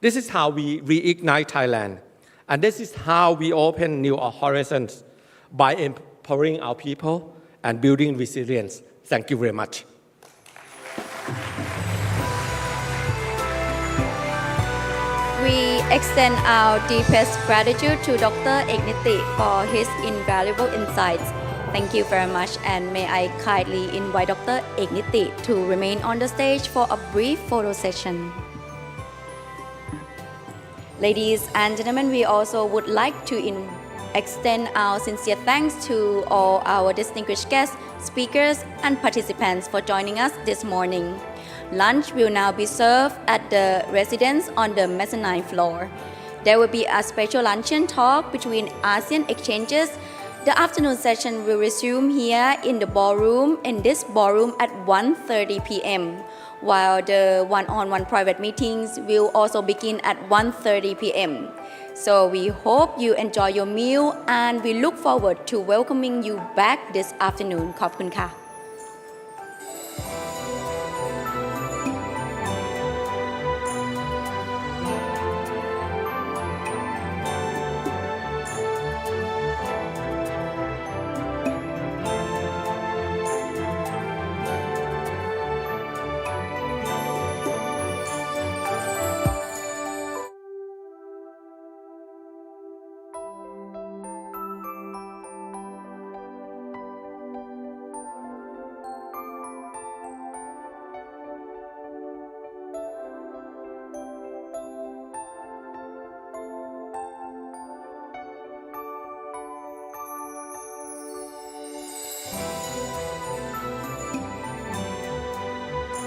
This is how we reignite Thailand, and this is how we open new horizons by empowering our people and building resilience. Thank you very much. We extend our deepest gratitude to Dr. Reignite for his invaluable insights. Thank you very much, and may I kindly invite Dr. Reignite to remain on the stage for a brief photo session. Ladies and gentlemen, we also would like to extend our sincere thanks to all our distinguished guests, speakers, and participants for joining us this morning. Lunch will now be served at the residence on the mezzanine floor. There will be a special luncheon talk between ASEAN exchanges. The afternoon session will resume here in the ballroom, in this ballroom at 1:30 p.m., while the one-on-one private meetings will also begin at 1:30 p.m. So we hope you enjoy your meal, and we look forward to welcoming you back this afternoon. ขอบคุณค่ะ